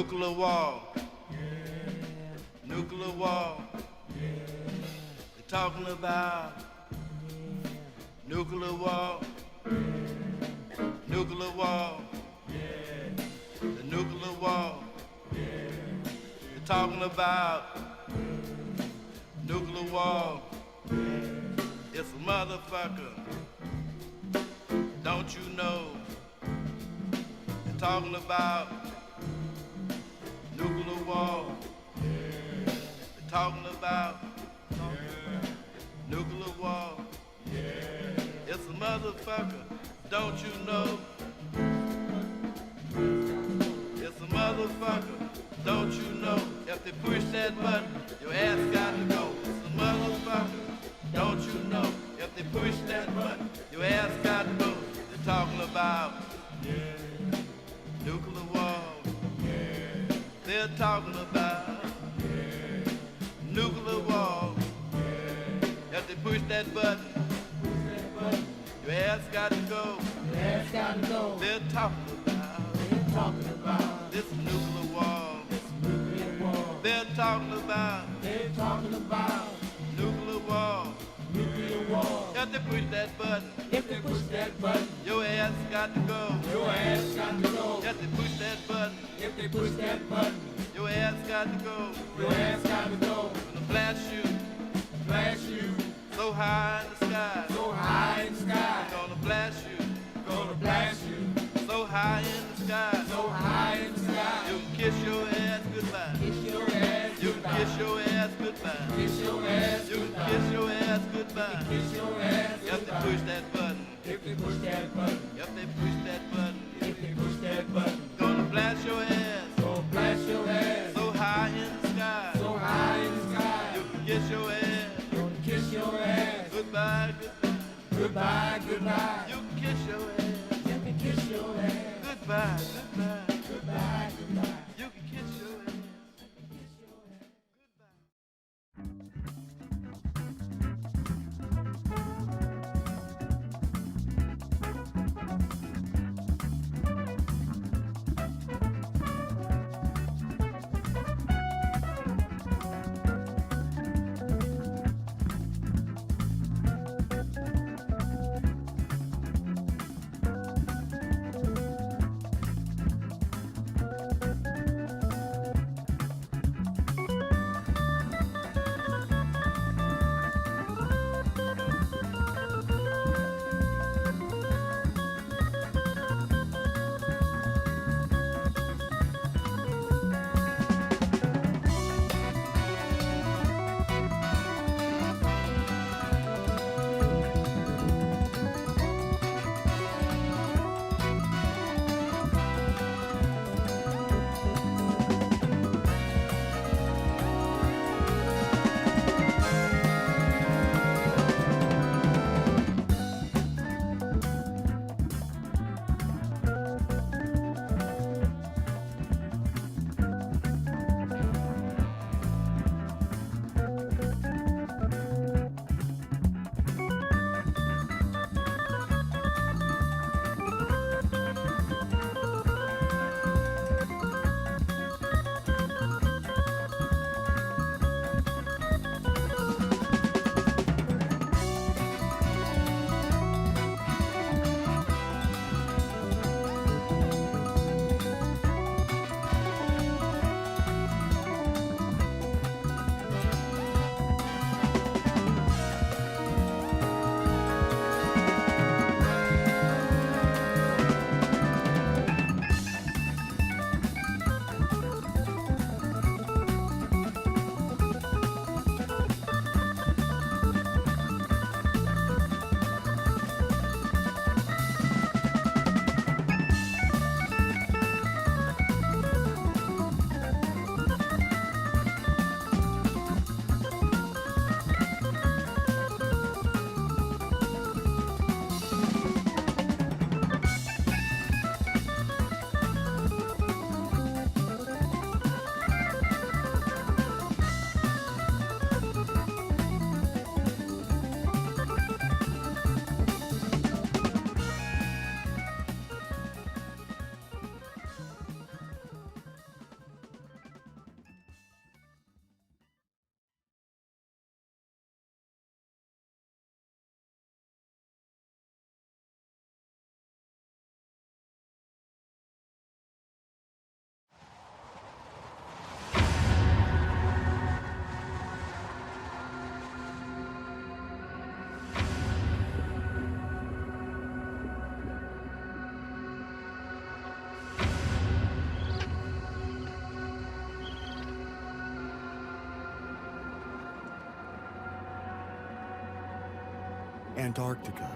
Nuclear war. Nuclear war. They're talking about nuclear war. Nuclear war. The nuclear war. They're talking about nuclear war. It's a motherfucker. Don't you know? They're talking about nuclear war. They're talking about nuclear war. It's a motherfucker. Don't you know? It's a motherfucker. Don't you know? If they push that button, your ass got to go. It's a motherfucker. Don't you know? If they push that button, your ass got to go. They're talking about nuclear war. They're talking about nuclear war. If they push that button, your ass got to go. They're talking about this nuclear war. They're talking about nuclear war. If they push that button, your ass got to go. If they push that button, your ass got to go. Gonna blast you so high in the sky. Gonna blast you so high in the sky. You can kiss your ass goodbye. You can kiss your ass goodbye. You can kiss your ass goodbye. If they push that button. If they push that button. Gonna blast your ass so high in the sky. You can kiss your ass goodbye. You can kiss your ass goodbye. You can kiss your ass. Antarctica.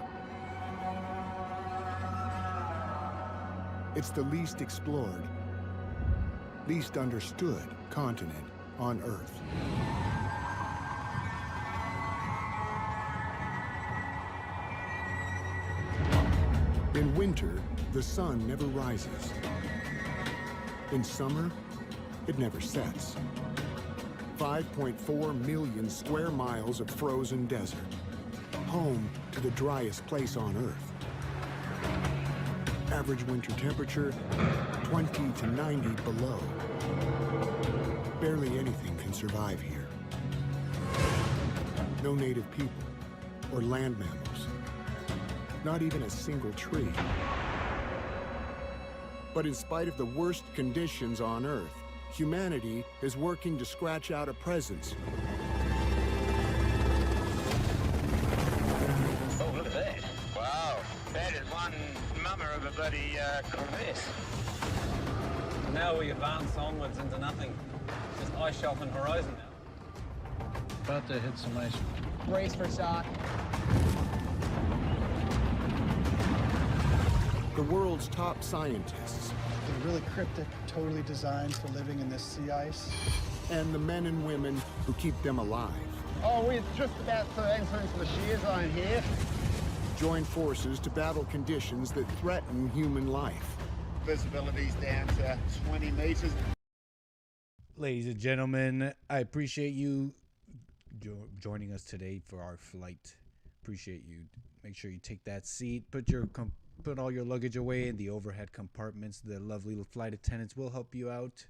It's the least explored, least understood continent on Earth. In winter, the sun never rises. In summer, it never sets. 5.4 million square miles of frozen desert, home to the driest place on Earth. Average winter temperature, 20 to 90 below. Barely anything can survive here. No native people or land mammals. Not even a single tree. But in spite of the worst conditions on Earth, humanity is working to scratch out a presence. Oh, look at that. Wow. That is one mummer of a bloody crevasse. Now we advance onwards into nothing. Just ice shelf and horizon now. About to hit some ice. Brace for shock. The world's top scientists. They're really cryptic, totally designed for living in this sea ice. And the men and women who keep them alive. Oh, we're just about to enter into the shear zone here. Join forces to battle conditions that threaten human life. Visibility's down to 20 meters. Ladies and gentlemen, I appreciate you joining us today for our flight. Appreciate you. Make sure you take that seat. Put all your luggage away in the overhead compartments. The lovely flight attendants will help you out.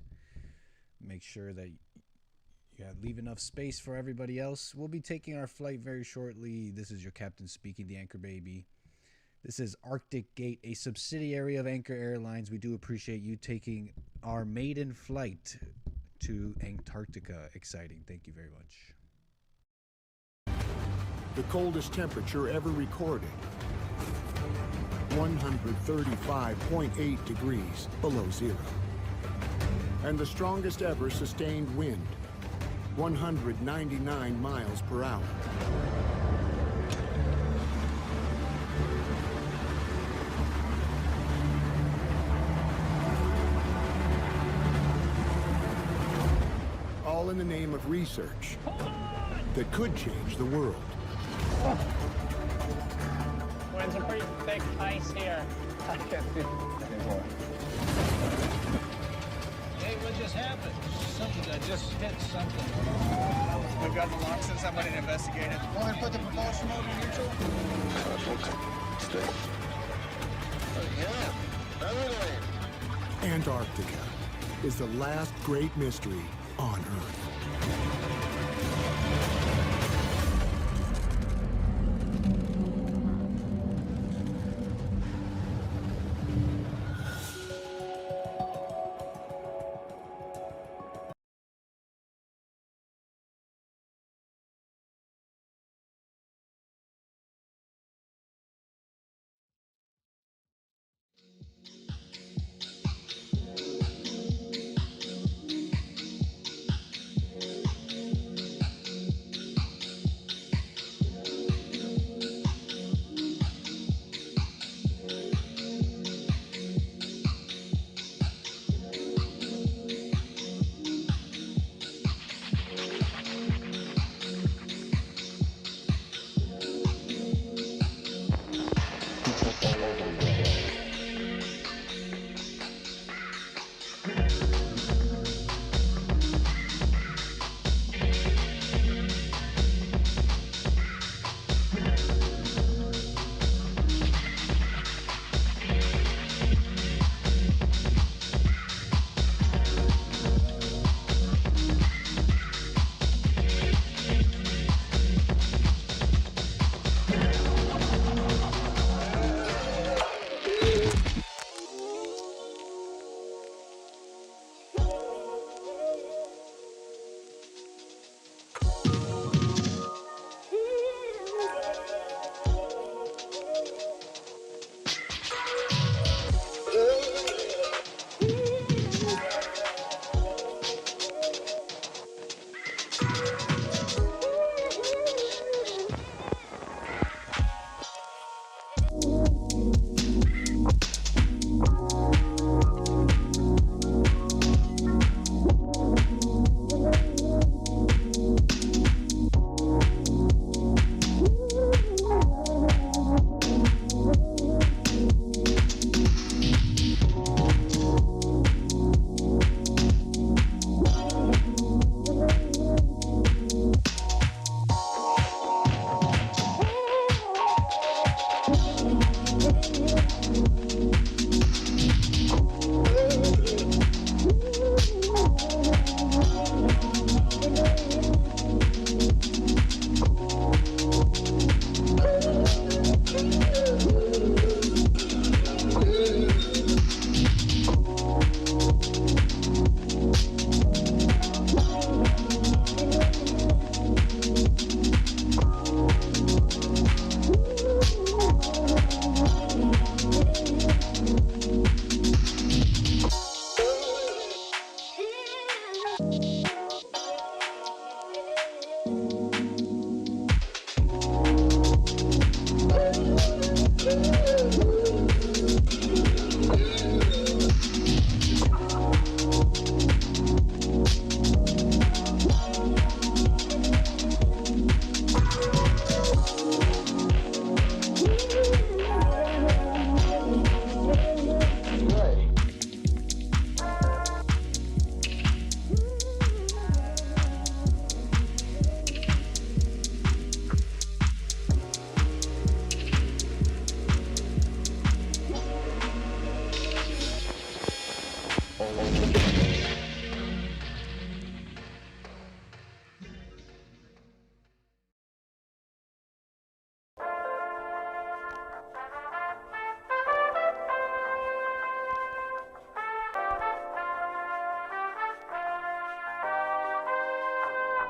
Make sure that you leave enough space for everybody else. We'll be taking our flight very shortly. This is your captain speaking, the Anchor Baby. This is ARCTICGATE, a subsidiary of Anchor Airlines. We do appreciate you taking our maiden flight to Antarctica. Exciting. Thank you very much. The coldest temperature ever recorded. 135.8 degrees below zero. And the strongest ever sustained wind, 199 miles per hour. All in the name of research that could change the world. We're in some pretty thick ice here. I can't see anymore. Hey, what just happened? Something that just hit something. We've gotten along since somebody investigated. Want to put the propulsion mode in neutral? Antarctica is the last great mystery on Earth.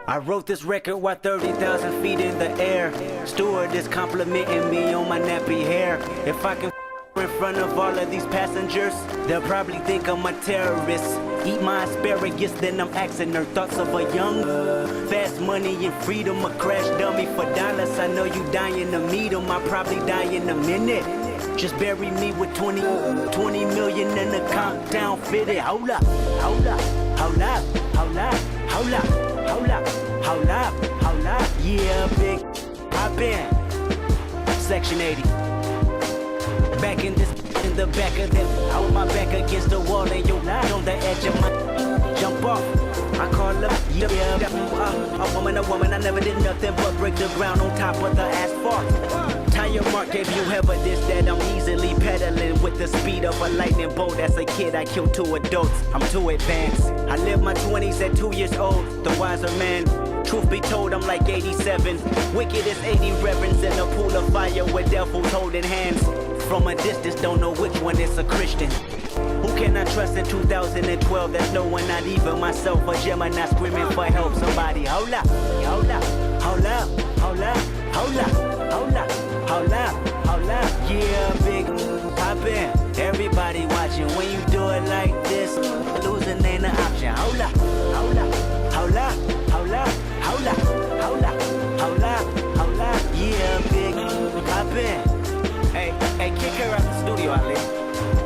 I wrote this record while 30,000 feet in the air. Steward is complimenting me on my nappy hair. If I can in front of all of these passengers, they'll probably think I'm a terrorist. Eat my asparagus, then I'm asking her thoughts of a young fast money and freedom, a crash dummy for dollars. I know you dying to meet him, I'll probably die in a minute. Just bury me with 20 million in the countdown fitted. Hold up, hold up, hold up, hold up, hold up, hold up, hold up, hold up. Yeah, big hop in. Section 80. Back in this, in the back of them. Hold my back against the wall and your lie on the edge of my jump off. I call up, a woman, I never did nothing but break the ground on top of the asphalt. Tire mark gave you evidence that I'm easily pedaling with the speed of a lightning bolt. As a kid, I killed 2 adults, I'm too advanced. I lived my 20s at 2 years old, the wiser man. Truth be told, I'm like 87. Wicked as 80 reverends in a pool of fire with devils holding hands. From a distance, don't know which one is a Christian. Who can I trust in 2012? There's no one, not even myself. A Gemini screaming for help. Somebody hold up, hold up, hold up, hold up, hold up, hold up, hold up, hold up. Yeah, big pop in. Everybody watching. When you do it like this, losing ain't an option. Hold up, hold up, hold up, hold up, hold up, hold up, hold up, hold up. Yeah, big pop in. Hey, kick her out the studio, Ali.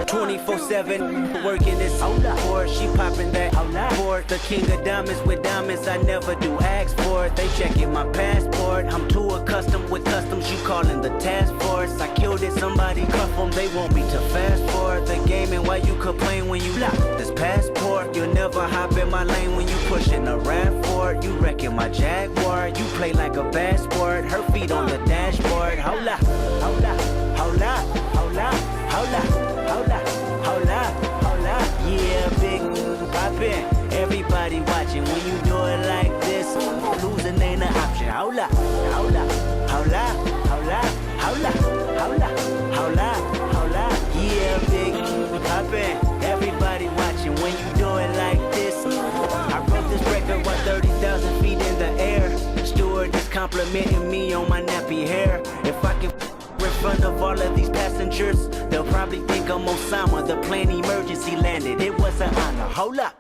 24/7, working this for she popping that for the king of diamonds with diamonds. I never do ask for it. They checking my passport. I'm too accustomed with customs. You calling the task force? I killed it. Somebody cuff them. They want me to fast forward the game. And why you complain when you lock this passport? You'll never hop in my lane when you pushing a rap for it. You wrecking my Jaguar. You play like a bad sport. Her feet on the dashboard. Hold up, hold up, hold up, hold up, hold up. Hold up, hold up, hold up, yeah, big pop in. Everybody watching. When you do it like this, losing ain't an option. Hold up, hold up, hold up, hold up, hold up, hold up, hold up, hold up, yeah, big pop in. Everybody watching. When you do it like this, I wrote this record while 30,000 feet in the air. Steward is complimenting me on my nappy hair. If I can in front of all of these passengers, they'll probably think I'm Osama. The plane emergency landed. It was an honor. Hold up.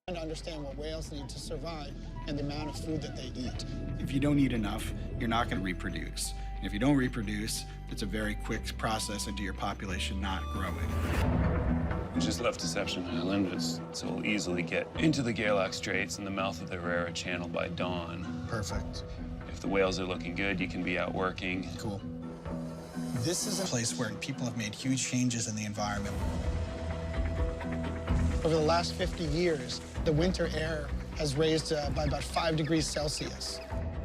To understand what whales need to survive and the amount of food that they eat. If you don't eat enough, you're not going to reproduce. And if you don't reproduce, it's a very quick process into your population not growing. We just left Deception Island, so we'll easily get into the 𝒔𝒂𝒎 Straits and the mouth of the Herrera Channel by dawn. Perfect. If the whales are looking good, you can be out working. Cool. This is a place where people have made huge changes in the environment. Over the last 50 years, the winter air has raised by about 5 degrees Celsius.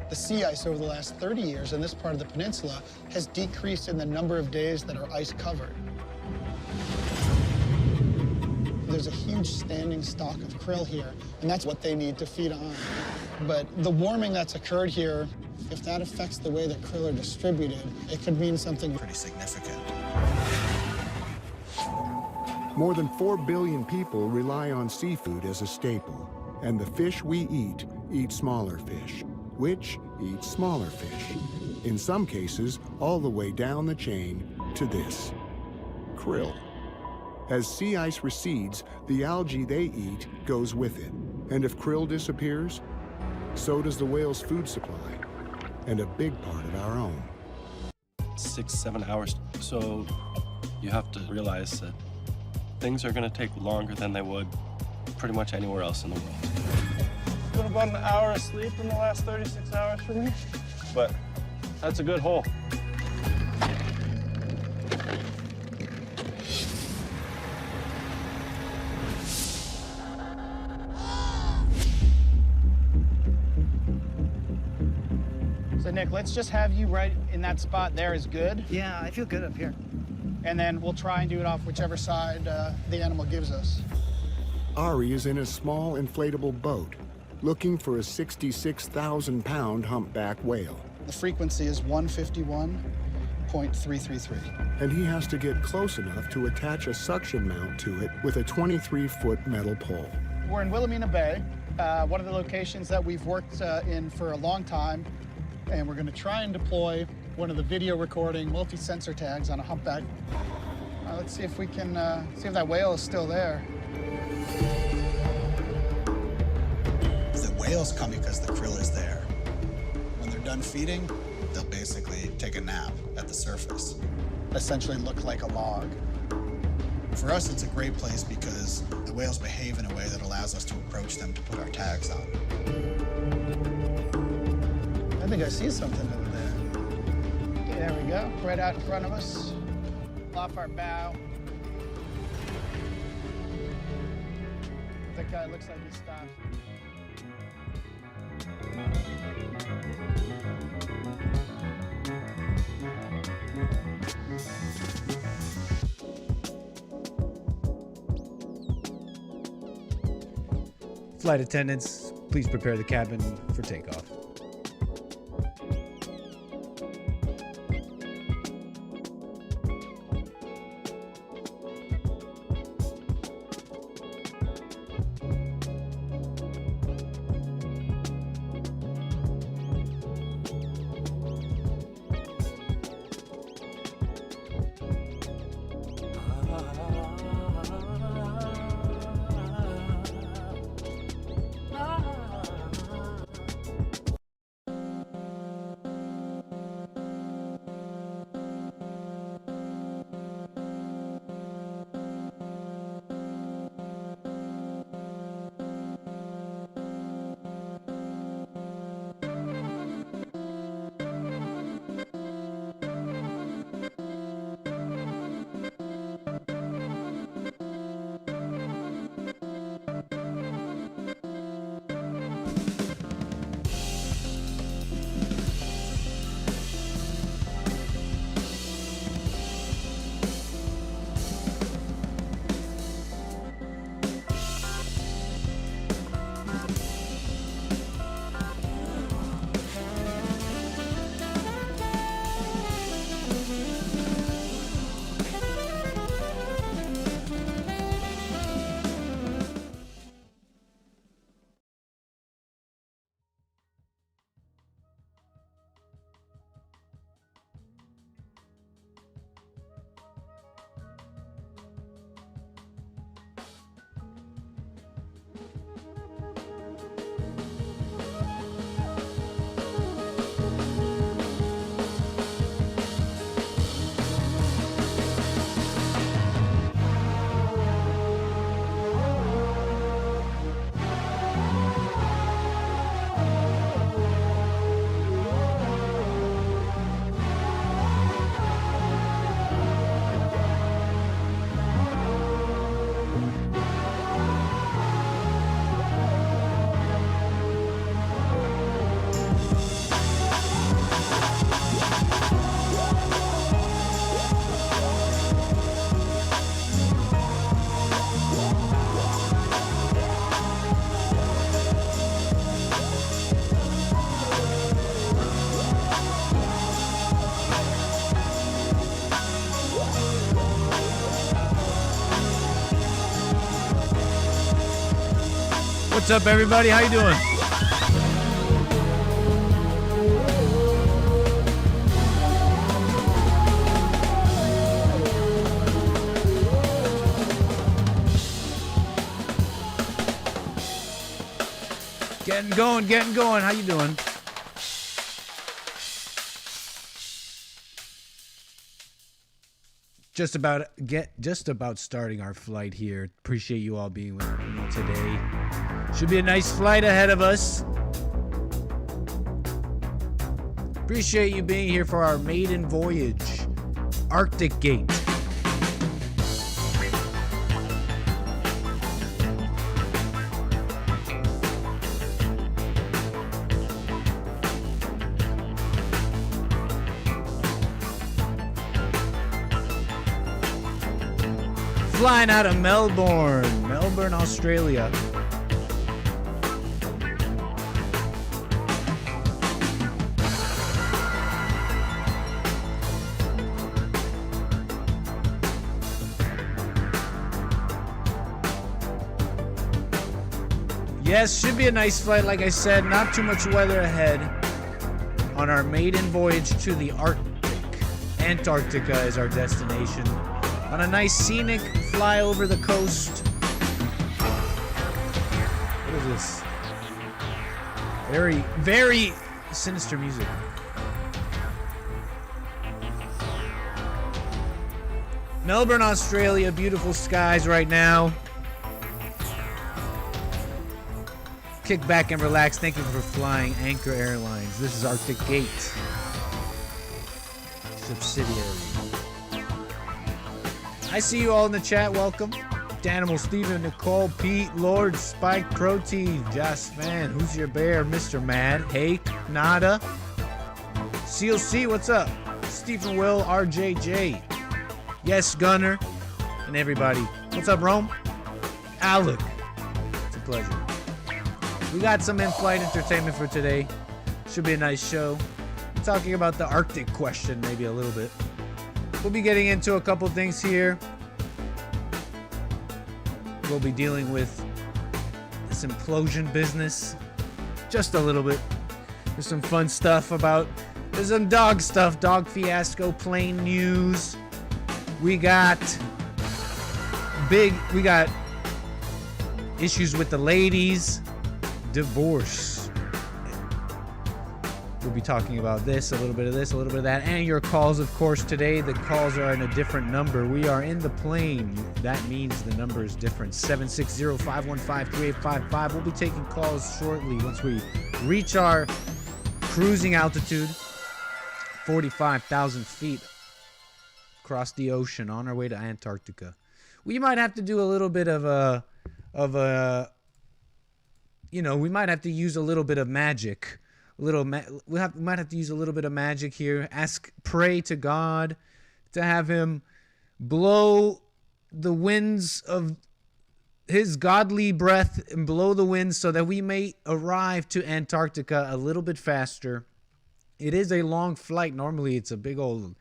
The sea ice over the last 30 years in this part of the peninsula has decreased in the number of days that are ice covered. There's a huge standing stock of krill here, and that's what they need to feed on. But the warming that's occurred here, if that affects the way that krill are distributed, it could mean something pretty significant. More than 4 billion people rely on seafood as a staple, and the fish we eat smaller fish, which eat smaller fish. In some cases, all the way down the chain to this, krill. As sea ice recedes, the algae they eat goes with it. And if krill disappears, so does the whale's food supply, and a big part of our own. 6-7 hours. So you have to realize that things are going to take longer than they would pretty much anywhere else in the world. Got about an hour of sleep in the last 36 hours for me. But that's a good hole. So Nick, let's just have you right in that spot there is good. Yeah, I feel good up here. And then we'll try and do it off whichever side the animal gives us. Ari is in a small inflatable boat, looking for a 66,000-pound humpback whale. The frequency is 151.333. And he has to get close enough to attach a suction mount to it with a 23-foot metal pole. We're in Wilhelmina Bay, one of the locations that we've worked in for a long time, and we're going to try and deploy one of the video recording multi-sensor tags on a humpback. Let's see if we can see if that whale is still there. The whales come because the krill is there. When they're done feeding, they'll basically take a nap at the surface. Essentially look like a log. For us, it's a great place because the whales behave in a way that allows us to approach them to put our tags on. I think I see something over there. There we go, right out in front of us. Off our bow. That guy looks like he stopped. Flight attendants, please prepare the cabin for takeoff. What's up, everybody? How you doing? Getting going. How you doing? Just about starting our flight here. Appreciate you all being with me today. Should be a nice flight ahead of us. Appreciate you being here for our maiden voyage, ARCTICGATE. Flying out of Melbourne, Australia. Yes, should be a nice flight, like I said. Not too much weather ahead on our maiden voyage to the Arctic. Antarctica is our destination. On a nice scenic fly over the coast. What is this? Very, very sinister music. Melbourne, Australia. Beautiful skies right now. Kick back and relax. Thank you for flying Anchor Airlines. This is ARCTICGATE. Subsidiary. I see you all in the chat. Welcome. Danimal, Steven, Nicole, Pete, Lord, Spike, Protein, Joss Fan, Who's Your Bear, Mr. Mad, Hake, Nada, Seal C, what's up? Stephen Will, RJJ, Yes Gunner, and everybody. What's up, Rome? Alec. It's a pleasure. We got some in-flight entertainment for today. Should be a nice show. We're talking about the Arctic question maybe a little bit. We'll be getting into a couple things here. We'll be dealing with this implosion business just a little bit. There's some fun stuff there's some dog stuff, dog fiasco, plane news. We got issues with the ladies, divorce. We'll be talking about this, a little bit of this, a little bit of that, and your calls, of course. Today, the calls are in a different number. We are in the plane. That means the number is different. 760-515-3855. We'll be taking calls shortly once we reach our cruising altitude, 45,000 feet across the ocean on our way to Antarctica. We might have to do a little bit we might have to use a little bit of magic. We might have to use a little bit of magic here. Pray to God to have him blow the winds of his godly breath and blow the winds so that we may arrive to Antarctica a little bit faster. It is a long flight. Normally it's a big old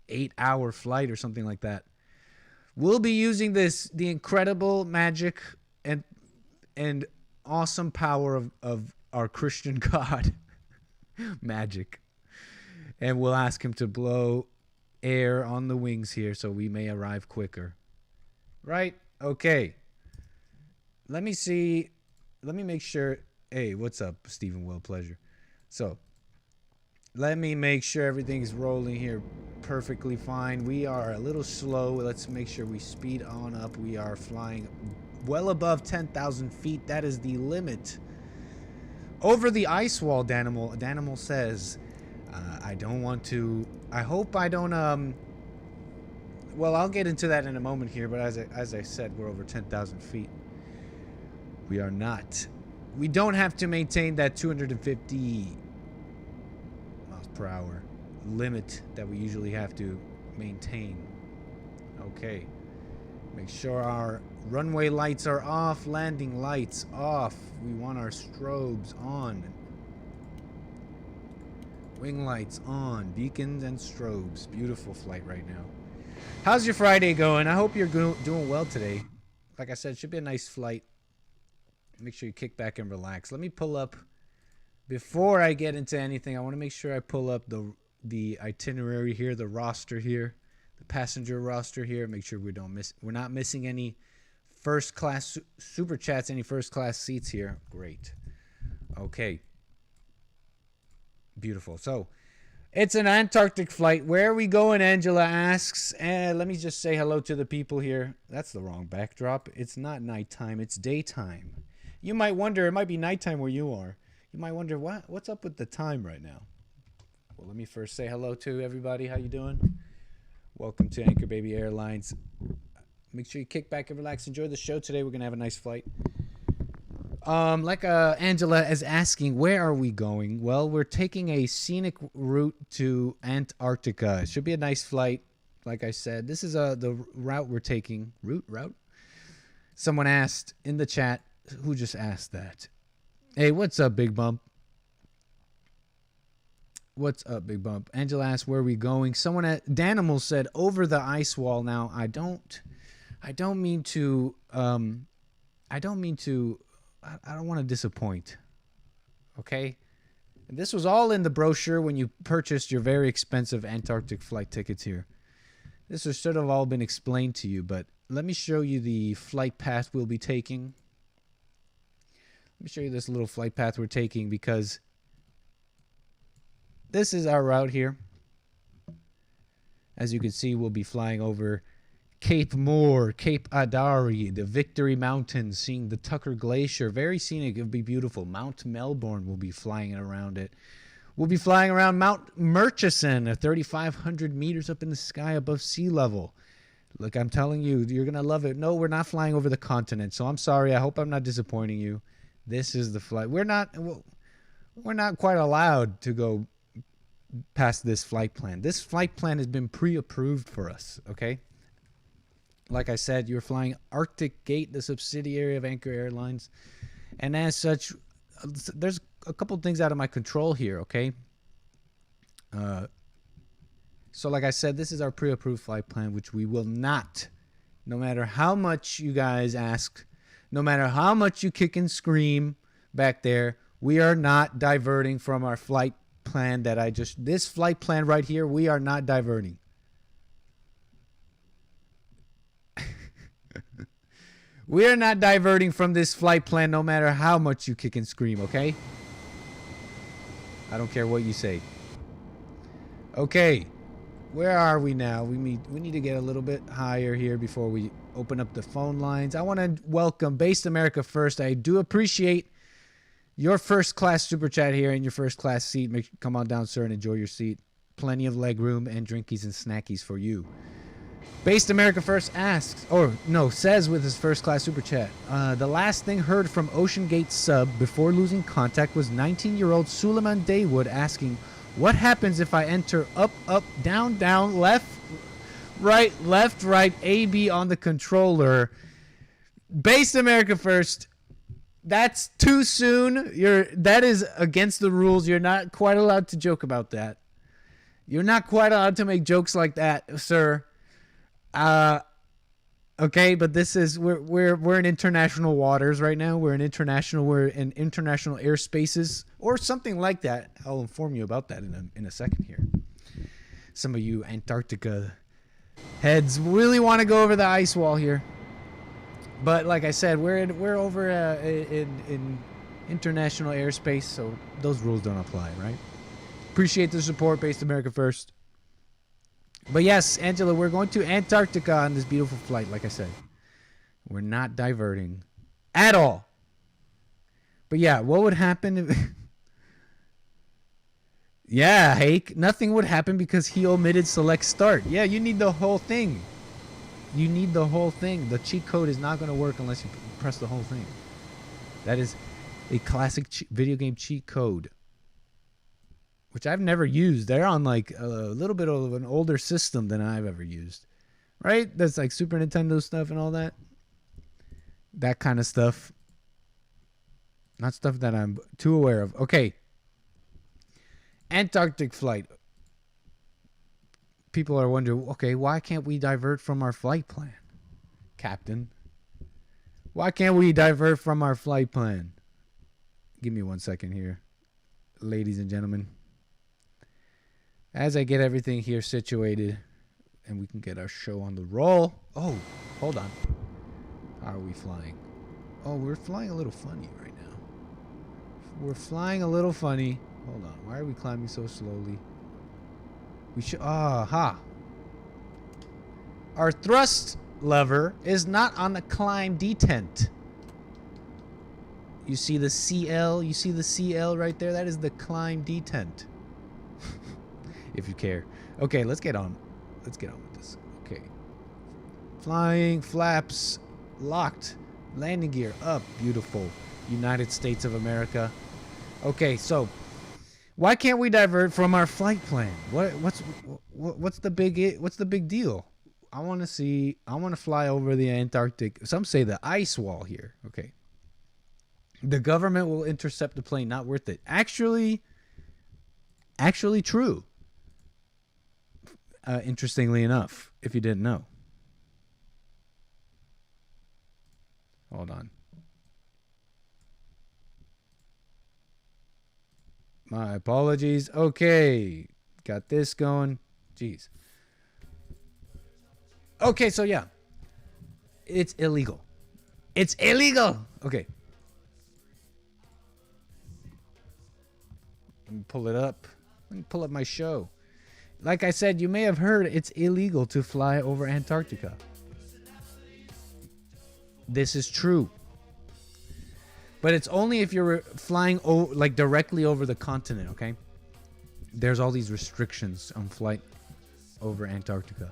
8-hour flight or something like that. We'll be using the incredible magic and awesome power of our Christian God, magic, and we'll ask him to blow air on the wings here so we may arrive quicker. Right? Okay. Let me make sure. Hey, what's up, Stephen Will? Pleasure. So, let me make sure everything's rolling here perfectly fine. We are a little slow. Let's make sure we speed on up. We are flying well above 10,000 feet. That is the limit. Over the ice wall, Danimal says, I don't want to, I hope I don't, well, I'll get into that in a moment here, but as I said, we're over 10,000 feet. We don't have to maintain that 250 miles per hour limit that we usually have to maintain. Okay. Make sure our runway lights are off, landing lights off. We want our strobes on. Wing lights on, beacons and strobes. Beautiful flight right now. How's your Friday going? I hope you're doing well today. Like I said, it should be a nice flight. Make sure you kick back and relax. Let me pull up, before I get into anything, I want to make sure I pull up the itinerary here, the roster here, the passenger roster here. Make sure we're not missing any first class super chats, any first class seats here. Great. Okay. Beautiful. So it's an Antarctic flight. Where are we going? Angela asks. Let me just say hello to the people here. That's the wrong backdrop. It's not nighttime. It's daytime. You might wonder, it might be nighttime where you are. You might wonder, what's up with the time right now? Well, let me first say hello to everybody. How you doing? Welcome to Anchor Airlines. Make sure you kick back and relax. Enjoy the show today. We're going to have a nice flight. Like Angela is asking, where are we going? Well, we're taking a scenic route to Antarctica. It should be a nice flight. Like I said, this is the route we're taking. Route? Someone asked in the chat, who just asked that? Hey, what's up, Big Bump? What's up, Big Bump? Angela asked, where are we going? Someone at Danimal said, over the ice wall. Now, I don't mean to I don't want to disappoint. Okay? And this was all in the brochure when you purchased your very expensive Antarctic flight tickets here. This should have all been explained to you, but let me show you the flight path we'll be taking. Let me show you this little flight path we're taking, because this is our route here. As you can see, we'll be flying over Cape Moore, Cape Adare, the Victory Mountains, seeing the Tucker Glacier. Very scenic. It'll be beautiful. Mount Melbourne, will be flying around it. We'll be flying around Mount Murchison, 3,500 meters up in the sky above sea level. Look, I'm telling you, you're going to love it. No, we're not flying over the continent, so I'm sorry. I hope I'm not disappointing you. This is the flight. We're not quite allowed to go past this flight plan. This flight plan has been pre-approved for us, okay? Like I said, you're flying ARCTICGATE, the subsidiary of Anchor Airlines. And as such, there's a couple things out of my control here, okay? So like I said, this is our pre-approved flight plan, which we will not, no matter how much you guys ask, no matter how much you kick and scream back there, we are not diverting from our flight plan this flight plan right here, we are not diverting. We are not diverting from this flight plan no matter how much you kick and scream, okay? I don't care what you say. Okay, where are we now? We need to get a little bit higher here before we open up the phone lines. I want to welcome Based America First. I do appreciate your first class super chat here in your first class seat. Come on down, sir, and enjoy your seat. Plenty of leg room and drinkies and snackies for you. Based America First says with his first class super chat, the last thing heard from OceanGate sub before losing contact was 19-year-old Suleiman Daywood asking, what happens if I enter up, up, down, down, left, right, AB on the controller? Based America First, that's too soon. That is against the rules. You're not quite allowed to joke about that. You're not quite allowed to make jokes like that, sir. Okay, but this is we're in international waters right now. We're in international airspaces or something like that. I'll inform you about that in a second here. Some of you Antarctica heads really want to go over the ice wall here, but like I said, we're over in international airspace, so those rules don't apply, right? Appreciate the support, Based America First. But yes, Angela, we're going to Antarctica on this beautiful flight, like I said. We're not diverting at all. But yeah, what would happen if... Yeah, Hake, nothing would happen because he omitted select start. Yeah, you need the whole thing. You need the whole thing. The cheat code is not going to work unless you press the whole thing. That is a classic video game cheat code, which I've never used. They're on like a little bit of an older system than I've ever used, right? That's like Super Nintendo stuff and all that. That kind of stuff. Not stuff that I'm too aware of. Okay. Antarctic flight. People are wondering, okay, why can't we divert from our flight plan, Captain? Why can't we divert from our flight plan? Give me 1 second here, ladies and gentlemen. As I get everything here situated and we can get our show on the roll. Oh, hold on. How are we flying? Oh, we're flying a little funny right now. We're flying a little funny. Hold on. Why are we climbing so slowly? We should... Aha. Our thrust lever is not on the climb detent. You see the CL? You see the CL right there? That is the climb detent. If you care. Okay, let's get on. Let's get on with this. Okay. Flying, flaps, locked. Landing gear up. Beautiful. United States of America. Okay, so why can't we divert from our flight plan? What's the big deal? I want to fly over the Antarctic. Some say the ice wall here. Okay. The government will intercept the plane. Not worth it. Actually true. Interestingly enough, if you didn't know. Hold on. My apologies. Okay. Got this going. Jeez. Okay, so yeah. It's illegal. It's illegal. Okay. Let me pull it up. Let me pull up my show. Like I said, you may have heard it's illegal to fly over Antarctica. This is true. But it's only if you're flying like directly over the continent, okay? There's all these restrictions on flight over Antarctica.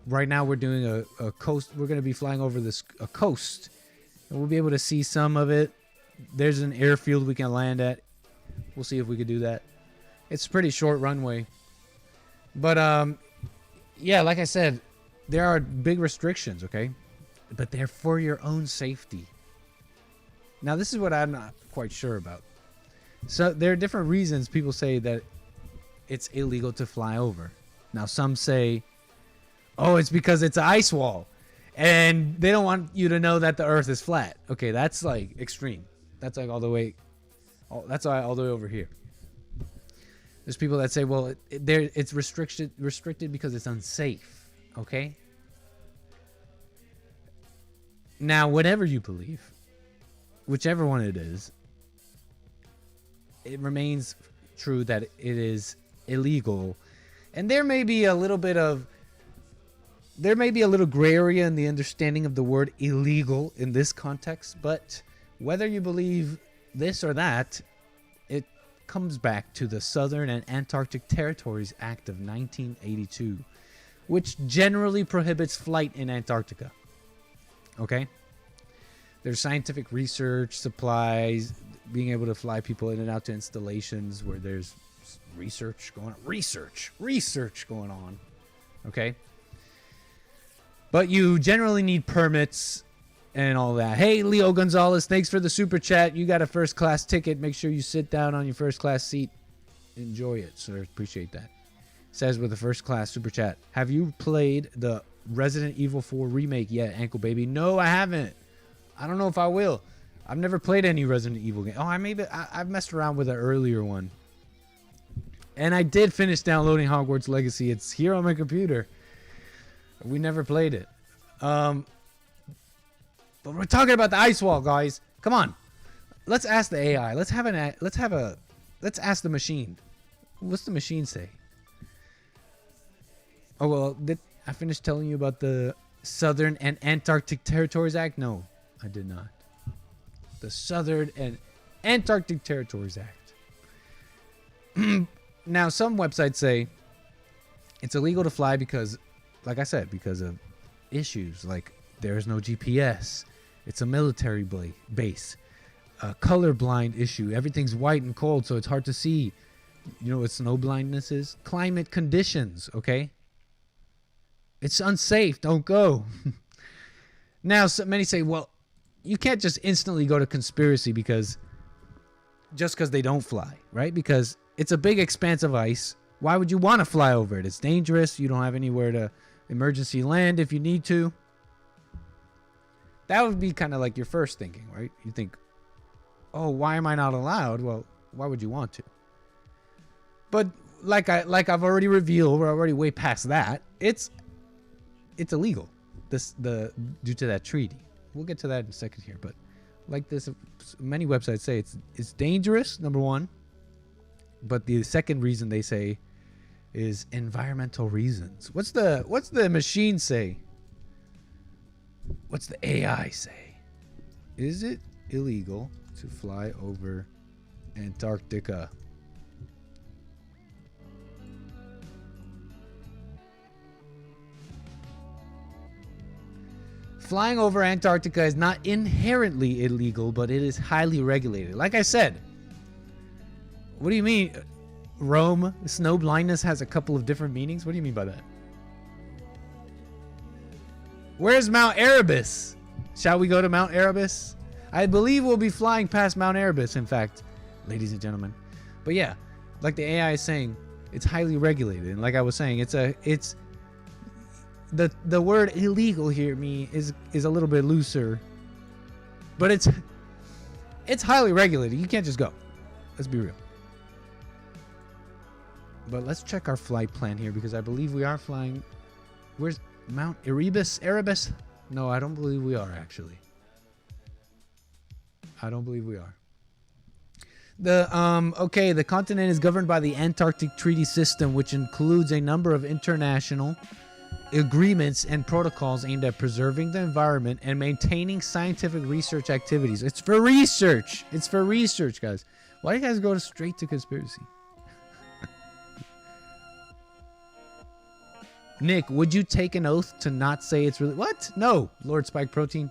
Right now we're doing a coast. We're going to be flying over a coast. And we'll be able to see some of it. There's an airfield we can land at. We'll see if we could do that. It's a pretty short runway. But, yeah, like I said, there are big restrictions, okay? But they're for your own safety. Now, this is what I'm not quite sure about. So there are different reasons people say that it's illegal to fly over. Now, some say, oh, it's because it's an ice wall. And they don't want you to know that the Earth is flat. Okay, that's like extreme. That's like all the way over here. There's people that say, well, it's restricted because it's unsafe. Okay? Now, whatever you believe, whichever one it is, it remains true that it is illegal. And there may be a little gray area in the understanding of the word illegal in this context, but whether you believe this or that, it comes back to the Southern and Antarctic Territories Act of 1982, which generally prohibits flight in Antarctica. Okay? There's scientific research, supplies, being able to fly people in and out to installations where there's research going on. Okay? But you generally need permits and all that. Hey, Leo Gonzalez, thanks for the super chat. You got a first class ticket. Make sure you sit down on your first class seat. Enjoy it, sir. Appreciate that. Says with a first class super chat, have you played the Resident Evil 4 remake yet, Ankle Baby? No, I haven't. I don't know if I will. I've never played any Resident Evil game. Oh, I've messed around with an earlier one. And I did finish downloading Hogwarts Legacy. It's here on my computer. We never played it. But we're talking about the ice wall, guys. Come on. Let's ask the AI. Let's ask the machine. What's the machine say? Oh, well, did I finish telling you about the Southern and Antarctic Territories Act? No, I did not. The Southern and Antarctic Territories Act. Now, some websites say it's illegal to fly because, like I said, because of issues like there is no GPS. It's a military base. A colorblind issue. Everything's white and cold, so it's hard to see. You know what snow blindness is? Climate conditions, okay? It's unsafe. Don't go. Now, so many say, well, you can't just instantly go to conspiracy because they don't fly, right? Because it's a big expanse of ice. Why would you want to fly over it? It's dangerous. You don't have anywhere to emergency land if you need to. That would be kind of like your first thinking, right? You think, oh, why am I not allowed? Well, why would you want to? But like I've already revealed, we're already way past that. It's illegal. Due to that treaty. We'll get to that in a second here, but like this, many websites say it's dangerous, number one. But the second reason they say is environmental reasons. What's the machine say? What's the AI say? Is it illegal to fly over Antarctica? Flying over Antarctica is not inherently illegal, but it is highly regulated. Like I said, what do you mean? Rome, snow blindness has a couple of different meanings. What do you mean by that? Where's Mount Erebus? Shall we go to Mount Erebus? I believe we'll be flying past Mount Erebus, in fact, ladies and gentlemen. But yeah, like the AI is saying, it's highly regulated. And like I was saying, it's the word illegal here is a little bit looser. But it's highly regulated. You can't just go. Let's be real. But let's check our flight plan here, because I believe we are flying. Where's Mount Erebus? Erebus? No, I don't believe we are, actually. I don't believe we are. Okay, the continent is governed by the Antarctic Treaty system, which includes a number of international agreements and protocols aimed at preserving the environment and maintaining scientific research activities. It's for research. It's for research, guys. Why do you guys go straight to conspiracy? Nick, would you take an oath to not say it's really... What? No, Lord Spike Protein.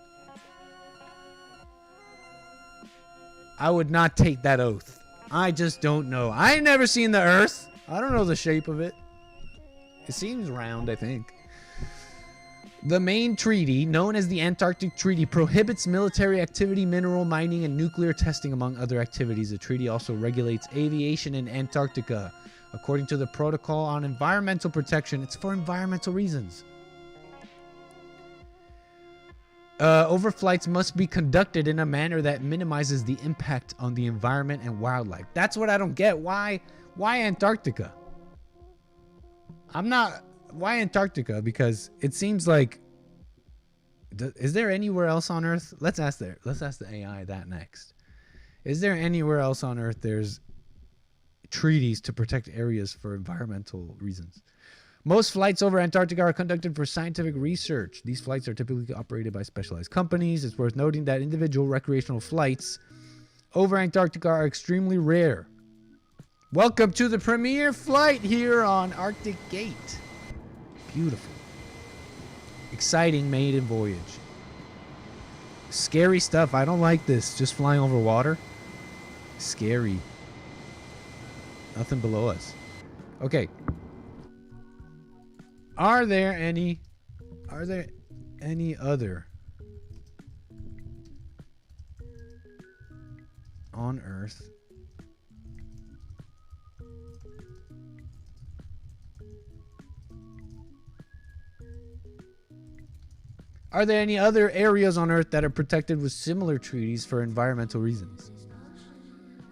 I would not take that oath. I just don't know. I ain't never seen the Earth. I don't know the shape of it. It seems round, I think. The main treaty, known as the Antarctic Treaty, prohibits military activity, mineral mining, and nuclear testing, among other activities. The treaty also regulates aviation in Antarctica. According to the Protocol on Environmental Protection, it's for environmental reasons. Overflights must be conducted in a manner that minimizes the impact on the environment and wildlife. That's what I don't get. Why Antarctica? Why Antarctica? Because it seems like... Is there anywhere else on Earth? Let's ask the AI that next. Is there anywhere else on Earth there's treaties to protect areas for environmental reasons? Most flights over Antarctica are conducted for scientific research. These flights are typically operated by specialized companies. It's worth noting that individual recreational flights over Antarctica are extremely rare. Welcome to the premiere flight here on ARCTICGATE. Beautiful. Exciting maiden voyage. Scary stuff. I don't like this. Just flying over water. Scary. Nothing below us. Okay. Are there any other on Earth Are there any other areas on Earth that are protected with similar treaties for environmental reasons?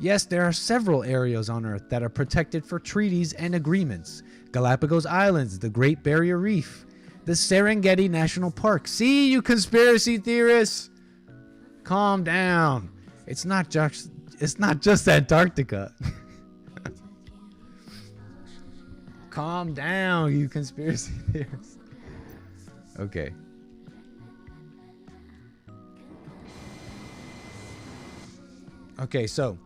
Yes, there are several areas on Earth that are protected for treaties and agreements. Galapagos Islands, the Great Barrier Reef, the Serengeti National Park. See, you conspiracy theorists? Calm down. It's not just Antarctica. Calm down, you conspiracy theorists. Okay. Okay, so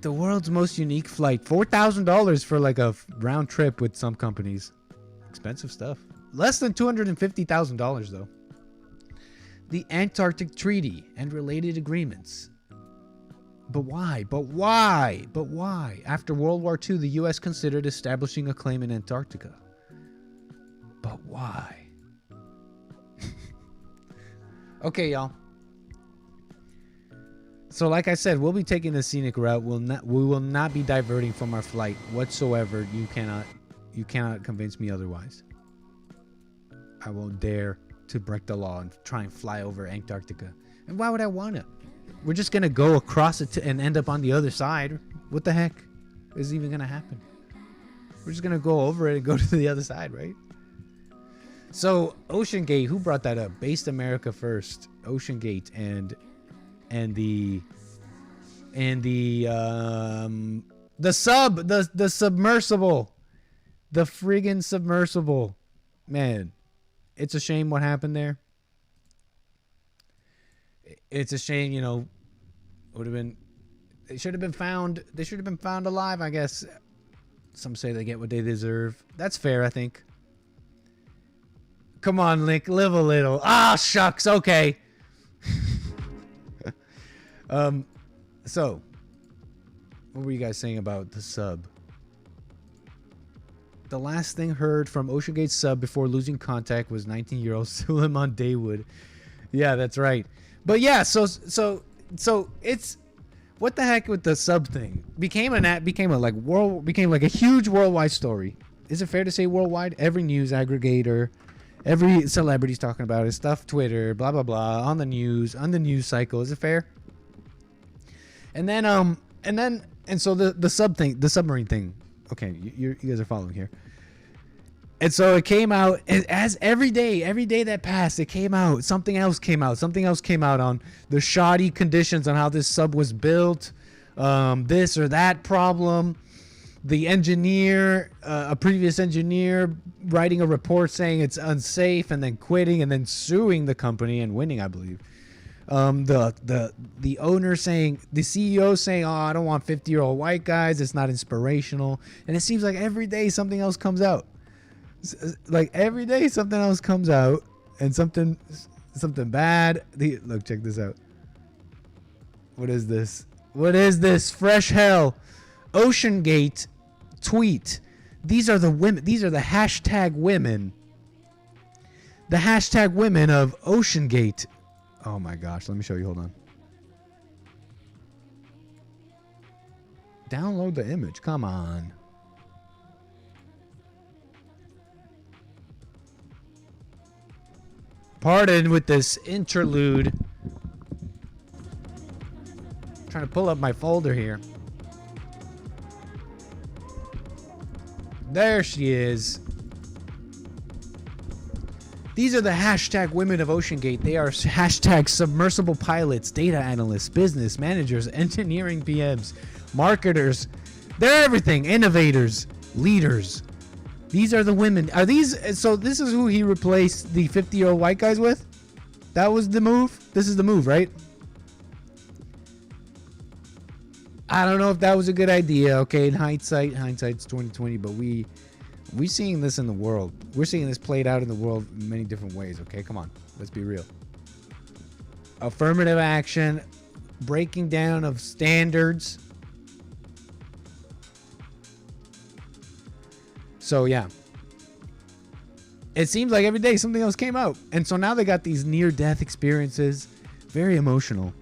the world's most unique flight, $4,000 for like a round trip with some companies. Expensive stuff. Less than $250,000 though. The Antarctic Treaty and related agreements. But why? But why? But why? After World War II, the U.S. considered establishing a claim in Antarctica. But why? Okay, y'all. So like I said, we'll be taking the scenic route. We will not be diverting from our flight whatsoever. You cannot convince me otherwise. I won't dare to break the law and try and fly over Antarctica. And why would I want to? We're just going to go across it and end up on the other side. What the heck is even going to happen? We're just going to go over it and go to the other side, right? So OceanGate, who brought that up? Based America First, OceanGate, and the submersible, the friggin' submersible. Man, it's a shame what happened there. It's a shame, you know. Would have been, they should have been found alive, I guess. Some say they get what they deserve. That's fair, I think. Come on, Link, live a little. Ah, shucks. Okay. So, what were you guys saying about the sub? The last thing heard from OceanGate's sub before losing contact was 19-year-old Suleiman Dawood. Yeah, that's right. But yeah, so it's, what the heck with the sub thing? Became like a huge worldwide story. Is it fair to say worldwide? Every news aggregator, every celebrity's talking about it. Stuff, Twitter, blah blah blah, on the news cycle. Is it fair? And so the sub thing, the submarine thing. Okay, you guys are following here. And so it came out as every day that passed, it came out. Something else came out on the shoddy conditions on how this sub was built, this or that problem. The engineer, a previous engineer, writing a report saying it's unsafe and then quitting and then suing the company and winning, I believe. The owner saying, the CEO saying, oh, I don't want 50-year-old white guys. It's not inspirational. And it seems like every day something else comes out. Like every day something else comes out and something bad. Look, check this out. What is this? Fresh hell. OceanGate tweet. These are the women. These are the hashtag women. The hashtag women of OceanGate. Oh my gosh. Let me show you. Hold on. Download the image. Come on. Pardon with this interlude. I'm trying to pull up my folder here. There she is. These are the hashtag women of OceanGate. They are hashtag submersible pilots, data analysts, business managers, engineering PMs, marketers. They're everything. Innovators, leaders. These are the women. Are these? So this is who he replaced the 50-year-old white guys with? That was the move? This is the move, right? I don't know if that was a good idea. Okay, in hindsight's 2020, but we're seeing this in the world. We're seeing this played out in the world in many different ways. Okay, come on. Let's be real. Affirmative action, breaking down of standards. So yeah, it seems like every day something else came out, and so now they got these near-death experiences. Very emotional.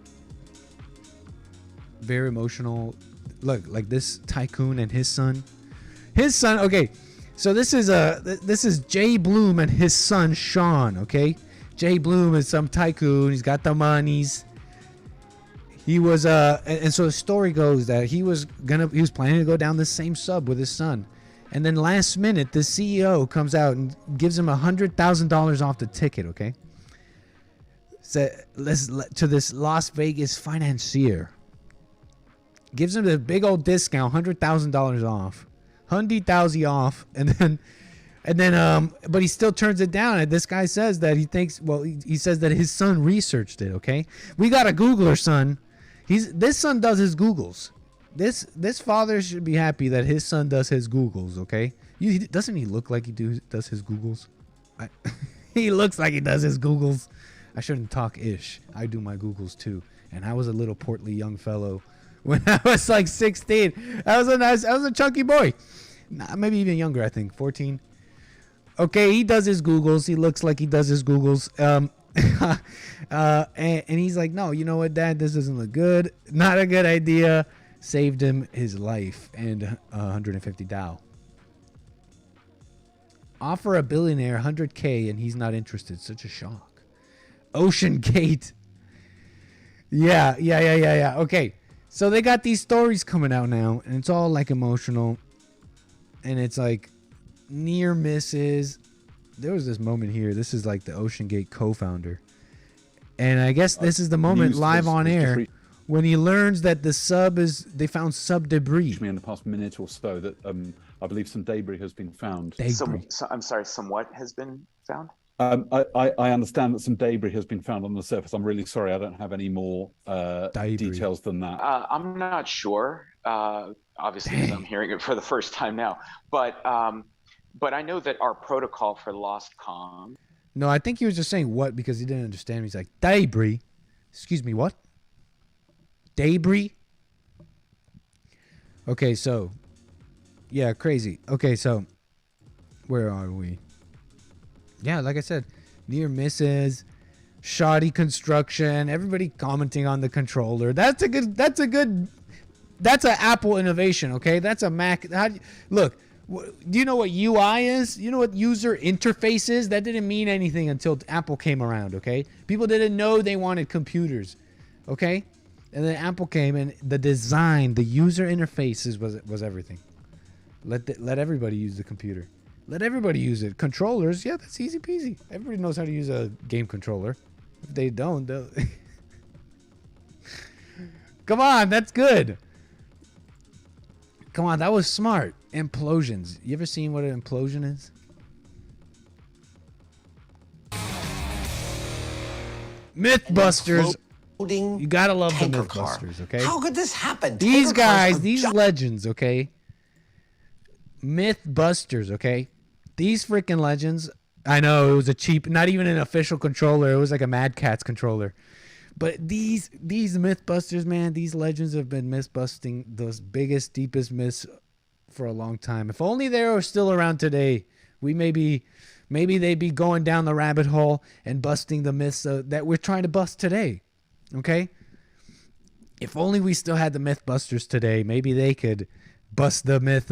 Very emotional. Look, like this tycoon and his son. Okay, so this is Jay Bloom and his son Sean. Okay, Jay Bloom is some tycoon. He's got the monies. He was and so the story goes that he was planning to go down this same sub with his son. And then last minute, the CEO comes out and gives him $100,000 off the ticket, okay? So, to this Las Vegas financier. Gives him the big old discount, $100,000 off. $100,000 off. And then, but he still turns it down. And this guy says that he says that his son researched it, okay? We got a Googler son. This son does his Googles. This father should be happy that his son does his Googles, okay? Doesn't he look like he does his Googles? He looks like he does his Googles. I shouldn't talk ish. I do my Googles too. And I was a little portly young fellow when I was like 16. I was a chunky boy. Maybe even younger, I think. 14. Okay, he does his Googles. He looks like he does his Googles. And he's like, no, you know what, Dad? This doesn't look good. Not a good idea. Saved him his life and 150 Dow. Offer a billionaire $100K and he's not interested. Such a shock. OceanGate. Yeah. Okay. So they got these stories coming out now, and it's all like emotional. And it's like near misses. There was this moment here. This is like the OceanGate co-founder. And I guess this is the moment live on air when he learns that the they found sub debris. In the past minute or so that I believe some debris has been found. I'm sorry, what has been found? I understand that some debris has been found on the surface. I'm really sorry, I don't have any more details than that. I'm not sure, obviously, because I'm hearing it for the first time now. But I know that our protocol for lost comm. No, I think he was just saying what because he didn't understand. He's like, debris. Excuse me, what? Debris? Okay, so. Yeah, crazy. Okay, so. Where are we? Yeah, like I said, near misses, shoddy construction, everybody commenting on the controller. That's an Apple innovation, okay? That's a Mac. Look, do you know what UI is? You know what user interface is? That didn't mean anything until Apple came around, okay? People didn't know they wanted computers, okay? And then Apple came and the design, the user interfaces was everything. Let everybody use the computer. Let everybody use it. Controllers, yeah, that's easy peasy. Everybody knows how to use a game controller. If they don't, they'll... Come on, that's good. Come on, that was smart. Implosions. You ever seen what an implosion is? Mythbusters. You gotta love the Mythbusters, okay? How could this happen? These guys, these legends, okay? Mythbusters, okay? These freaking legends. I know it was a cheap, not even an official controller. It was like a Mad Catz controller. But these Mythbusters, man, these legends have been myth-busting those biggest, deepest myths for a long time. If only they were still around today, maybe they'd be going down the rabbit hole and busting the myths that we're trying to bust today. Okay? If only we still had the Mythbusters today, maybe they could bust the myth,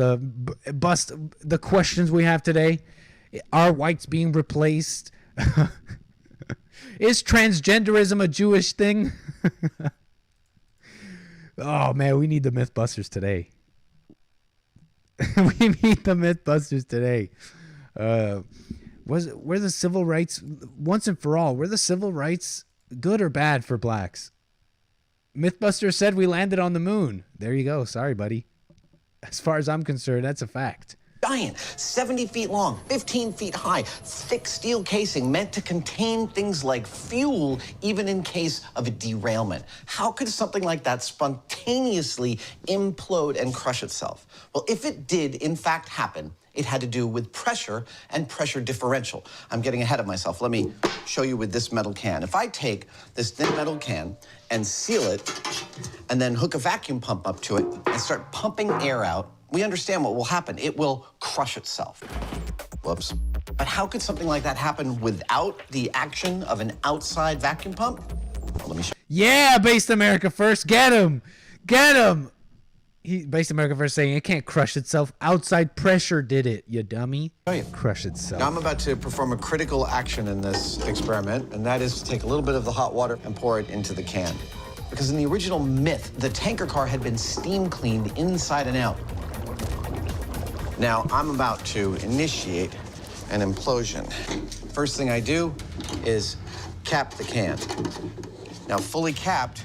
bust the questions we have today. Are whites being replaced? Is transgenderism a Jewish thing? Oh, man, we need the Mythbusters today. We need the Mythbusters today. Were the civil rights, once and for all, were the civil rights good or bad for blacks? Mythbusters said we landed on the moon. There you go. Sorry, buddy. As far as I'm concerned, that's a fact. Giant, 70 feet long, 15 feet high, thick steel casing meant to contain things like fuel, even in case of a derailment. How could something like that spontaneously implode and crush itself? Well, if it did, in fact, happen, it had to do with pressure and pressure differential. I'm getting ahead of myself. Let me show you with this metal can. If I take this thin metal can and seal it, and then hook a vacuum pump up to it and start pumping air out, we understand what will happen. It will crush itself. Whoops. But how could something like that happen without the action of an outside vacuum pump? Well, let me show you. Yeah, Based America First. Get him. Get him. Based America First saying it can't crush itself. Outside pressure did it, you dummy. Crush itself. Now I'm about to perform a critical action in this experiment, and that is to take a little bit of the hot water and pour it into the can. Because in the original myth, the tanker car had been steam cleaned inside and out. Now I'm about to initiate an implosion. First thing I do is cap the can. Now fully capped,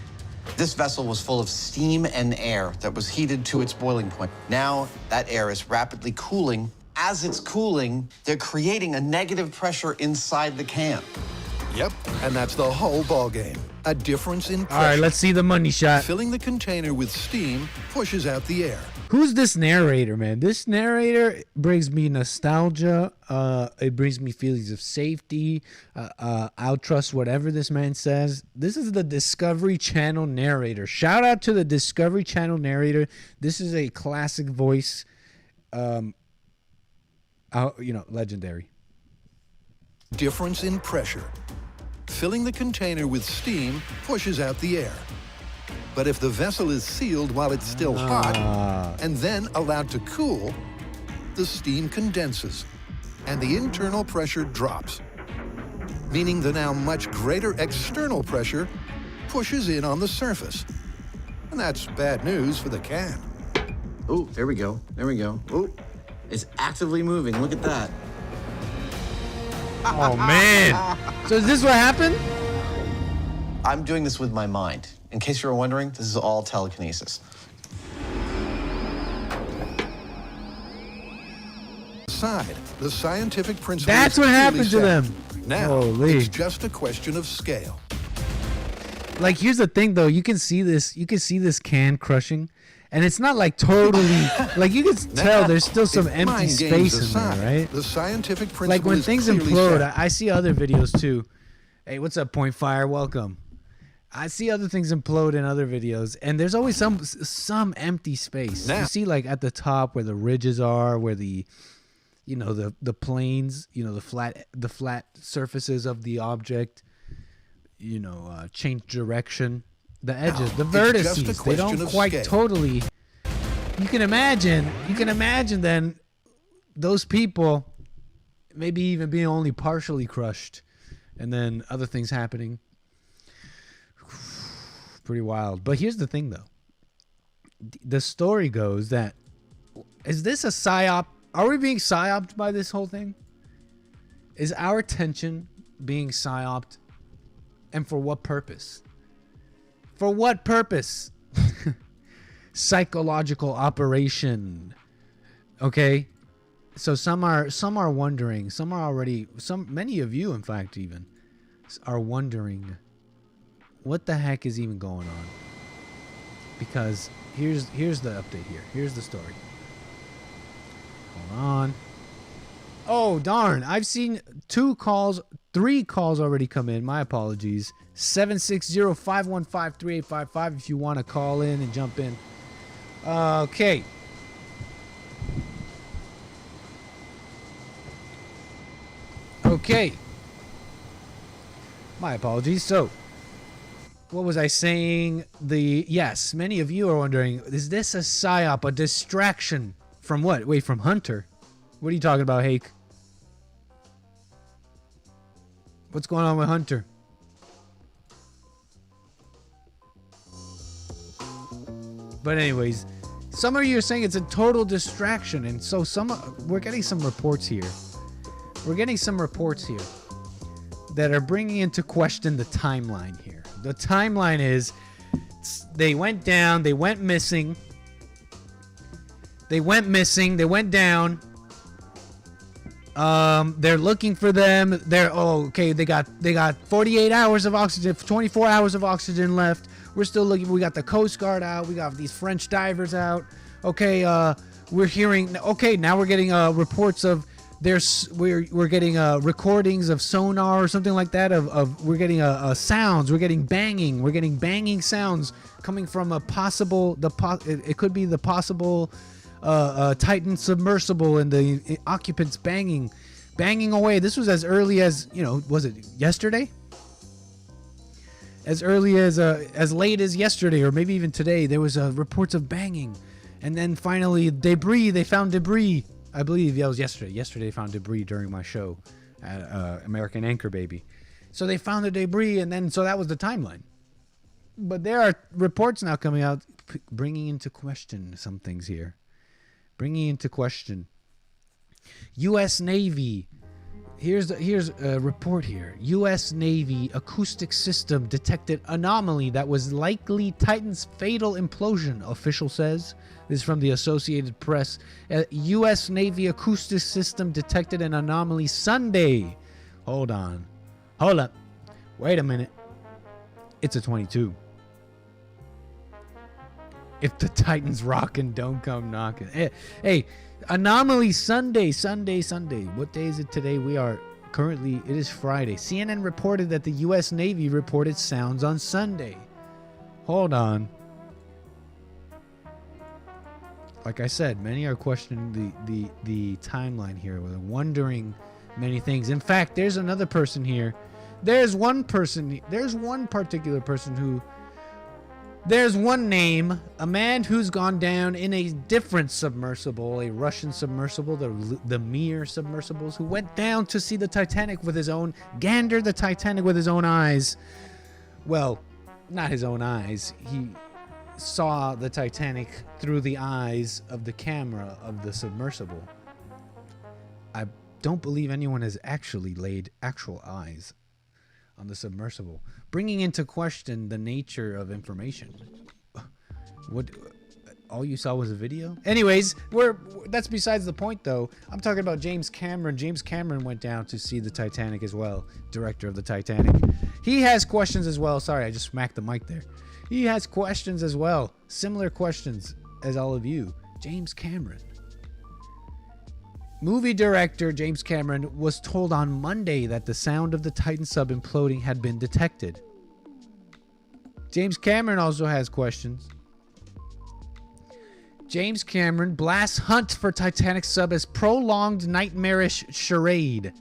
this vessel was full of steam and air that was heated to its boiling point. Now that air is rapidly cooling. As it's cooling, they're creating a negative pressure inside the can. Yep, and that's the whole ballgame. A difference in pressure. All right, let's see the money shot. Filling the container with steam pushes out the air. Who's this narrator, man? This narrator brings me nostalgia. It brings me feelings of safety. I'll trust whatever this man says. This is the Discovery Channel narrator. Shout out to the Discovery Channel narrator. This is a classic voice. Legendary. Difference in pressure. Filling the container with steam pushes out the air. But if the vessel is sealed while it's still hot and then allowed to cool, the steam condenses. and the internal pressure drops, meaning the now much greater external pressure pushes in on the surface. And that's bad news for the can. Oh, there we go. There we go. Oh, it's actively moving. Look at that. Oh, man. So is this what happened? I'm doing this with my mind. In case you were wondering, this is all telekinesis. Side, the scientific principle. That's what happened to them. Now, Holy. it's just a question of scale. Like, here's the thing, though. You can see this. You can see this can crushing, and it's not like totally. Like, you can tell there's still some If empty mind games space in aside, there, right? The scientific principle Like when is things clearly implode, set. I see other videos too. Hey, what's up, Point Fire? Welcome. I see other things implode in other videos, and there's always some empty space. Now- You see, like at the top where the ridges are, where the, you know, the planes, you know, the flat surfaces of the object, you know, change direction. The edges, the it's just a vertices, they question don't of quite scale. totally. You can imagine then those people maybe even being only partially crushed, and then other things happening. Pretty wild. But here's the thing, though. The story goes that, is this a psyop? Are we being psyoped by this whole thing? Is our attention being psyoped? And for what purpose? For what purpose? Psychological operation. Okay? So some are wondering, many of you, in fact, even are wondering what the heck is even going on. Because here's the update here. Here's the story. Hold on. Oh, darn. I've seen 3 calls already come in. My apologies. 760-515-3855 if you want to call in and jump in. Okay. Okay. My apologies. So, what was I saying? Yes, many of you are wondering, is this a psyop, a distraction from what? Wait, from Hunter? What are you talking about, Hake? What's going on with Hunter? But anyways, some of you are saying it's a total distraction, and so we're getting some reports here. That are bringing into question the timeline here. The timeline is they went down, they went missing. They went down. They're looking for them. They got 48 hours of oxygen, 24 hours of oxygen left. We're still looking. We got the Coast Guard out. We got these French divers out. Okay, we're hearing. Okay, now we're getting reports of we're getting recordings of sonar or something like that. We're getting sounds. We're getting banging sounds coming from a possible it could be the possible Titan submersible and the occupants banging away. This was as early as, was it yesterday? As early as late as yesterday, or maybe even today, there was reports of banging, and then finally debris. They found debris. I believe that was yesterday. Yesterday they found debris during my show at American Anchor Baby. So they found the debris, and then so that was the timeline. But there are reports now coming out bringing into question some things here. Bringing into question U.S. Navy. Here's a report here. U.S. Navy acoustic system detected anomaly that was likely Titan's fatal implosion, official says. This is from the Associated Press. U.S. Navy acoustic system detected an anomaly Sunday. Hold on. Hold up. Wait a minute. It's a 22. If the Titans rockin', don't come knocking. Hey, anomaly Sunday. What day is it today? It is Friday. CNN reported that the U.S. Navy reported sounds on Sunday. Hold on. Like I said, many are questioning the timeline here. They're wondering many things. In fact, there's another person here. There's one particular person There's one name, a man who's gone down in a different submersible, a Russian submersible, the Mir submersibles, who went down to see the Titanic with his own, gander the Titanic with his own eyes. Well, not his own eyes. He saw the Titanic through the eyes of the camera of the submersible. I don't believe anyone has actually laid actual eyes on the submersible, bringing into question the nature of information. What? All you saw was a video? Anyways, that's besides the point, though. I'm talking about James Cameron. James Cameron went down to see the Titanic as well, director of the Titanic. He has questions as well. Sorry, I just smacked the mic there. He has questions as well, similar questions as all of you. James Cameron. Movie director James Cameron was told on Monday that the sound of the Titan sub imploding had been detected. James Cameron also has questions. James Cameron blasts hunt for Titanic sub as prolonged nightmarish charade.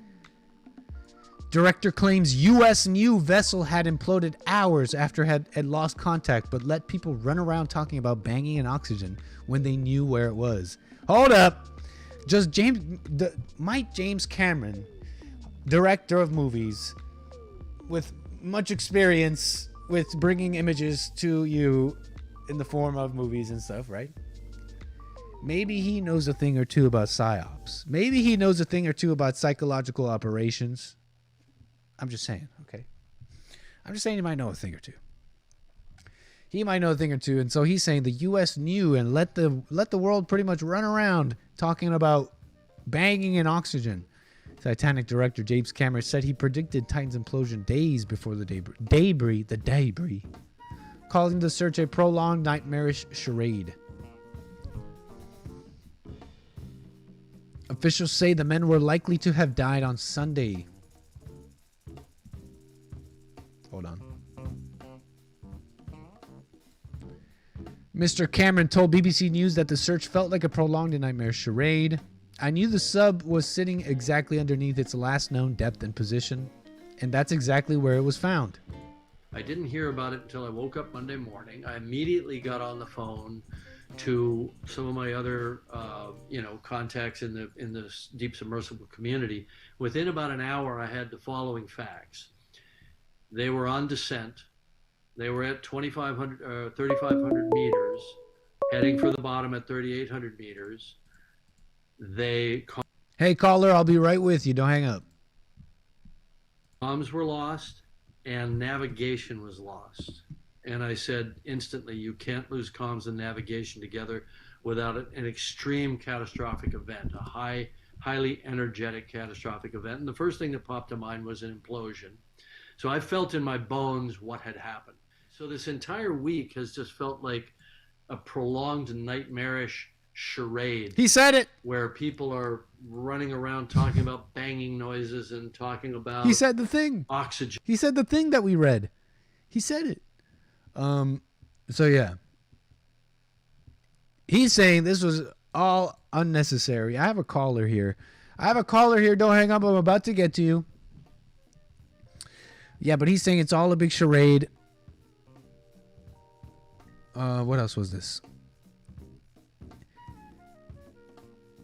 Director claims U.S. new vessel had imploded hours after had lost contact, but let people run around talking about banging and oxygen when they knew where it was. Hold up. Just James Cameron, director of movies, with much experience with bringing images to you in the form of movies and stuff, right? Maybe he knows a thing or two about psyops. Maybe he knows a thing or two about psychological operations. I'm just saying, okay? I'm just saying he might know a thing or two. He might know a thing or two, and so he's saying the U.S. knew and let the world pretty much run around talking about banging and oxygen. Titanic director James Cameron said he predicted Titan's implosion days before the debris, calling the search a prolonged nightmarish charade. Officials say the men were likely to have died on Sunday. Hold on. Mr. Cameron told BBC News that the search felt like a prolonged and nightmare charade. I knew the sub was sitting exactly underneath its last known depth and position, and that's exactly where it was found. I didn't hear about it until I woke up Monday morning. I immediately got on the phone to some of my other, contacts in the deep submersible community. Within about an hour, I had the following facts. They were on descent. They were at 3,500 meters, heading for the bottom at 3,800 meters. Hey, caller, I'll be right with you. Don't hang up. Comms were lost and navigation was lost. And I said instantly, you can't lose comms and navigation together without an extreme catastrophic event, a highly energetic catastrophic event. And the first thing that popped to mind was an implosion. So I felt in my bones what had happened. So this entire week has just felt like a prolonged nightmarish charade. He said it. Where people are running around talking about banging noises and talking about... He said the thing. Oxygen. He said the thing that we read. He said it. So yeah. He's saying this was all unnecessary. I have a caller here. Don't hang up. I'm about to get to you. Yeah, but he's saying it's all a big charade. What else was this?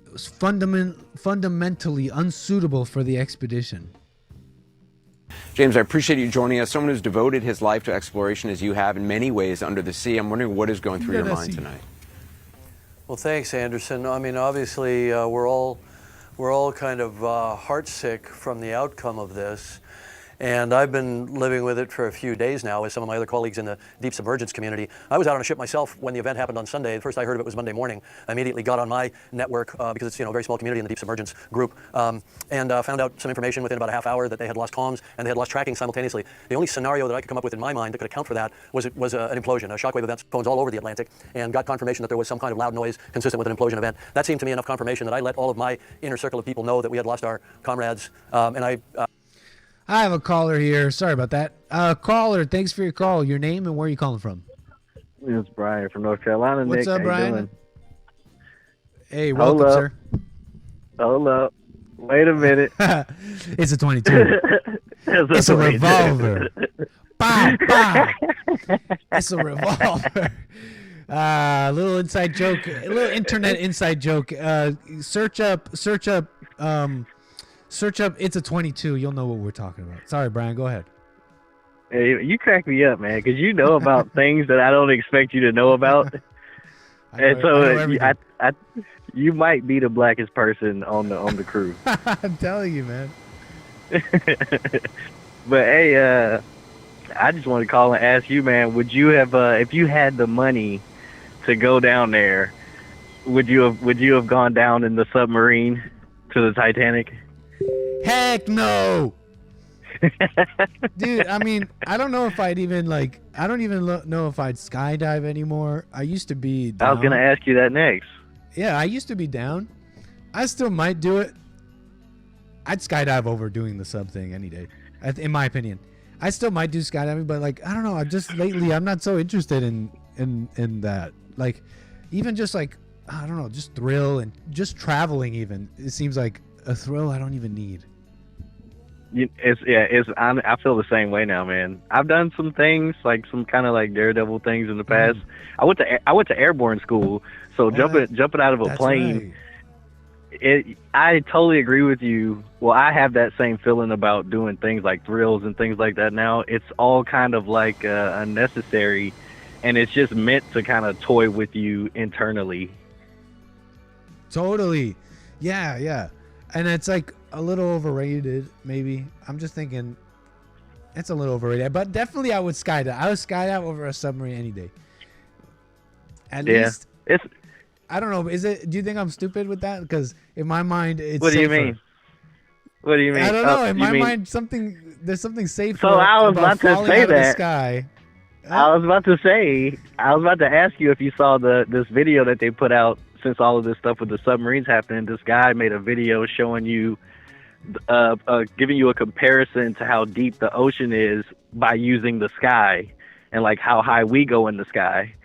It was fundamentally unsuitable for the expedition. James, I appreciate you joining us. Someone who's devoted his life to exploration as you have in many ways under the sea. I'm wondering what is going through your mind tonight. Well, thanks, Anderson. I mean, obviously, we're all kind of heartsick from the outcome of this. And I've been living with it for a few days now with some of my other colleagues in the deep submergence community. I was out on a ship myself when the event happened on Sunday. The first I heard of it was Monday morning. I immediately got on my network because it's a very small community in the deep submergence group, and found out some information within about a half hour that they had lost comms and they had lost tracking simultaneously. The only scenario that I could come up with in my mind that could account for that was an implosion. A shockwave event phones all over the Atlantic, and got confirmation that there was some kind of loud noise consistent with an implosion event. That seemed to me enough confirmation that I let all of my inner circle of people know that we had lost our comrades, I have a caller here. Sorry about that. Caller, thanks for your call. Your name and where are you calling from? It's Brian from North Carolina. What's Nick, up, how you Brian? doing? Hey, welcome, sir. Hold up. Wait a minute. It's a 22. It's a revolver. Pow, pow. It's a revolver. A little inside joke, a little internet inside joke. Search up. It's a 22. You'll know what we're talking about. Sorry, Brian. Go ahead. Hey, you crack me up, man, because you know about things that I don't expect you to know about. And so you might be the blackest person on the crew. I'm telling you, man. But hey, I just want to call and ask you, man, would you have, if you had the money to go down there, would you have gone down in the submarine to the Titanic? Heck no. Dude, I mean, I don't know if I'd even I don't even know if I'd skydive anymore. I used to be down. I was gonna ask you that next. Yeah, I used to be down. I still might do it. I'd skydive over doing the sub thing any day, in my opinion. I still might do skydiving, but I don't know. I just lately I'm not so interested in that. Like, even just I don't know, just thrill and just traveling. Even it seems like a thrill I don't even need. I feel the same way now, man. I've done some things, some kind of daredevil things in the past. I went to airborne school, so jumping out of a plane. Right. I totally agree with you. Well, I have that same feeling about doing things like thrills and things like that now. It's all kind of unnecessary, and it's just meant to kind of toy with you internally. Totally. Yeah. And it's a little overrated, maybe. I'm just thinking it's a little overrated. But definitely I would skydive. I would skydive over a submarine any day. At least. I don't know. Do you think I'm stupid with that? Because in my mind, it's What do you safer. mean? What do you mean? I don't know. In my mind, there's something safer. So I was about to say that. The sky. I was about to ask you if you saw this video that they put out since all of this stuff with the submarines happening. This guy made a video showing you, giving you a comparison to how deep the ocean is by using the sky, and how high we go in the sky,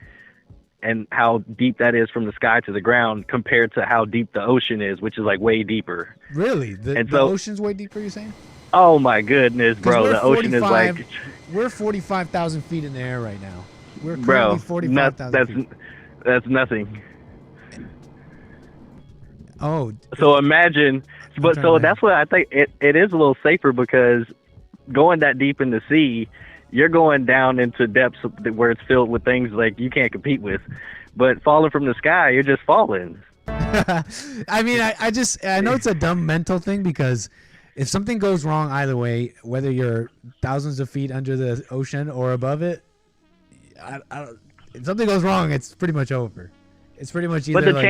and how deep that is from the sky to the ground compared to how deep the ocean is, which is way deeper. Really? The ocean's way deeper, you're saying? Oh my goodness, bro! The ocean is we're 45,000 feet in the air right now. We're currently 45,000 feet. That's nothing. Oh. So imagine, that's what I think. It is a little safer because going that deep in the sea, you're going down into depths where it's filled with things you can't compete with. But falling from the sky, you're just falling. I mean, I know it's a dumb mental thing because if something goes wrong either way, whether you're thousands of feet under the ocean or above it, if something goes wrong, it's pretty much over. It's pretty much either. But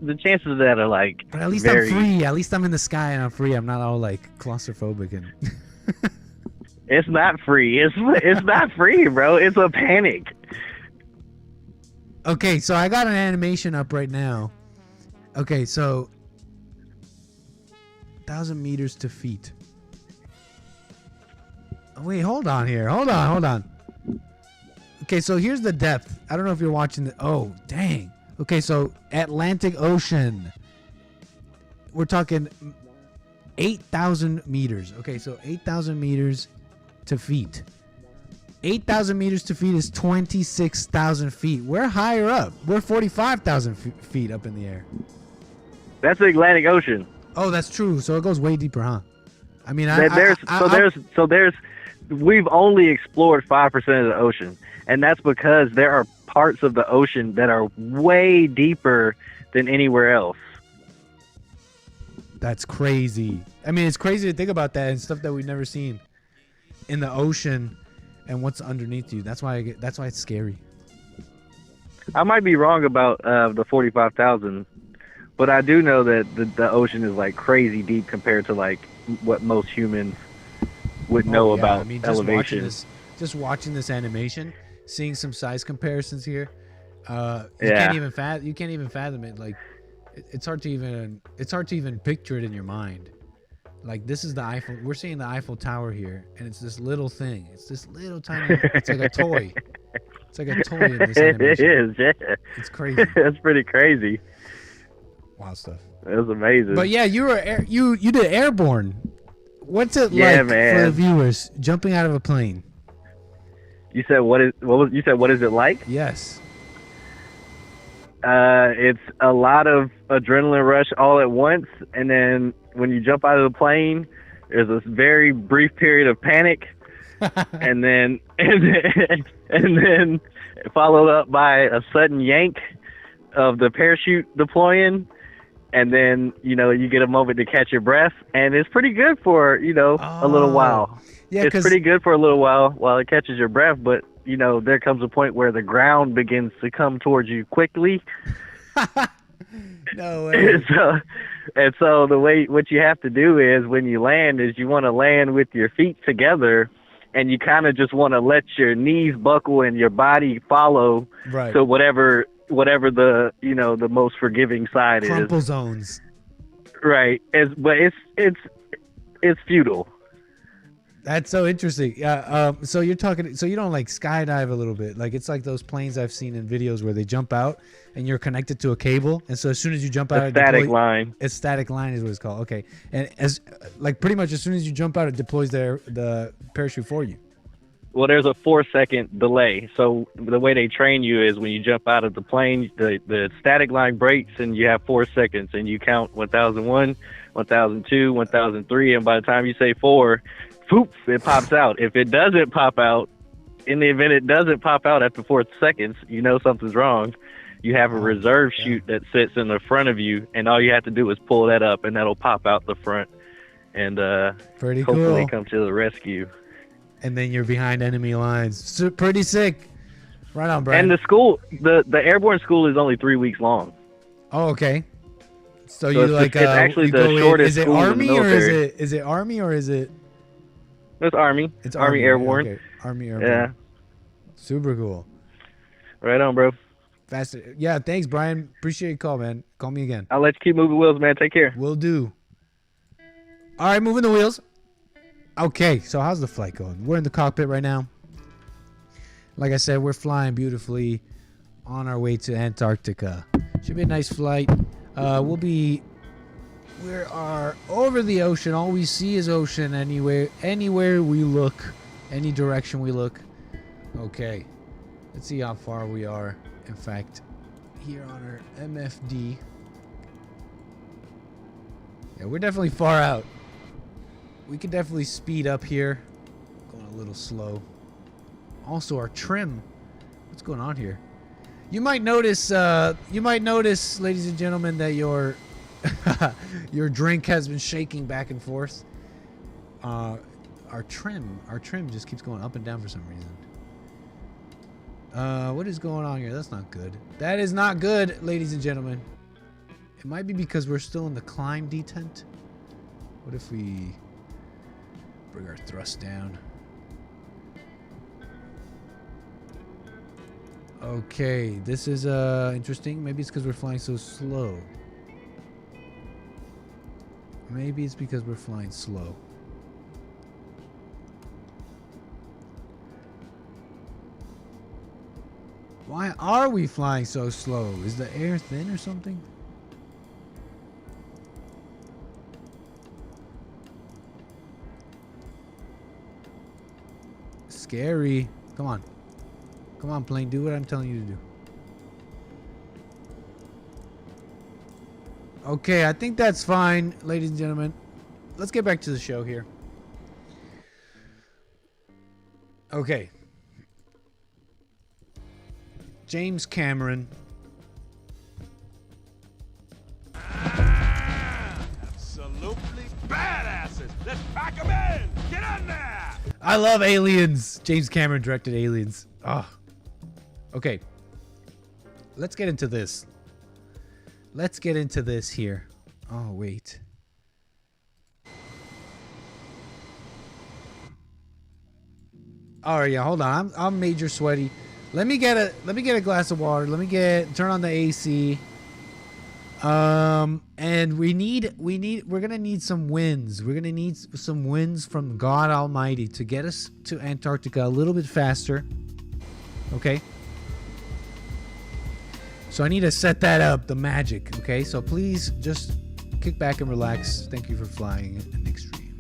the chances of that are But at least I'm free. At least I'm in the sky and I'm free. I'm not all claustrophobic and. It's not free. It's not free, bro. It's a panic. Okay, so I got an animation up right now. Okay, so 1,000 meters to feet. Oh, wait, hold on here. Hold on. Okay, so here's the depth. I don't know if you're watching the. Oh, dang. Okay, so Atlantic Ocean. We're talking 8,000 meters. Okay, so 8,000 meters to feet. 8,000 meters to feet is 26,000 feet. We're higher up. We're 45,000 feet up in the air. That's the Atlantic Ocean. Oh, that's true. So it goes way deeper, huh? I mean, we've only explored 5% of the ocean, and that's because there are parts of the ocean that are way deeper than anywhere else. That's crazy. I mean, it's crazy to think about that and stuff that we've never seen in the ocean and what's underneath you. That's why it's scary. I might be wrong about the 45,000, but I do know that the ocean is crazy deep compared to what most humans would know about elevation. Just watching this animation, seeing some size comparisons here, you can't even fathom it. It's hard to even picture it in your mind. This is the Eiffel. We're seeing the Eiffel Tower here, and it's this little thing. It's this little tiny. It's like a toy. It's like a toy in this animation. It is. Yeah. It's crazy. That's pretty crazy. Wild stuff. It was amazing. But yeah, you did airborne. What's it like for the viewers jumping out of a plane? You said what is it like? Yes. It's a lot of adrenaline rush all at once, and then when you jump out of the plane, there's this very brief period of panic, and then followed up by a sudden yank of the parachute deploying, and then you get a moment to catch your breath, and it's pretty good for a little while. Yeah, it's pretty good for a little while it catches your breath, but there comes a point where the ground begins to come towards you quickly. No way. And so what you have to do is when you land is you want to land with your feet together, and you kind of just want to let your knees buckle and your body follow. Right. So whatever the the most forgiving side Crumple is. zones. Right. But it's futile. That's so interesting. Yeah. So you're talking. So you don't like skydive a little bit? Like it's like those planes I've seen in videos where they jump out and you're connected to a cable, and so as soon as you jump out, a static line. A static line is what it's called. Okay. And pretty much as soon as you jump out, it deploys the parachute for you. Well, there's a 4-second delay. So the way they train you is when you jump out of the plane, the static line breaks, and you have 4 seconds, and you count 1001, 1002, 1003, and by the time you say 4. Poop, it pops out. If it doesn't pop out, in the event it doesn't pop out after 4 seconds, something's wrong. You have a reserve chute that sits in the front of you, and all you have to do is pull that up, and that'll pop out the front, and pretty hopefully cool. come to the rescue. And then you're behind enemy lines. So, pretty sick. Right on, Brian. And the school, the airborne school is only 3 weeks long. Oh, okay. So you it's actually the shortest. Is it school Army in the or military. is it Army or is it? It's Army. It's Army Airborne. Okay. Army Airborne. Yeah. Super cool. Right on, bro. Faster. Yeah, thanks, Brian. Appreciate your call, man. Call me again. I'll let you keep moving wheels, man. Take care. Will do. All right, moving the wheels. Okay, so how's the flight going? We're in the cockpit right now. Like I said, we're flying beautifully on our way to Antarctica. Should be a nice flight. We are over the ocean. All we see is ocean anywhere we look, any direction we look. Okay, let's see how far we are. In fact, here on our MFD. Yeah, we're definitely far out. We could definitely speed up here. Going a little slow. Also, our trim. What's going on here? You might notice, ladies and gentlemen, that your drink has been shaking back and forth. Our trim just keeps going up and down for some reason. What is going on here? That's not good. That is not good, ladies and gentlemen. It might be because we're still in the climb detent. What if we bring our thrust down? Okay, this is interesting. Maybe it's because we're flying so slow. Maybe it's because we're flying slow. Why are we flying so slow? Is the air thin or something? Scary. Come on. Come on, plane. Do what I'm telling you to do. Okay, I think that's fine, ladies and gentlemen. Let's get back to the show here. Okay. James Cameron. Absolutely badasses. Let's pack them in. Get on there. I love Aliens. James Cameron directed Aliens. Ah. Okay. Let's get into this. Let's get into this here. Oh, wait. All right, yeah, hold on. I'm major sweaty. Let me get a glass of water. Turn on the AC. And we're gonna need some winds. We're gonna need some winds from God Almighty to get us to Antarctica a little bit faster. Okay. So I need to set that up, the magic. Okay, so please just kick back and relax. Thank you for flying an extreme.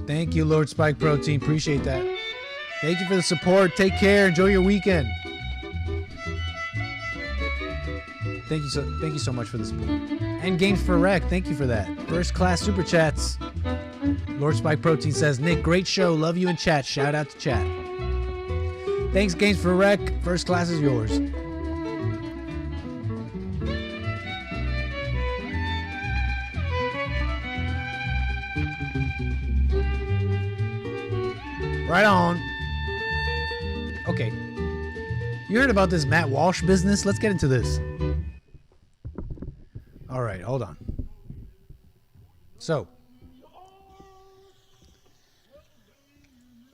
Thank you, Lord Spike Protein. Appreciate that. Thank you for the support. Take care. Enjoy your weekend. Thank you so much for the support. And Games for Rec, thank you for that. First class super chats. Lord Spike Protein says, Nick, great show. Love you in chat. Shout out to chat. Thanks, Games for Rec. First class is yours. Right on. Okay. You heard about this Matt Walsh business? Let's get into this. All right, hold on. So,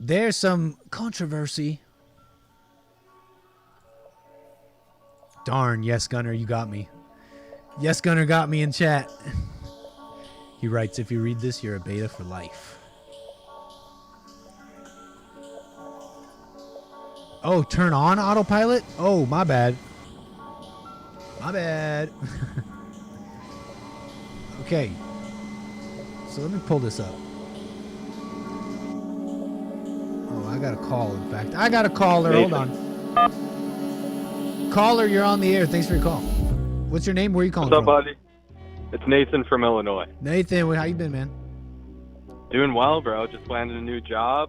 there's some controversy. Darn, yes, Gunner, you got me. Yes, Gunner got me in chat. He writes, if you read this, you're a beta for life. Oh, turn on autopilot? Oh, my bad. My bad. Okay. So let me pull this up. Oh, I got a call, in fact. I got a caller. Hold on. Caller, you're on the air. Thanks for your call. What's your name? Where are you calling from? What's up, buddy? It's Nathan from Illinois. Nathan, how you been, man? Doing well, bro. Just landed a new job.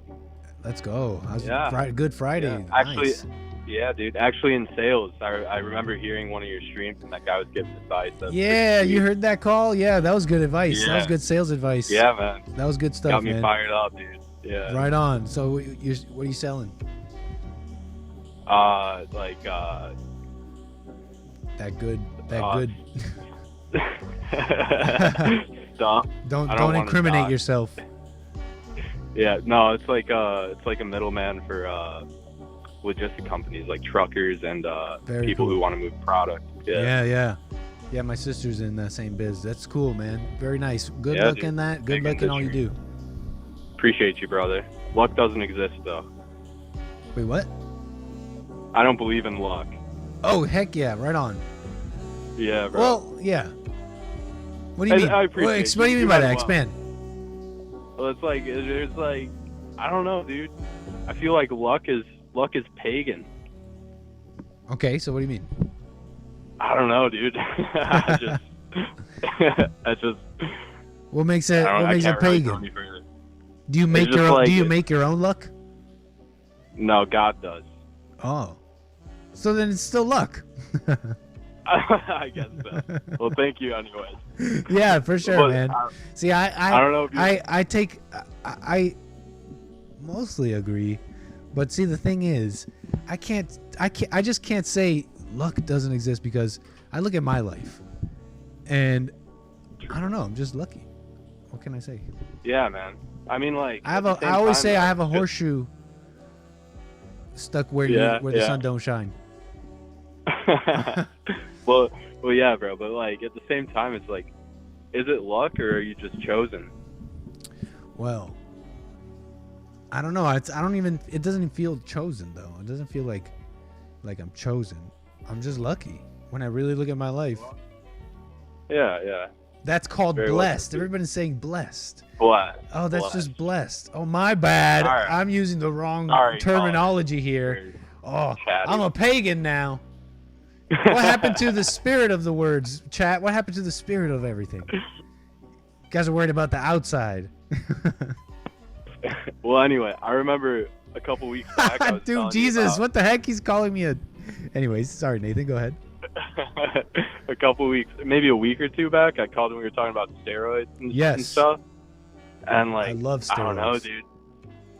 Let's go. How's Good Friday. Yeah. Actually, nice. Yeah, dude. Actually, in sales, I remember hearing one of your streams and that guy was giving advice. Yeah, you heard that call? Yeah, that was good advice. Yeah. That was good sales advice. Yeah, man. That was good stuff, Got me man. fired up, dude. Yeah. Right on. So, what are you selling? That good. Don't incriminate yourself. Yeah, no, it's like a middleman for logistic companies like truckers and people who want to move product. Yeah. My sister's in the same biz. That's cool, man. Very nice. Good luck in that. Good luck in all you do. Appreciate you, brother. Luck doesn't exist, though. Wait, what? I don't believe in luck. Oh, heck yeah. Right on. Yeah, bro. Well, yeah. What do you mean? I appreciate what do you mean by that? Expand. Well, it's like, I don't know, dude. I feel like luck is pagan. Okay, so what do you mean? I don't know, dude. That's just. What makes it? What makes it pagan? Really do you make your own? Do you make your own luck? No, God does. Oh, so then it's still luck. I guess so. Well, thank you, anyways. Yeah, for sure, man. See, I don't know. I mostly agree, but see, the thing is, I just can't say luck doesn't exist because I look at my life, and I don't know. I'm just lucky. What can I say? Yeah, man. I mean, like I always say I have a horseshoe stuck where the sun don't shine. Well, yeah, bro. But like at the same time, it's like, is it luck or are you just chosen? Well, I don't know. It doesn't even feel chosen though. It doesn't feel like I'm chosen. I'm just lucky when I really look at my life. Yeah. That's called Very blessed. lucky. Everybody's saying blessed. Blessed. Oh, that's just blessed. Oh, my bad. Right. I'm using the wrong Sorry, terminology here. Oh, chatty. I'm a pagan now. What happened to the spirit of the words, chat? What happened to the spirit of everything? You guys are worried about the outside. Well, anyway, I remember a couple weeks back. I was Dude, telling Jesus, what the heck? He's calling me a... Anyways, sorry, Nathan. Go ahead. A couple weeks, maybe a week or two back, I called him. We were talking about steroids and stuff. And like, I love steroids. I don't know, dude.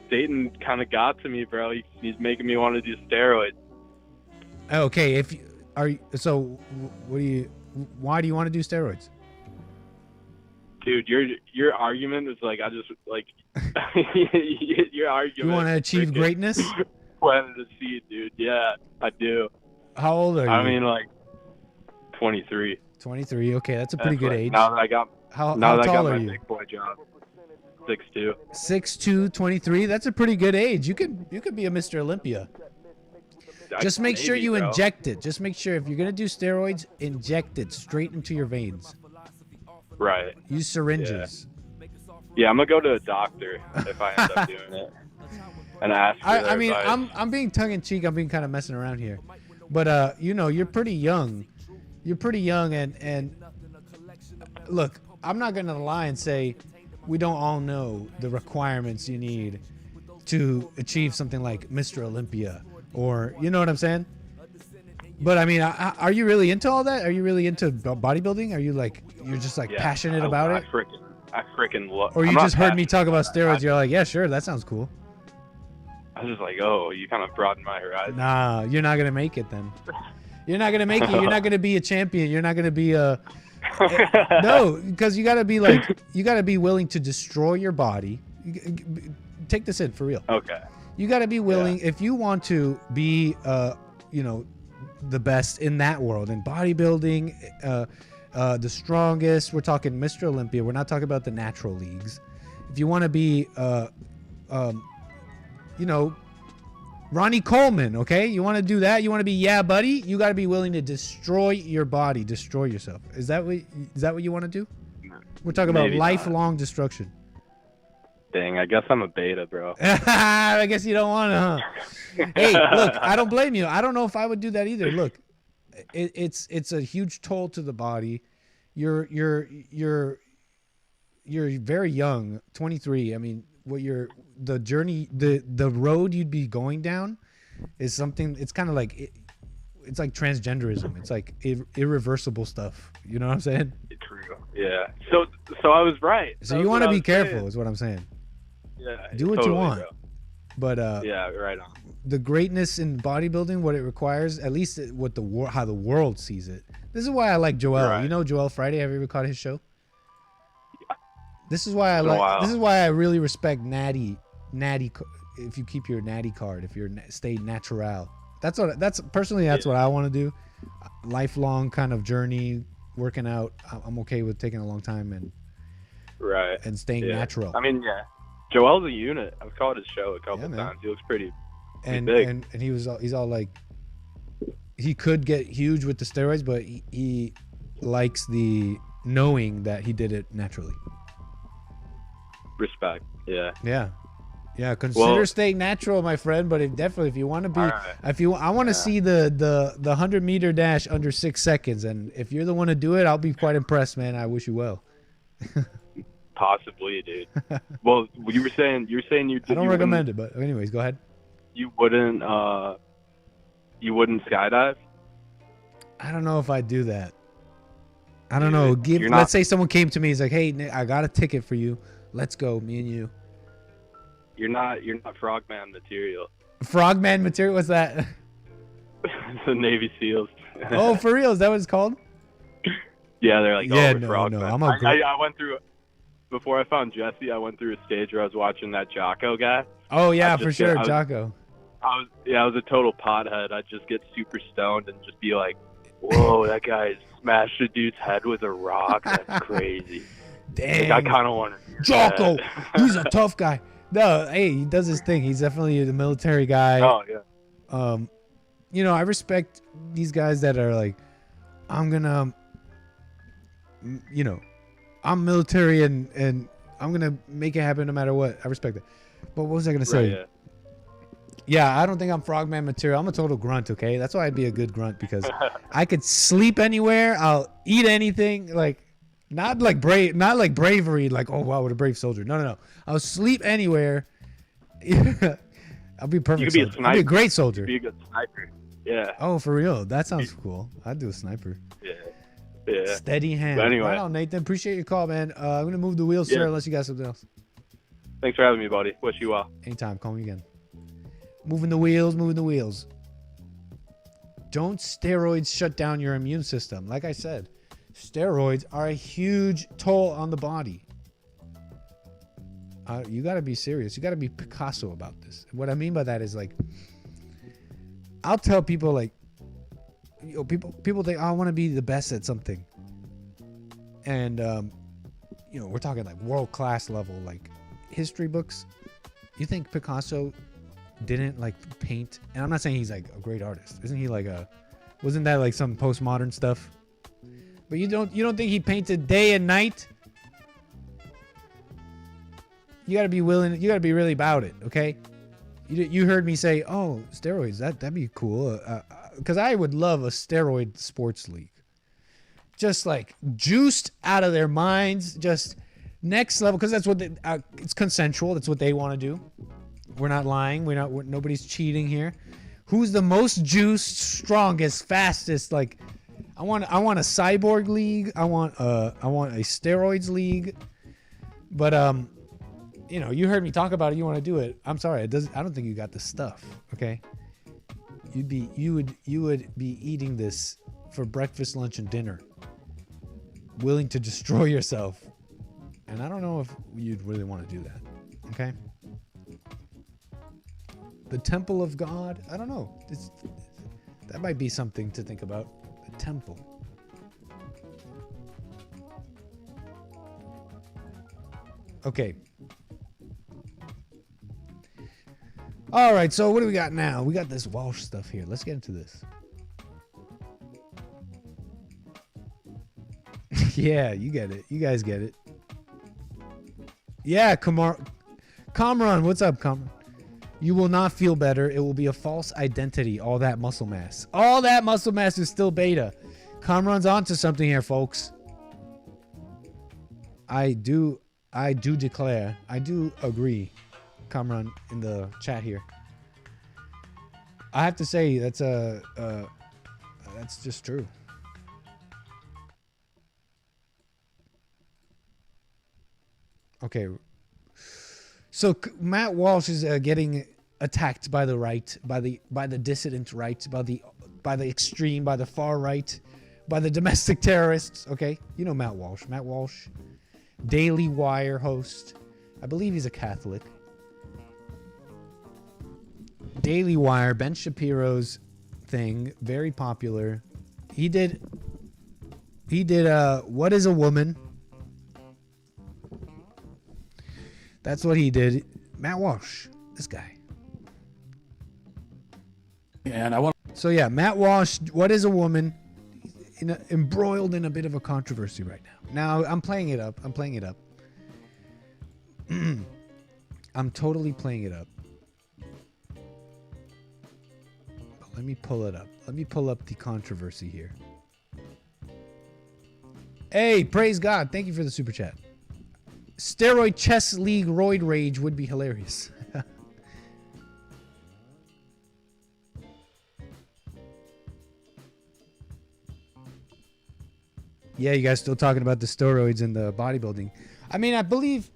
Satan kind of got to me, bro. He's making me want to do steroids. Okay, why do you want to do steroids? Dude, your argument is like, I just like your argument. You want to achieve greatness? Planted a seed, dude. Yeah, I do. How old are you? I mean, like 23. 23. Okay, that's a pretty good age. Now that I got how tall are my you? big boy job. 6'2". 6'2", 23. That's a pretty good age. You could be a Mr. Olympia. Just make sure you inject it. Just make sure if you're gonna do steroids, inject it straight into your veins. Right. Use syringes. Yeah, I'm gonna go to a doctor if I end up doing it, and ask. For I mean, advice. I'm being tongue in cheek. I'm being kind of messing around here, but you know, you're pretty young. You're pretty young, and look, I'm not gonna lie and say we don't all know the requirements you need to achieve something like Mr. Olympia, or you know what I'm saying. But I mean, are you really into all that? Are you really into bodybuilding? Are you like, you're just like passionate about it? I freaking love. Or you just heard me talk about steroids, you're like, yeah, sure, that sounds cool. I was just like, oh, you kind of broadened my horizon. Nah, you're not gonna make it then. You're not gonna make it. You're not gonna be a champion. You're not gonna be a no, because you gotta be like, you gotta be willing to destroy your body. Take this in for real. Okay. You gotta be willing if you want to be, you know, the best in that world in bodybuilding, the strongest. We're talking Mr. Olympia. We're not talking about the natural leagues. If you want to be, you know, Ronnie Coleman, okay? You want to do that? You want to be yeah, buddy? You got to be willing to destroy your body, destroy yourself. Is that what you want to do? We're talking about lifelong destruction. Dang, I guess I'm a beta, bro. I guess you don't want to, huh? Hey, look, I don't blame you. I don't know if I would do that either. Look, it's a huge toll to the body. You're very young, 23. I mean, the journey, the road you'd be going down is something. It's kind of like it's like transgenderism. It's like irreversible stuff. You know what I'm saying? True. Yeah. So I was right. So you want to be careful, is what I'm saying. Yeah. Do what you want. Bro. But yeah, right on. The greatness in bodybuilding, what it requires, at least what how the world sees it. This is why I like Joel. Right. You know Joel Friday? Have you ever caught his show? Yeah. This is why I like. This is why I really respect Natty. If you keep your Natty card, if you're stay natural. That's personally what I want to do. Lifelong kind of journey, working out. I'm okay with taking a long time and staying natural. I mean, yeah. Joel's a unit. I've caught his show a couple times. He looks pretty big. And he's all like, he could get huge with the steroids, but he likes the knowing that he did it naturally. Respect. Yeah. Yeah. Consider staying natural, my friend. But if you want to be, I want to see the 100-meter dash under 6 seconds, and if you're the one to do it, I'll be quite impressed, man. I wish you well. Possibly, dude. Well, you were saying I don't recommend it, but anyways, go ahead. You wouldn't skydive? I don't know if I do that. I don't know. Let's say someone came to me, he's like, "Hey, Nick, I got a ticket for you. Let's go, me and you." You're not frogman material. Frogman material? What's that? The Navy SEALs. Oh, for real? Is that what it's called? Yeah, they're like, frogman. No, I went through. Before I found Jesse, I went through a stage where I was watching that Jocko guy. Oh yeah, for sure, Jocko. I was a total pothead. I'd just get super stoned and just be like, "Whoa, that guy smashed a dude's head with a rock. That's crazy." Damn. Like, I kind of want to. Jocko, he's a tough guy. No, hey, he does his thing. He's definitely the military guy. Oh yeah. You know, I respect these guys that are like, I'm gonna, you know, I'm military and I'm gonna make it happen no matter what. I respect it. But what was I gonna say? Right, yeah, I don't think I'm frogman material. I'm a total grunt, okay? That's why I'd be a good grunt, because I could sleep anywhere. I'll eat anything. Like, not like bravery. Like, oh wow, what a brave soldier. No. I'll sleep anywhere. I'll be a perfect. You could be a sniper. I'll be a great soldier. You'd be a good sniper. Yeah. Oh, for real? That sounds cool. I'd do a sniper. Yeah. Steady hand. But anyway. Right on, Nathan. Appreciate your call, man. I'm gonna move the wheels, sir, unless you got something else. Thanks for having me, buddy. Wish you well. Anytime. Call me again. Moving the wheels. Don't steroids shut down your immune system? Like I said, steroids are a huge toll on the body. You got to be serious. You got to be Picasso about this. What I mean by that is, like, I'll tell people, like, people think, I want to be the best at something. And, we're talking like world-class level, like history books. You think Picasso didn't like paint? And I'm not saying he's like a great artist. Isn't he like wasn't that like some postmodern stuff? But you don't think he painted day and night? You gotta be willing. You gotta be really about it. Okay. You heard me say, oh, steroids. That'd be cool. Because I would love a steroid sports league. Just like juiced out of their minds. Just next level. Because that's what it's consensual. That's what they want to do. We're not lying. Nobody's cheating here. Who's the most juiced, strongest, fastest? Like, I want a cyborg league. I want a steroids league. But you know, you heard me talk about it. You want to do it. I'm sorry. I don't think you got the stuff. Okay. You would be eating this for breakfast, lunch, and dinner. Willing to destroy yourself. And I don't know if you'd really want to do that. Okay. The temple of God. I don't know. That might be something to think about. The temple. Okay. All right, so what do we got now? We got this Walsh stuff here. Let's get into this. Yeah, you get it. You guys get it. Yeah, Kamran, what's up, Kamran? You will not feel better. It will be a false identity. All that muscle mass. All that muscle mass is still beta. Kamran's onto something here, folks. I do declare. I do agree. Kamran in the chat here. I have to say that's just true. Okay. So Matt Walsh is getting attacked by the right, by the dissident right, by the extreme, by the far right, by the domestic terrorists. Okay, you know Matt Walsh. Matt Walsh, Daily Wire host. I believe he's a Catholic. Daily Wire, Ben Shapiro's thing, very popular. He did What is a Woman? That's what he did. Matt Walsh, this guy. And I want. So yeah, Matt Walsh, What is a Woman? Embroiled in a bit of a controversy right now. Now I'm playing it up. I'm totally playing it up. Let me pull it up. Let me pull up the controversy here. Hey, praise God. Thank you for the super chat. Steroid chess league roid rage would be hilarious. Yeah, you guys still talking about the steroids and the bodybuilding. I mean, I believe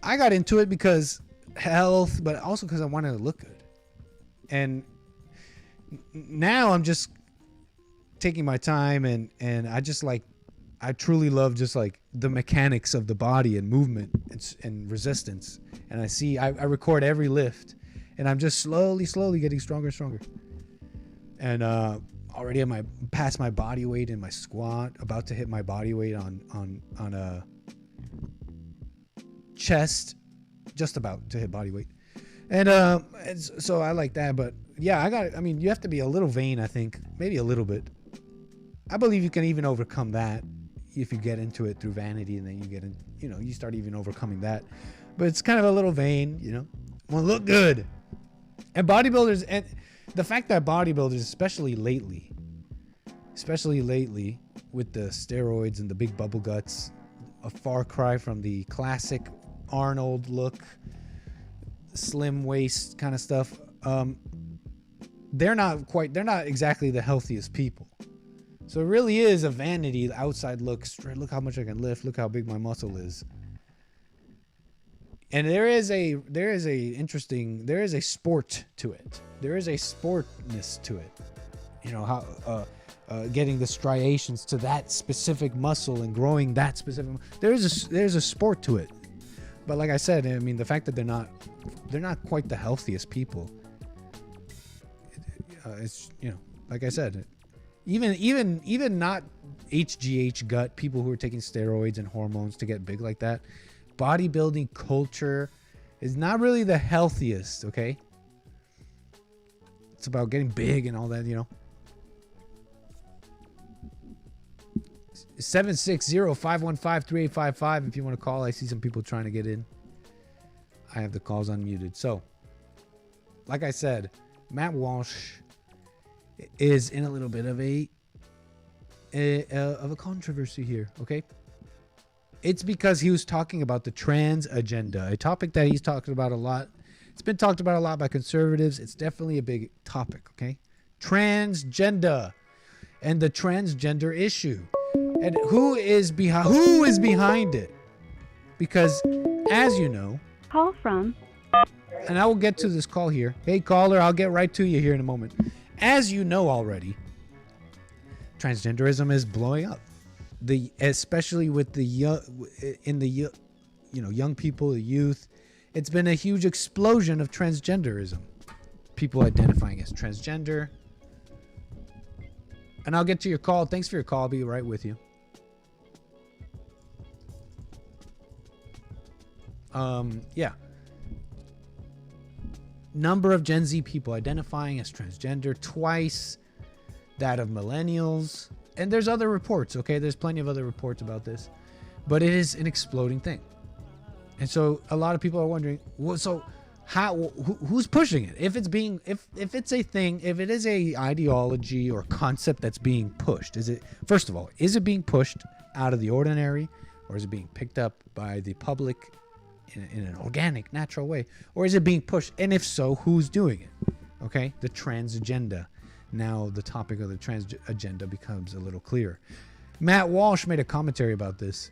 I got into it because health, but also because I wanted to look good. And now I'm just taking my time and I truly love just like the mechanics of the body and movement and resistance. And I record every lift and I'm just slowly getting stronger and stronger. And already past my body weight in my squat, about to hit my body weight on a chest, just about to hit body weight. And so I like that, but yeah, you have to be a little vain, I think, maybe a little bit. I believe you can even overcome that if you get into it through vanity, and then you get in, you start even overcoming that. But it's kind of a little vain, want to look good. And bodybuilders, and the fact that bodybuilders, especially lately with the steroids and the big bubble guts, a far cry from the classic Arnold look, slim waist kind of stuff. They're not exactly the healthiest people. So it really is a vanity, the outside look. Look how much I can lift. Look how big my muscle is. And there is a sport to it. There is a sportness to it. How getting the striations to that specific muscle and growing that specific. There's a sport to it. But like I said, I mean, the fact that they're not quite the healthiest people. It's like I said, even not HGH gut people who are taking steroids and hormones to get big like that. Bodybuilding culture is not really the healthiest. Okay, it's about getting big and all that. 760-515-3855 if you want to call. I see some people trying to get in. I have the calls unmuted. So, like I said, Matt Walsh is in a little bit of a controversy here, okay? It's because he was talking about the trans agenda, a topic that he's talking about a lot. It's been talked about a lot by conservatives. It's definitely a big topic, okay? Transgender and the transgender issue. And who is behind it? Because as you know, Call from. and I will get to this call here. Hey caller, I'll get right to you here in a moment. As you know already, transgenderism is blowing up. Especially with the young people, the youth. It's been a huge explosion of transgenderism. People identifying as transgender. And I'll get to your call. Thanks for your call. I'll be right with you. Yeah. Number of Gen Z people identifying as transgender twice that of millennials. And there's other reports, okay? There's plenty of other reports about this. But it is an exploding thing. And so a lot of people are wondering, well, so who's pushing it? If it's a thing, if it is a ideology or concept that's being pushed, first of all, is it being pushed out of the ordinary, or is it being picked up by the public in an organic, natural way? Or is it being pushed? And if so, who's doing it? Okay? The trans agenda. Now the topic of the trans agenda becomes a little clearer. Matt Walsh made a commentary about this.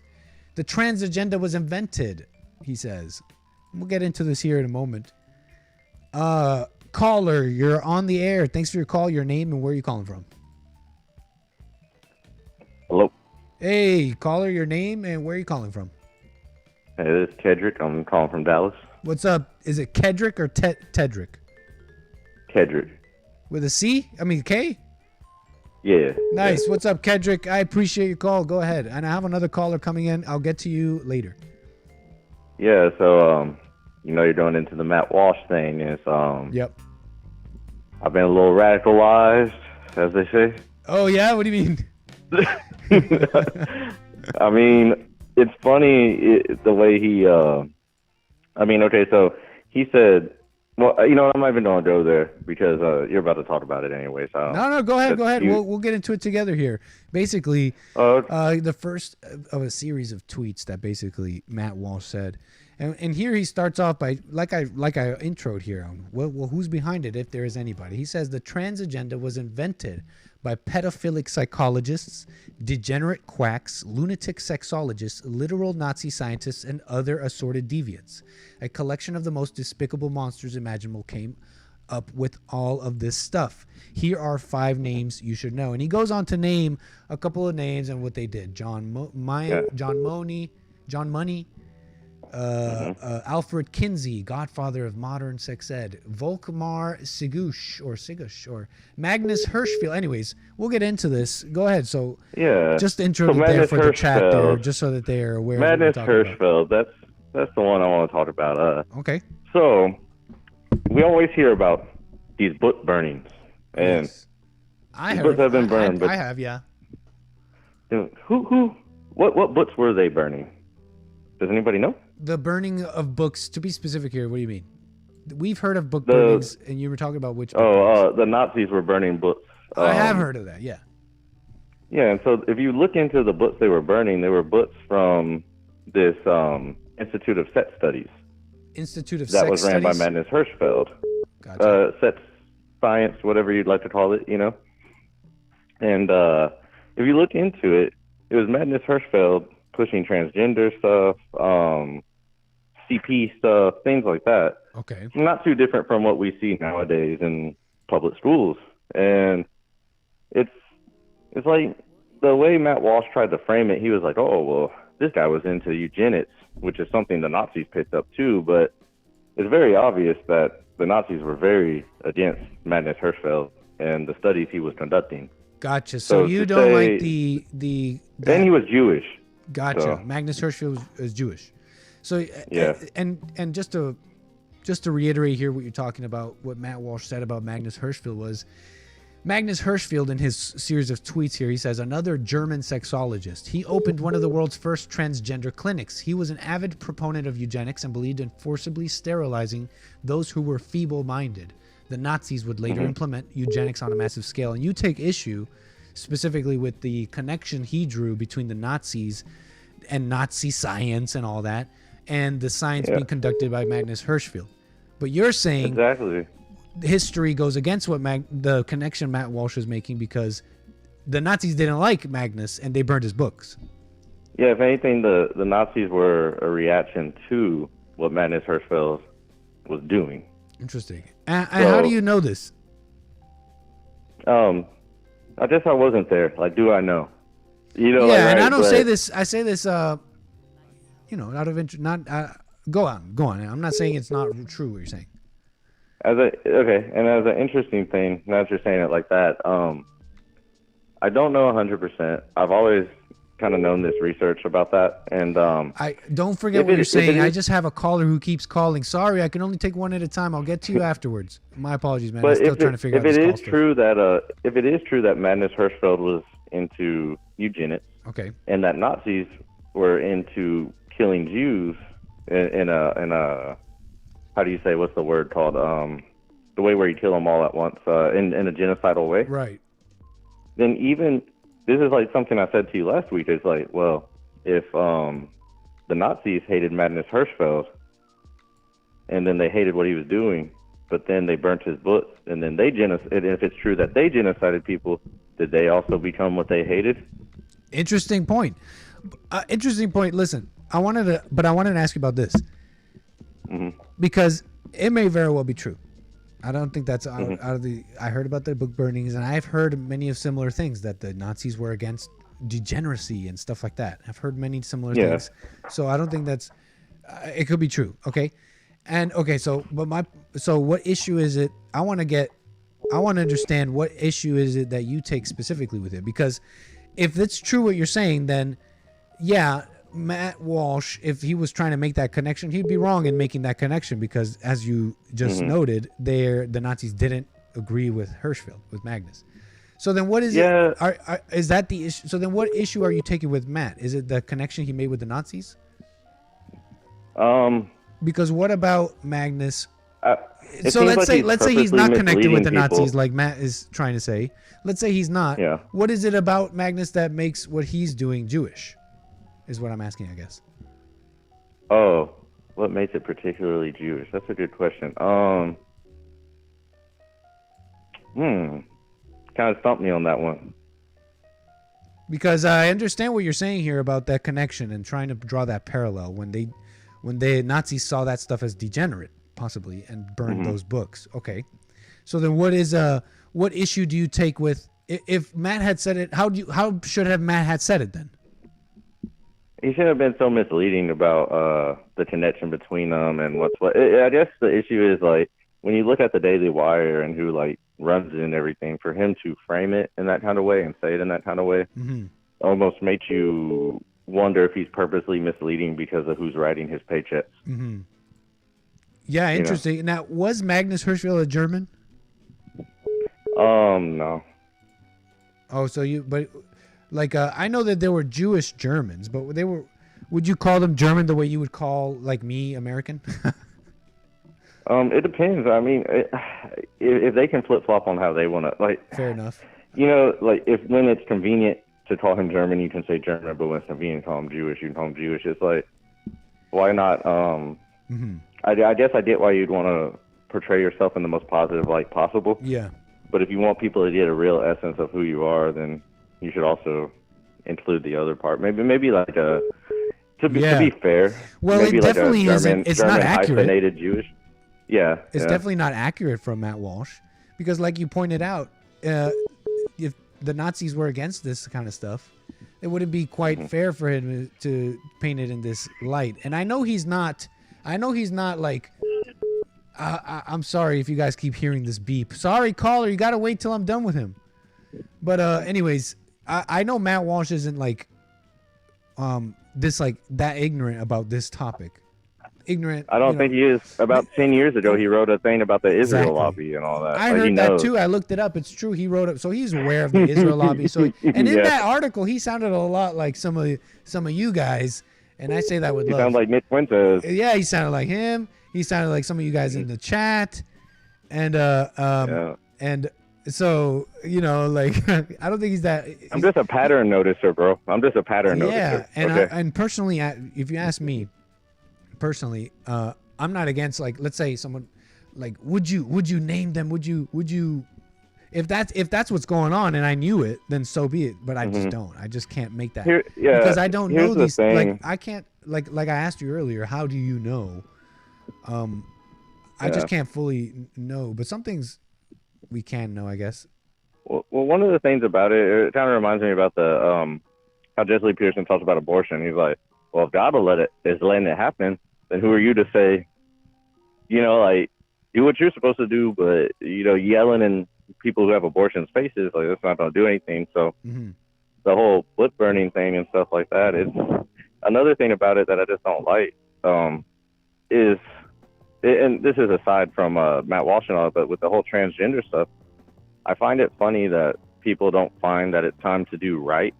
The trans agenda was invented, he says. We'll get into this here in a moment. Caller, you're on the air. Thanks for your call, your name, and where are you calling from? Hello. Hey, caller, your name, and where are you calling from? Hey, this is Kedrick. I'm calling from Dallas. What's up? Is it Kedrick or Tedrick? Kedrick. With a C? I mean, K? Yeah. Nice. Yeah. What's up, Kedrick? I appreciate your call. Go ahead. And I have another caller coming in. I'll get to you later. Yeah, so, you're going into the Matt Walsh thing. It's, Yep. I've been a little radicalized, as they say. Oh, yeah? What do you mean? I mean, it's funny the way he, okay, so he said, well, I'm not even going to go there because you're about to talk about it anyway. So No, go ahead. We'll get into it together here. Basically, the first of a series of tweets that basically Matt Walsh said. And here he starts off by, like I introed here on, well, who's behind it if there is anybody? He says the trans agenda was invented by pedophilic psychologists, degenerate quacks, lunatic sexologists, literal Nazi scientists, and other assorted deviants. A collection of the most despicable monsters imaginable came up with all of this stuff. Here are 5 names you should know. And he goes on to name a couple of names and what they did. John Money, Alfred Kinsey, godfather of modern sex ed, 𝒏𝒊𝒄𝒌𝒔𝒕𝒓𝒆𝒂𝒎 or Magnus Hirschfeld. Anyways, we'll get into this. Go ahead. So just intro it there for the chat there, just so that they are aware. Magnus Hirschfeld. That's the one I want to talk about. Okay. So we always hear about these book burnings, and books have been burned. I have, yeah. What books were they burning? Does anybody know? The burning of books, to be specific here, what do you mean? We've heard of book burnings, and you were talking about which book the Nazis were burning books. I have heard of that, yeah. Yeah, and so if you look into the books they were burning, they were books from this Institute of Sex Studies. Institute of That Sex was ran Studies? by Magnus Hirschfeld. Gotcha. Sex science, whatever you'd like to call it, And if you look into it, it was Magnus Hirschfeld pushing transgender stuff, CP stuff, things like that. Okay. Not too different from what we see nowadays in public schools. And it's like the way Matt Walsh tried to frame it, he was like, oh, well, this guy was into eugenics, which is something the Nazis picked up too, but it's very obvious that the Nazis were very against Magnus Hirschfeld and the studies he was conducting. Gotcha. So you don't like the and he was Jewish. Gotcha. So. Magnus Hirschfeld is Jewish. So yeah. And just to reiterate here what you're talking about, what Matt Walsh said about Magnus Hirschfeld was Magnus Hirschfeld, in his series of tweets here, he says, another German sexologist. He opened one of the world's first transgender clinics. He was an avid proponent of eugenics and believed in forcibly sterilizing those who were feeble-minded. The Nazis would later implement eugenics on a massive scale. And you take issue specifically with the connection he drew between the Nazis and Nazi science and all that, and the science being conducted by Magnus Hirschfeld. But you're saying history goes against what the connection Matt Walsh is making, because the Nazis didn't like Magnus and they burned his books. Yeah, if anything, the Nazis were a reaction to what Magnus Hirschfeld was doing. Interesting. And how do you know this? I guess I wasn't there. Like, do I know? You know, yeah, like, and right, I don't but, say this. I say this, out of interest. Not go on. I'm not saying it's not true what you're saying. And as an interesting thing, now that you're saying it like that, I don't know 100%. I've always kind of known this research about that, and I don't forget what you're saying. I just have a caller who keeps calling. Sorry, I can only take one at a time. I'll get to you afterwards. My apologies, man. I'm still trying to figure out this call stuff. If it is true that Magnus Hirschfeld was into eugenics, okay, and that Nazis were into killing Jews in a how do you say, what's the word called, the way where you kill them all at once, in a genocidal way, right? Then even this is like something I said to you last week. It's like, well, if the Nazis hated Magnus Hirschfeld, and then they hated what he was doing, but then they burnt his books, and then they and if it's true that they genocided people, did they also become what they hated? Interesting point. Listen, I wanted to ask you about this, because it may very well be true. I don't think that's out of the. I heard about the book burnings, and I've heard many of similar things, that the Nazis were against degeneracy and stuff like that. I've heard many similar things, so I don't think that's. It could be true. Okay, and okay, so what issue is it? I want to understand what issue is it that you take specifically with it, because if it's true what you're saying, then yeah, Matt Walsh, if he was trying to make that connection, he'd be wrong in making that connection, because as you just noted, the Nazis didn't agree with Hirschfeld, with Magnus. So then what is it? Is that the issue? So then what issue are you taking with Matt? Is it the connection he made with the Nazis? Because what about Magnus? So let's say he's not connected with the Nazis like Matt is trying to say. Let's say he's not. Yeah. What is it about Magnus that makes what he's doing Jewish? Is what I'm asking, I guess. Oh, what makes it particularly Jewish? That's a good question. Kind of stumped me on that one. Because I understand what you're saying here about that connection and trying to draw that parallel when the Nazis saw that stuff as degenerate, possibly, and burned those books. Okay. So then what issue do you take with, if Matt had said it, how should have Matt had said it then? He shouldn't have been so misleading about the connection between them and what's what. I guess the issue is, like, when you look at the Daily Wire and who, like, runs it and everything, for him to frame it in that kind of way and say it in that kind of way almost makes you wonder if he's purposely misleading because of who's writing his paychecks. Yeah, interesting. Now, was Magnus Hirschfeld a German? No. Oh, I know that there were Jewish Germans, but would you call them German the way you would call, like, me, American? It depends. I mean, if they can flip-flop on how they want to, like... Fair enough. You know, like, when it's convenient to call him German, you can say German, but when it's convenient to call him Jewish, you can call him Jewish. It's like, why not, I guess I get why you'd want to portray yourself in the most positive light possible. Yeah. But if you want people to get a real essence of who you are, then you should also include the other part. Maybe like to be fair. Well, maybe it definitely like isn't. It's German not accurate. Hyphenated Jewish. Yeah. It's definitely not accurate from Matt Walsh, because, like you pointed out, if the Nazis were against this kind of stuff, it wouldn't be quite fair for him to paint it in this light. And I know he's not. Like. I'm sorry if you guys keep hearing this beep. Sorry, caller, you gotta wait till I'm done with him. But anyways, I know Matt Walsh isn't like that ignorant about this topic. ignorant. I don't think he is. About 10 years ago, he wrote a thing about the Israel lobby and all that. I Like, heard he that knows. too. I looked it up. It's true. He wrote it, so he's aware of the Israel lobby. So, and in Yeah. that article, he sounded a lot like some of you guys, and I say that with He love. sounds like Nick Fuentes. Yeah, he sounded like him. He sounded like some of you guys in the chat, and and so like I don't think he's that. I'm just a pattern noticer, bro. I'm just a pattern noticer. Yeah, and okay. and personally, if you ask me, personally, I'm not against, like, let's say someone, like, would you name them? Would you, if that's what's going on and I knew it, then so be it. But I just don't. I just can't make that because I don't know these. Like I can't like I asked you earlier. How do you know? I just can't fully know. But some things we can know, I guess. Well, one of the things about it kind of reminds me about the how Jesse Lee Peterson talks about abortion. He's like, well, if God is letting it happen, then who are you to say, like, do what you're supposed to do, but yelling in people who have abortions faces, like, that's not going to do anything. So the whole lip burning thing and stuff like that is another thing about it that I just don't like. And this is aside from Matt Walsh and all, but with the whole transgender stuff, I find it funny that people don't find that it's time to do right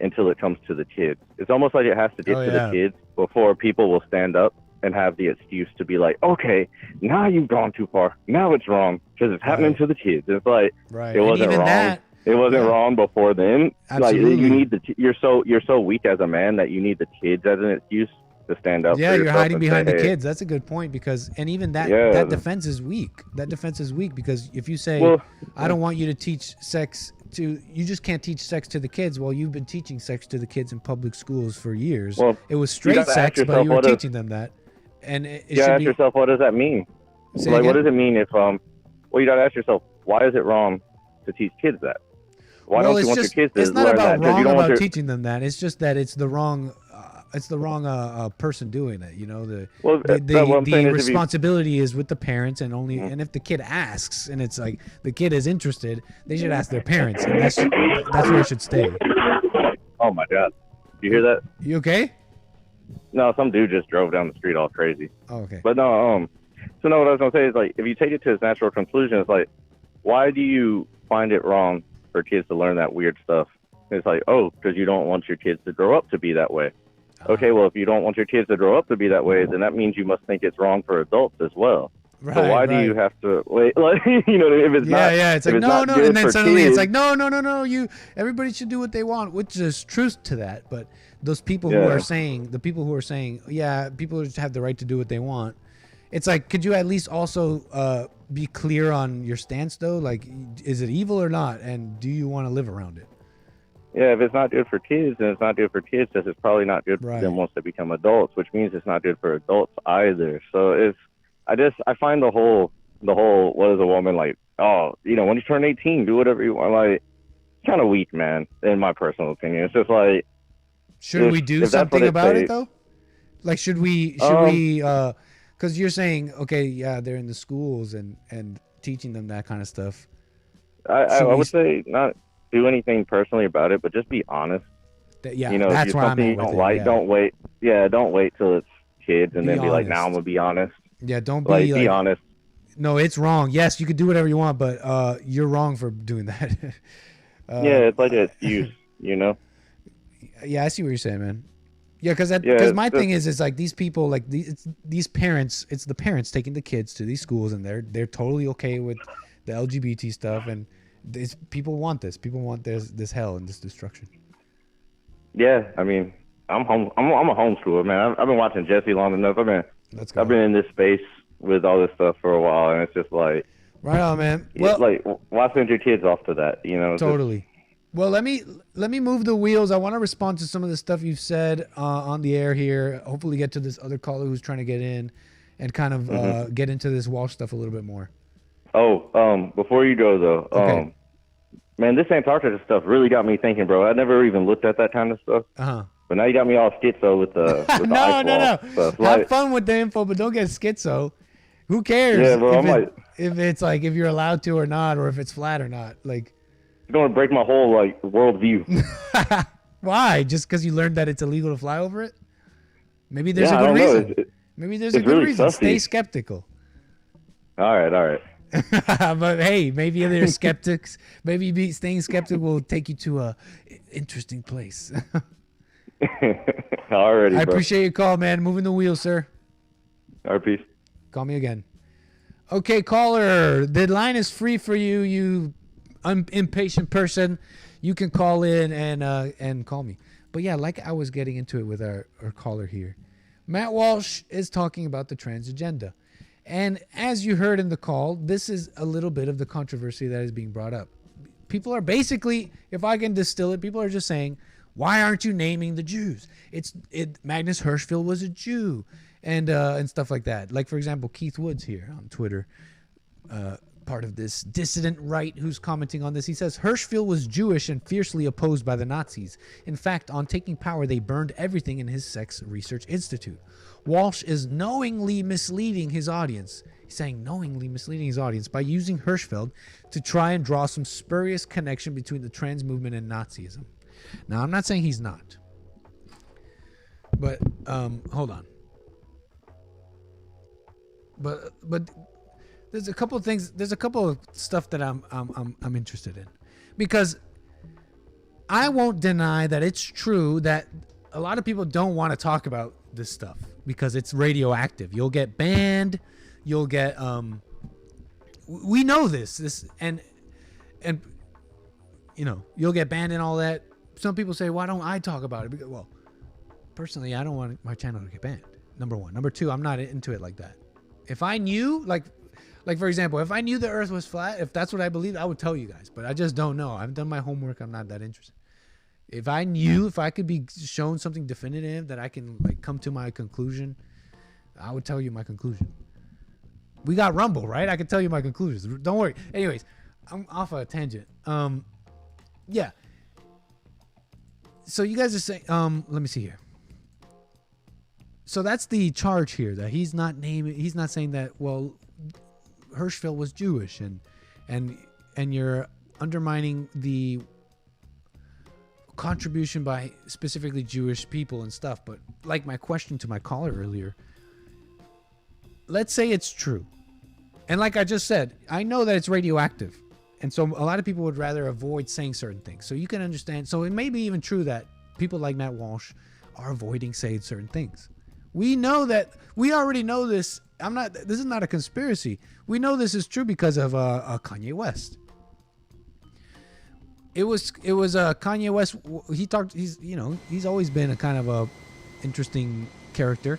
until it comes to the kids. It's almost like it has to get to the kids before people will stand up and have the excuse to be like, okay, now you've gone too far. Now it's wrong because it's happening to the kids. It's like, it wasn't wrong. It wasn't wrong before then. Absolutely. Like, you need you're so weak as a man that you need the kids as an excuse to stand up. Yeah, for you're yourself hiding and behind say, the hey. kids. That's a good point, because and even that defense is weak. That defense is weak because if you say, I don't want you to teach sex to, you just can't teach sex to the kids. Well, you've been teaching sex to the kids in public schools for years. Well, it was straight sex, but you were teaching them that. And it You should gotta ask be, yourself, what does that mean? Say Like, what again? does it mean if well, you gotta ask yourself, why is it wrong to teach kids that? Why don't you want your kids to it's not learn about that? 'Cause wrong you don't want about your, teaching them that. It's just that it's the wrong person doing it. Well, what I'm the saying is if you- responsibility is with the parents, and only and if the kid asks and it's like the kid is interested, they should ask their parents, and that's where it should stay. Oh my God, you hear that? You okay? No, some dude just drove down the street all crazy. Oh, okay. But no, so no, what I was gonna say is, like, if you take it to its natural conclusion, it's like, why do you find it wrong for kids to learn that weird stuff? It's like, oh, because you don't want your kids to grow up to be that way. Okay, well, if you don't want your kids to grow up to be that way, then that means you must think it's wrong for adults as well. So why do you have to wait? Like, if it's not, it's like if no, not good and then for suddenly kids, it's like no. Everybody should do what they want, which is truth to that. But those people who are saying, people just have the right to do what they want. It's like, could you at least also be clear on your stance though? Like, is it evil or not, and do you want to live around it? yeah, if it's not good for kids, then it's not good for kids, because it's probably not good for them once they become adults, which means it's not good for adults either. So I find the whole what is a woman like? Oh, when you turn 18, do whatever you want. Like, it's kind of weak, man. In my personal opinion, it's just like, should we do something about it though? Like, should we? Because you're saying, okay, yeah, they're in the schools and teaching them that kind of stuff. I would say not do anything personally about it, but just be honest. That's if where I'm something at you with don't it, like, yeah. don't wait. Yeah, don't wait till it's kids and Be then be like, honest. now I'm gonna be honest. Yeah, don't be like, like, be honest. No, it's wrong. Yes, you could do whatever you want, but you're wrong for doing that. Yeah, it's like an excuse, Yeah, I see what you're saying, man. Yeah, because my thing is like these people, like these parents, it's the parents taking the kids to these schools, and they're totally okay with the LGBT stuff, and people want this. People want this hell and this destruction. Yeah, I mean, I'm a homeschooler, man. I've been watching Jesse long enough. I've been in this space with all this stuff for a while, and it's just like, right on, man. Well, like, why send your kids off to that? Totally. Well, let me move the wheels. I want to respond to some of the stuff you've said on the air here. Hopefully, get to this other caller who's trying to get in, and kind of get into this Walsh stuff a little bit more. Oh, before you go though, Okay. Man, this Antarctica stuff really got me thinking, bro. I never even looked at that kind of stuff. But now you got me all schizo with the with the ice wall stuff. Have Like, fun with the info, but don't get schizo. Who cares? Yeah, bro, if it's like if you're allowed to or not, or if it's flat or not. Like, it's going to break my whole like worldview. why? Just because you learned that it's illegal to fly over it? Maybe there's Yeah, a I good don't know. reason. Maybe there's a good reason. Stay skeptical. All right. But hey, maybe there's skeptics. Maybe staying skeptical will take you to a interesting place. Alrighty, I bro. appreciate your call, man. Moving the wheel, sir. All right, peace. Call me again. Okay, caller, the line is free for you, you impatient person. You can call in and call me. But yeah, like I was getting into it with our caller here. Matt Walsh is talking about the trans agenda. And as you heard in the call, this is a little bit of the controversy that is being brought up. People are basically, if I can distill it, people are just saying, why aren't you naming the Jews? Magnus Hirschfeld was a Jew, and stuff like that. Like, for example, Keith Woods here on Twitter, part of this dissident right who's commenting on this. He says, Hirschfeld was Jewish and fiercely opposed by the Nazis. In fact, on taking power, they burned everything in his sex research institute. Walsh is knowingly misleading his audience. He's saying knowingly misleading his audience by using Hirschfeld to try and draw some spurious connection between the trans movement and Nazism. Now, I'm not saying he's not. But, hold on. But there's a couple of things. There's a couple of stuff that I'm interested in, because I won't deny that it's true that a lot of people don't want to talk about this stuff because it's radioactive. You'll get banned. You'll get we know this and you know, you'll get banned and all that. Some people say, why don't I talk about it? Because, well, personally, I don't want my channel to get banned. Number one. Number two, I'm not into it like that. If I knew, like for example, if I knew the earth was flat, if that's what I believed, I would tell you guys. But I just don't know. I've done my homework. I'm not that interested. If I knew, if I could be shown something definitive that I can like come to my conclusion, I would tell you my conclusion. We got Rumble, right? I can tell you my conclusions. Don't worry. Anyways, I'm off a tangent. Yeah. So you guys are saying, let me see here. So that's the charge here, that he's not saying that, well, Hirschfeld was Jewish and you're undermining the contribution by specifically Jewish people and stuff. But like my question to my caller earlier, let's say it's true. And like I just said, I know that it's radioactive. And so a lot of people would rather avoid saying certain things. So you can understand. So it may be even true that people like Matt Walsh are avoiding saying certain things. We know that. We already know this. This is not a conspiracy. We know this is true because of Kanye West. It was Kanye West. He's always been a kind of a interesting character.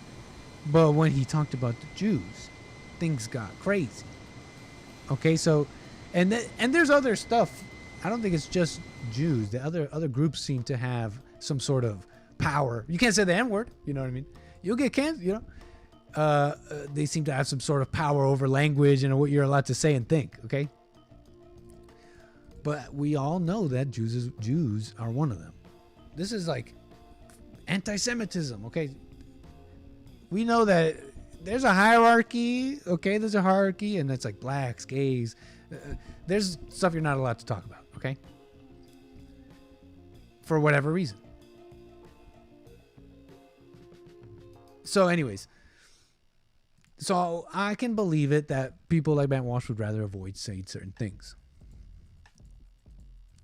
But when he talked about the Jews, things got crazy. Okay, so and there's other stuff. I don't think it's just Jews. The other groups seem to have some sort of power. You can't say the N-word, you know what I mean? You'll get canceled, you know. They seem to have some sort of power over language and what you're allowed to say and think, okay? But we all know that Jews are one of them. This is like anti-Semitism, okay? We know that there's a hierarchy, okay? There's a hierarchy, and it's like blacks, gays. There's stuff you're not allowed to talk about, okay? For whatever reason. So anyways, so I can believe it that people like Matt Walsh would rather avoid saying certain things.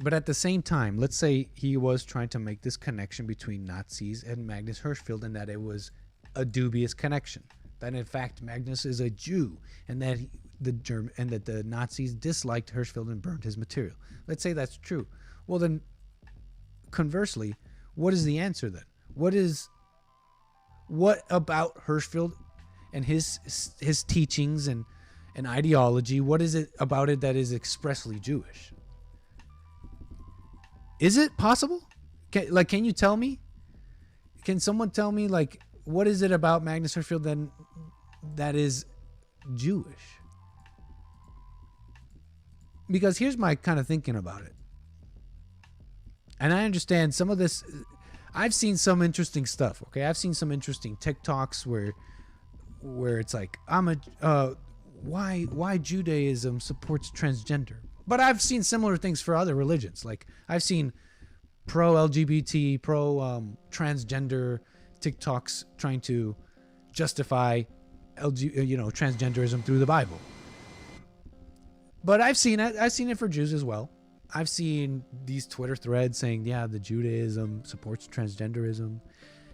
But at the same time, let's say he was trying to make this connection between Nazis and Magnus Hirschfeld, and that it was a dubious connection. That in fact Magnus is a Jew, and that the Nazis disliked Hirschfeld and burned his material. Let's say that's true. Well then, conversely, what is the answer then? What about Hirschfeld and his teachings and ideology? What is it about it that is expressly Jewish? Is it possible? Can you tell me? Can someone tell me, like, what is it about Magnus Hirschfeld then that is Jewish? Because here's my kind of thinking about it. And I understand some of this. I've seen some interesting stuff, okay? I've seen some interesting TikToks where it's like, why Judaism supports transgender. But I've seen similar things for other religions. Like I've seen pro-LGBT, pro-transgender TikToks trying to justify transgenderism through the Bible. But I've seen it for Jews as well. I've seen these Twitter threads saying, yeah, the Judaism supports transgenderism.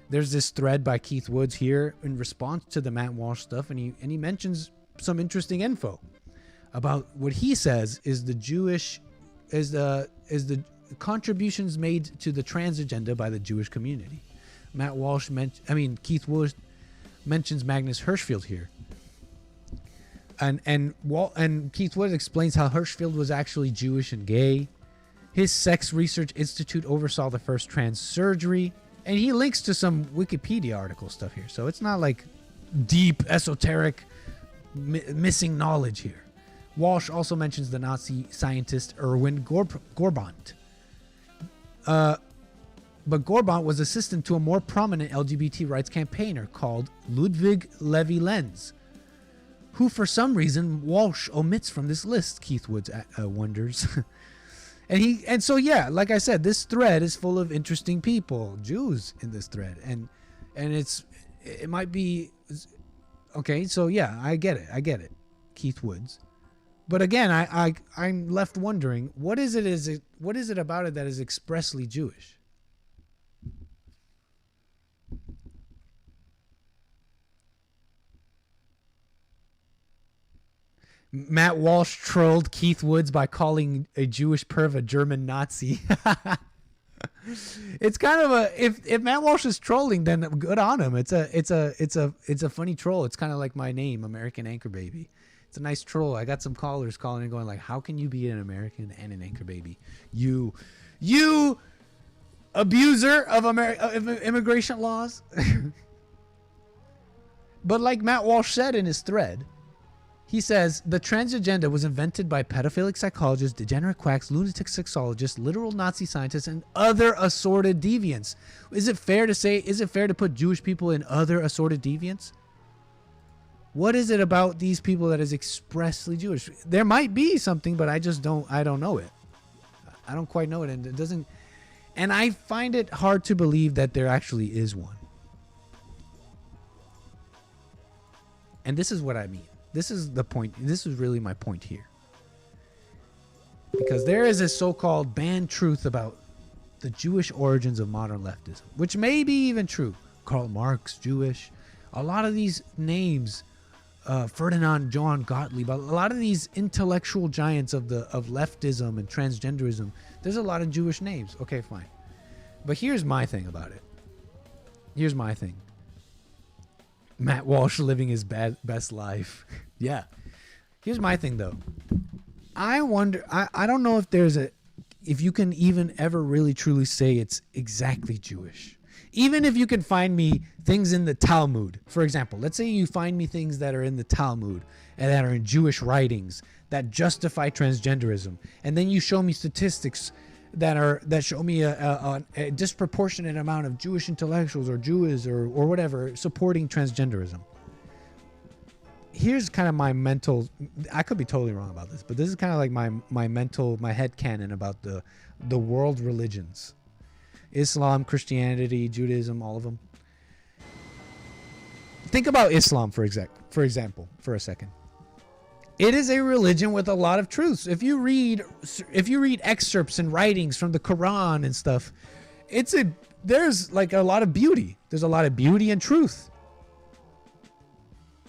There's this thread by Keith Woods here in response to the Matt Walsh stuff, and he mentions some interesting info about what he says is the contributions made to the trans agenda by the Jewish community. Keith Woods mentions Magnus Hirschfeld here. And Keith Woods explains how Hirschfeld was actually Jewish and gay. His Sex Research Institute oversaw the first trans surgery. And he links to some Wikipedia article stuff here. So it's not like deep, esoteric, missing knowledge here. Walsh also mentions the Nazi scientist Erwin Gorbant. But Gorbant was assistant to a more prominent LGBT rights campaigner called Ludwig Levi-Lenz, who for some reason Walsh omits from this list, Keith Woods wonders. And so yeah, like I said, this thread is full of interesting people, Jews in this thread, and it might be okay. So yeah, I get it, Keith Woods. But again, I'm left wondering, what is it about it that is expressly Jewish? Matt Walsh trolled Keith Woods by calling a Jewish perv a German Nazi. It's kind of if Matt Walsh is trolling, then good on him. It's a funny troll. It's kind of like my name, American Anchor Baby. It's a nice troll. I got some callers calling and going like, "How can you be an American and an anchor baby? You abuser of immigration laws." But like Matt Walsh said in his thread, he says, the trans agenda was invented by pedophilic psychologists, degenerate quacks, lunatic sexologists, literal Nazi scientists, and other assorted deviants. Is it fair to put Jewish people in other assorted deviants? What is it about these people that is expressly Jewish? There might be something, but I don't know it. I don't quite know it, and it doesn't, and I find it hard to believe that there actually is one. And this is what I mean. This is the point. This is really my point here. Because there is a so-called banned truth about the Jewish origins of modern leftism, which may be even true. Karl Marx, Jewish. A lot of these names, Ferdinand John Gottlieb, a lot of these intellectual giants of leftism and transgenderism, there's a lot of Jewish names. Okay, fine. But here's my thing about it. Here's my thing. Matt Walsh living his best life. Yeah. Here's my thing, though. I wonder, I don't know if you can even ever really truly say it's exactly Jewish. Even if you can find me things in the Talmud, for example, let's say you find me things that are in the Talmud and that are in Jewish writings that justify transgenderism, and then you show me statistics that show me a disproportionate amount of Jewish intellectuals or Jews or whatever supporting transgenderism. Here's kind of my mental, I could be totally wrong about this, but this is kind of like my headcanon about the world religions. Islam, Christianity, Judaism, all of them. Think about Islam for example, for a second. It is a religion with a lot of truths. If you read excerpts and writings from the Quran and stuff, there's like a lot of beauty. There's a lot of beauty and truth.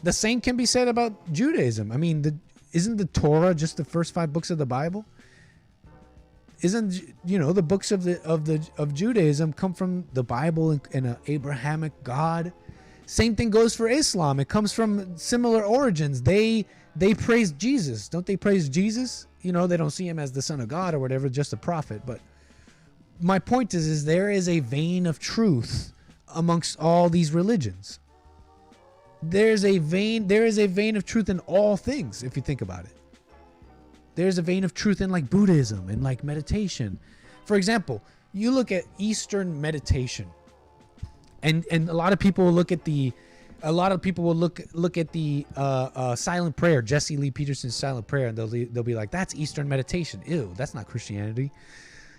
The same can be said about Judaism. I mean, isn't the Torah just the first 5 books of the Bible? Isn't the books of Judaism come from the Bible and an Abrahamic God? Same thing goes for Islam. It comes from similar origins. They praise Jesus. Don't they praise Jesus? They don't see him as the Son of God or whatever, just a prophet. But my point is there is a vein of truth amongst all these religions. There is a vein of truth in all things, if you think about it. There's a vein of truth in like Buddhism and like meditation. For example, you look at Eastern meditation, and a lot of people will look at the silent prayer, Jesse Lee Peterson's silent prayer, and they'll be like, that's Eastern meditation. Ew, that's not Christianity.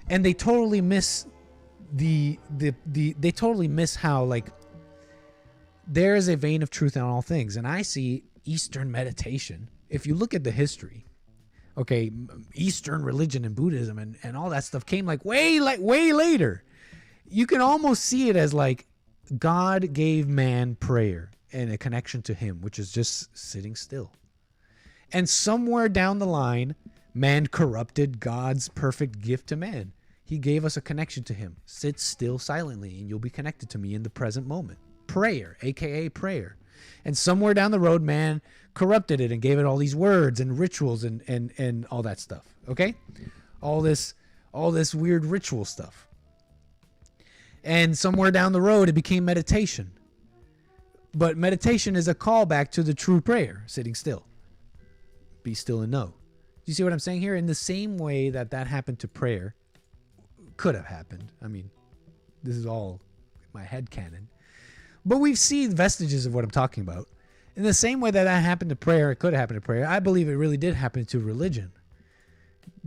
And they totally miss they totally miss how like there is a vein of truth in all things. And I see Eastern meditation. If you look at the history, okay, Eastern religion and Buddhism and all that stuff came like way later. You can almost see it as like God gave man prayer and a connection to him, which is just sitting still. And somewhere down the line, man corrupted God's perfect gift to man. He gave us a connection to him. Sit still silently and you'll be connected to me in the present moment. Prayer, aka prayer. And somewhere down the road, man corrupted it and gave it all these words and rituals and all that stuff. Okay? All this weird ritual stuff. And somewhere down the road, it became meditation. But meditation is a callback to the true prayer, sitting still. Be still and know. You see what I'm saying here? In the same way that happened to prayer, could have happened. I mean, this is all my head canon. But we've seen vestiges of what I'm talking about. In the same way that happened to prayer, it could have happened to prayer. I believe it really did happen to religion.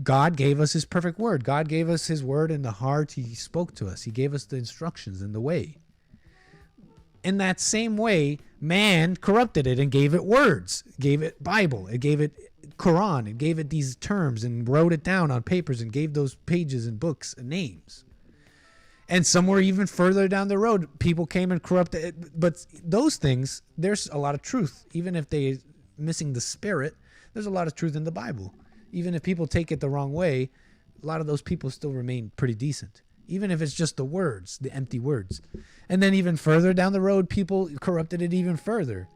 God gave us his perfect word. God gave us his word in the heart. He spoke to us. He gave us the instructions and the way. In that same way, man corrupted it and gave it words, gave it Bible, it gave it Quran, it gave it these terms and wrote it down on papers and gave those pages and books names. And somewhere even further down the road, people came and corrupted it. But those things, there's a lot of truth. Even if they're missing the spirit, there's a lot of truth in the Bible. Even if people take it the wrong way, a lot of those people still remain pretty decent. Even if it's just the words, the empty words. And then even further down the road, people corrupted it even further.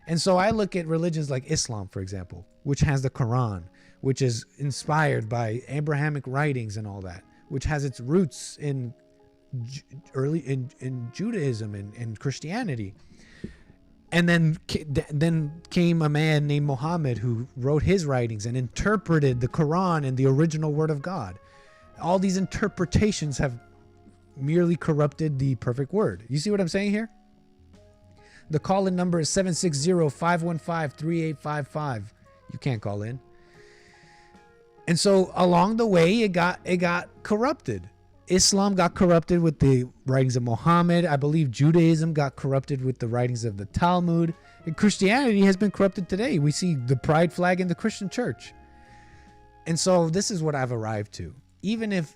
And so I look at religions like Islam, for example, which has the Quran, which is inspired by Abrahamic writings and all that, which has its roots in Judaism and Christianity. And then came a man named Muhammad who wrote his writings and interpreted the Quran and the original word of God. All these interpretations have merely corrupted the perfect word. You see what I'm saying here? The call-in number is 760-515-3855. You can't call in. And so along the way, it got corrupted. Islam got corrupted with the writings of Muhammad. I believe Judaism got corrupted with the writings of the Talmud. And Christianity has been corrupted today. We see the pride flag in the Christian church. And so this is what I've arrived to. Even if,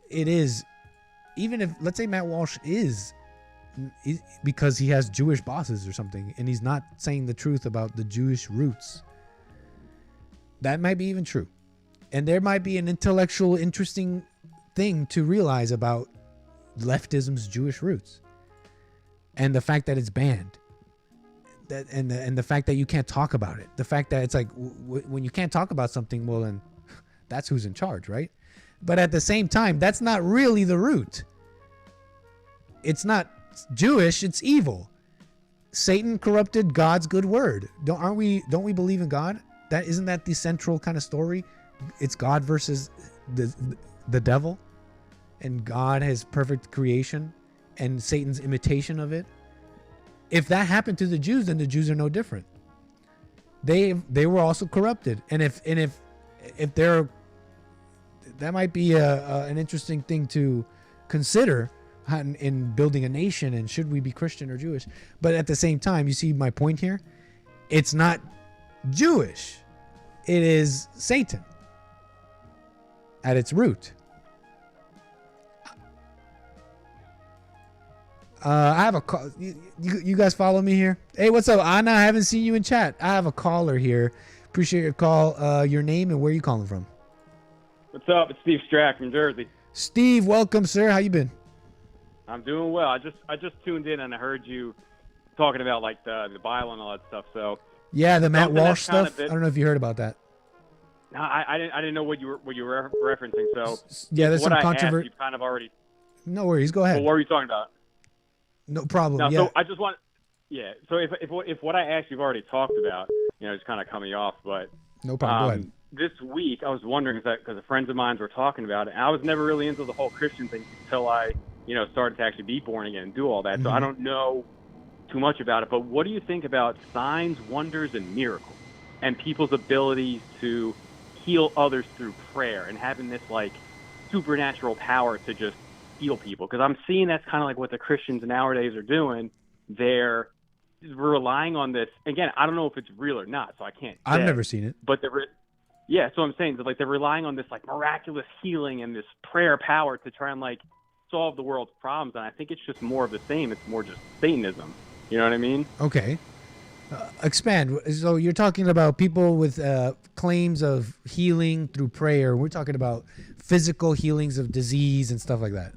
let's say Matt Walsh is because he has Jewish bosses or something, and he's not saying the truth about the Jewish roots, that might be even true. And there might be an intellectual, interesting thing to realize about leftism's Jewish roots and the fact that it's banned, and the fact that you can't talk about it, the fact that it's like when you can't talk about something, well, then that's who's in charge, right? But at the same time, that's not really the root. It's not Jewish, it's evil. Satan corrupted God's good word. Don't we believe in God? Isn't that the central kind of story? It's God versus the devil, and God has perfect creation and Satan's imitation of it. If that happened to the Jews, then the Jews are no different. They were also corrupted. And if they're, that might be an interesting thing to consider in building a nation, and should we be Christian or Jewish? But at the same time, you see my point here? It's not Jewish. It is Satan at its root. I have a call. You guys follow me here? Hey, what's up, Anna? I haven't seen you in chat. I have a caller here. Appreciate your call. Your name and where are you calling from? What's up? It's Steve Strack from Jersey. Steve, welcome, sir. How you been? I'm doing well. I just tuned in and I heard you talking about like the Bible and all that stuff. So yeah, the Matt Walsh stuff. I don't know if you heard about that. No, I didn't know what you were referencing. So yeah, there's some controversy. You kind of already. No worries. Go ahead. Well, what were you talking about? No problem. No, yeah. So I just want. Yeah. So if what I asked you've already talked about, it's kind of coming off. But no problem. Go ahead. This week I was wondering because friends of mine were talking about it. And I was never really into the whole Christian thing until I started to actually be born again and do all that. Mm-hmm. So I don't know too much about it. But what do you think about signs, wonders, and miracles, and people's ability to heal others through prayer and having this like supernatural power to just heal people? Because I'm seeing that's kind of like what the Christians nowadays are doing. They're relying on this. Again, I don't know if it's real or not, so I can't say. I've never seen it. But yeah, so I'm saying that like they're relying on this like miraculous healing and this prayer power to try and like solve the world's problems, and I think it's just more of the same. It's more just Satanism. You know what I mean? Okay. Expand. So you're talking about people with claims of healing through prayer. We're talking about physical healings of disease and stuff like that.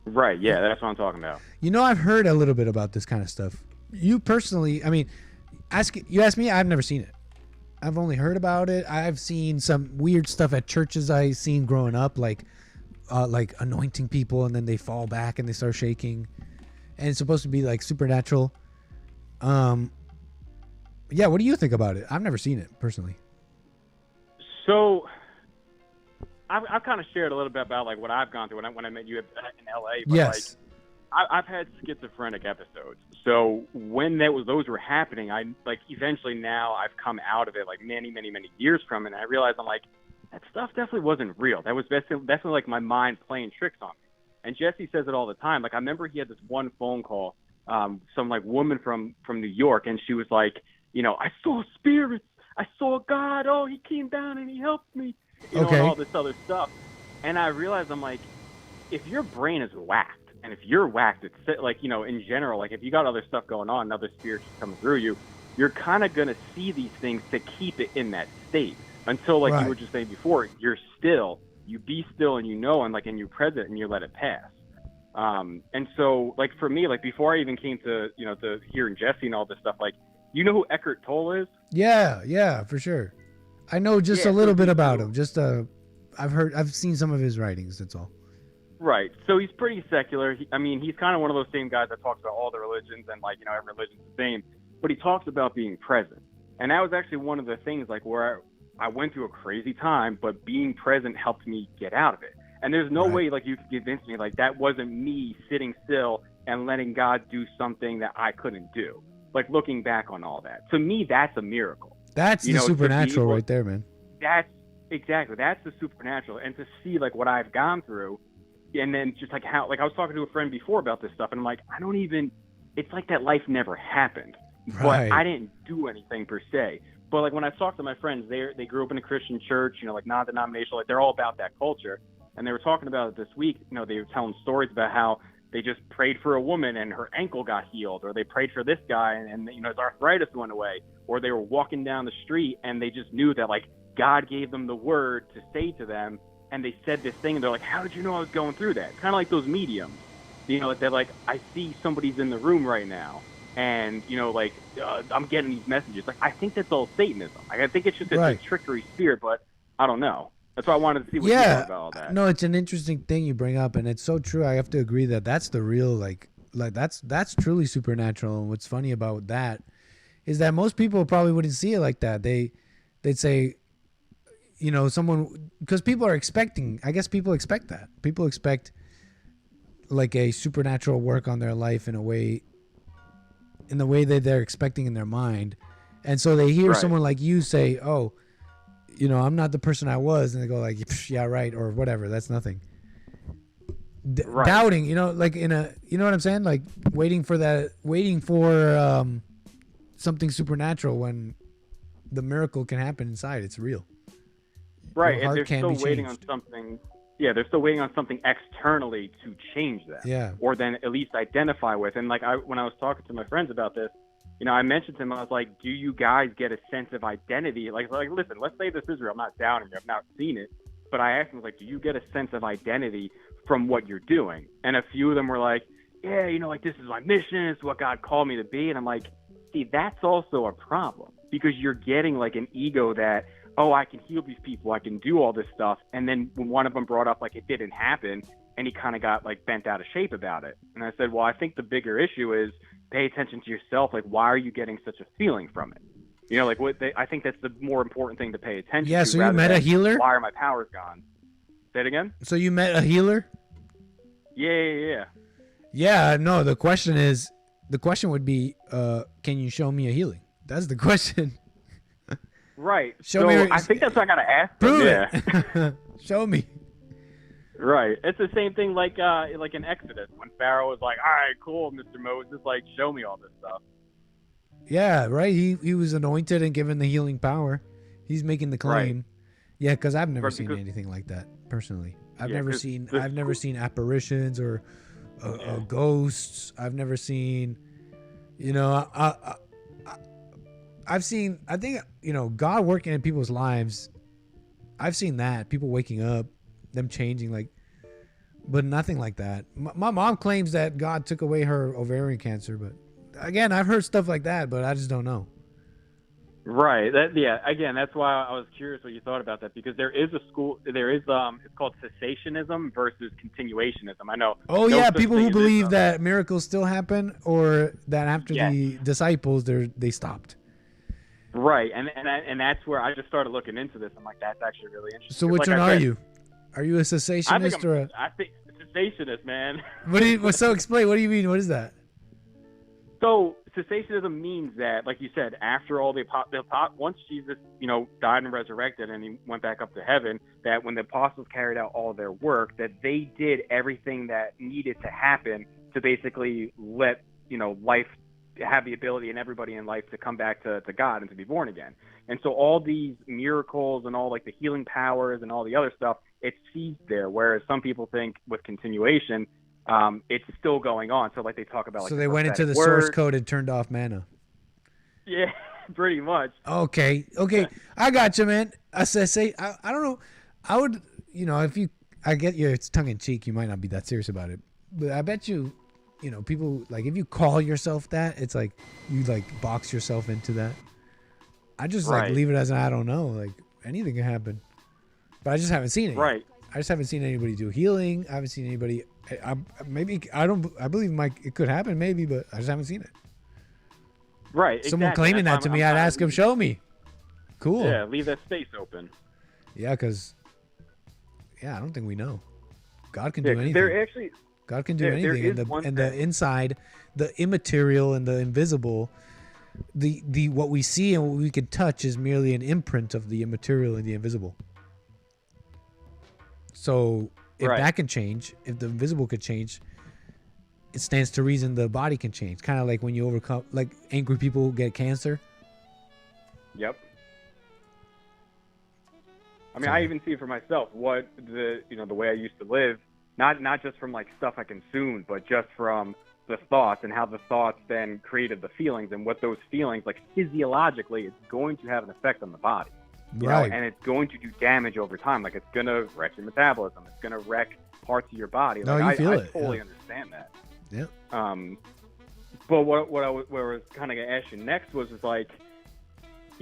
Right. Yeah, that's what I'm talking about. You know, I've heard a little bit about this kind of stuff. You personally, I mean, you ask me, I've never seen it. I've only heard about it. I've seen some weird stuff at churches I've seen growing up, like anointing people and then they fall back and they start shaking. And it's supposed to be like supernatural. Yeah, what do you think about it? I've never seen it personally. So I've kind of shared a little bit about like what I've gone through when I met you in LA. But yes. Like, I've had schizophrenic episodes. So when those were happening, I like eventually now I've come out of it like many years from it. And I realized I'm like, that stuff definitely wasn't real. That was definitely like my mind playing tricks on me. And Jesse says it all the time. Like I remember he had this one phone call, some like woman from New York, and she was like, you know, I saw spirits, I saw God. Oh, he came down and he helped me. You know, and all this other stuff. And I realized I'm like, if your brain is whacked, and if you're whacked, it's like, you know, in general, like if you got other stuff going on, other spirits coming through you, you're kind of going to see these things to keep it in that state until, like you were just saying before, you be still and you know, and like, and you're present and you let it pass. And so like for me, like before I even came to, you know, to hearing Jesse and all this stuff, like, you know who Eckhart Tolle is? Yeah, for sure. I know just a little bit about him. Just I've seen some of his writings. That's all. Right. So he's pretty secular. I mean, he's kind of one of those same guys that talks about all the religions and like, you know, every religion's the same. But he talks about being present, and that was actually one of the things like where I went through a crazy time, but being present helped me get out of it. And there's no way like you could convince me like that wasn't me sitting still and letting God do something that I couldn't do. Like looking back on all that, to me, that's a miracle. That's the supernatural right there, man. That's the supernatural. And to see like what I've gone through, and then just like how, like I was talking to a friend before about this stuff, and I'm like, it's like that life never happened, but I didn't do anything per se. But like when I talked to my friends, they grew up in a Christian church, you know, like non-denominational, like they're all about that culture. And they were talking about it this week. You know, they were telling stories about how they just prayed for a woman and her ankle got healed, or they prayed for this guy and you know, his arthritis went away, or they were walking down the street and they just knew that like God gave them the word to say to them, and they said this thing and they're like, how did you know I was going through that? It's kind of like those mediums, you know, they're like, I see somebody's in the room right now, and you know, like I'm getting these messages. Like I think that's all Satanism. Like, I think it's just a trickery spirit, but I don't know. That's why I wanted to see what you thought about all that. No, it's an interesting thing you bring up, and it's so true. I have to agree that that's the real like that's truly supernatural. And what's funny about that is that most people probably wouldn't see it like that. They'd say, you know, someone, because people are expecting. I guess people expect that. People expect like a supernatural work on their life in the way that they're expecting in their mind, and so they hear someone like you say, "Oh, you know, I'm not the person I was," and they go like, "Yeah, right," or whatever. That's nothing. Doubting, you know, like you know what I'm saying? Like waiting for something supernatural when the miracle can happen inside. It's real. Right, and they're still waiting on something. Yeah, they're still waiting on something externally to change that. Yeah. Or then at least identify with. And like when I was talking to my friends about this, you know, I mentioned to him, I was like, do you guys get a sense of identity? Like, listen, let's say this is real. I'm not doubting you. I've not seen it. But I asked him, like, do you get a sense of identity from what you're doing? And a few of them were like, yeah, you know, like, this is my mission. It's what God called me to be. And I'm like, see, that's also a problem, because you're getting, like, an ego that, oh, I can heal these people. I can do all this stuff. And then when one of them brought up, like, it didn't happen, and he kind of got, like, bent out of shape about it. And I said, well, I think the bigger issue is, pay attention to yourself. Like, why are you getting such a feeling from it? You know, like I think that's the more important thing to pay attention to. Yeah, so you met a healer? Why are my powers gone? Say it again? So you met a healer? Yeah. Yeah, no, the question would be, can you show me a healing? That's the question. Right. Show me. I think that's what I got to ask. Prove it. Show me. Right. It's the same thing like in Exodus when Pharaoh was like, all right, cool, Mr. Moses, like, show me all this stuff. Yeah, right. He was anointed and given the healing power. He's making the claim. Right. Yeah, because I've never Right, seen because- anything like that personally. I've Yeah, never 'cause seen the I've never seen apparitions or ghosts. I've never seen, you know, I've seen. I think God working in people's lives. I've seen that people waking up, them changing, like, but nothing like that. My mom claims that God took away her ovarian cancer, but again, I've heard stuff like that, but I just don't know. Right. Again, that's why I was curious what you thought about that, because there is it's called cessationism versus continuationism. I know. Oh no yeah, such people thing who as believe that miracles still happen, or that after Yes. the disciples they stopped. Right, and that's where I just started looking into this. I'm like, that's actually really interesting. So which Like one I are said, you? Are you a cessationist or a? I think cessationist, man. So explain. What do you mean? What is that? So cessationism means that, like you said, after all once Jesus, died and resurrected and he went back up to heaven, that when the apostles carried out all their work, that they did everything that needed to happen to basically let, life have the ability and everybody in life to come back to God and to be born again. And so all these miracles and all like the healing powers and all the other stuff, it ceased there. Whereas some people think with continuation, it's still going on. So like they talk about, like, So they went into the source code and turned off manna. Yeah, pretty much. Okay, I got you, man. I don't know. I would, I get you. It's tongue in cheek. You might not be that serious about it, but I bet you, people like if you call yourself that, it's like you like box yourself into that. I just like leave it as an I don't know. Like anything can happen, but I just haven't seen it. Right. Yet. I just haven't seen anybody do healing. I haven't seen anybody. I believe it could happen maybe, but I just haven't seen it. Right. Someone exactly. claiming that to me, I'd ask him, show me. Cool. Yeah, leave that space open. Yeah, because I don't think we know. God can Yeah, do anything. There actually. God can do there anything, is and the inside, the immaterial and the invisible, the what we see and what we can touch is merely an imprint of the immaterial and the invisible. So if that can change, if the invisible could change, it stands to reason the body can change. Kind of like when you overcome, like angry people get cancer. Yep. I mean, I even see for myself what the way I used to live, not just from like stuff I consumed, but just from the thoughts and how the thoughts then created the feelings, and what those feelings, like physiologically, it's going to have an effect on the body. You know, and it's going to do damage over time. Like it's going to wreck your metabolism. It's going to wreck parts of your body. No, Like, you feel I it. totally understand that. Yeah. But what I was kind of going to ask you next was like,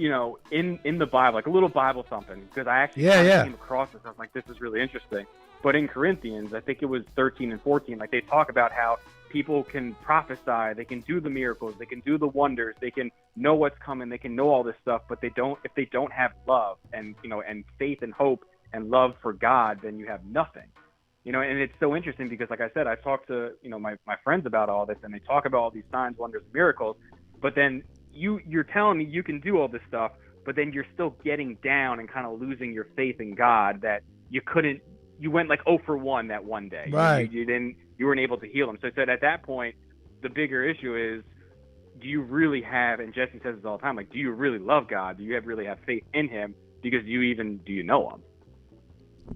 in the Bible, like a little Bible thumping, because I actually came across this. I was like, this is really interesting. But in Corinthians, I think it was 13 and 14, like they talk about how people can prophesy, they can do the miracles, they can do the wonders, they can know what's coming, they can know all this stuff, but if they don't have love and and faith and hope and love for God, then you have nothing. And it's so interesting because, like I said, I talked to my friends about all this, and they talk about all these signs, wonders, and miracles, but then you're telling me you can do all this stuff, but then you're still getting down and kind of losing your faith in God, that you went like 0 for 1 that one day. Right. You weren't able to heal him. So I said at that point, the bigger issue is, do you really have, and Jesse says this all the time, like, do you really love God? Do you really have faith in him? Because do you know him?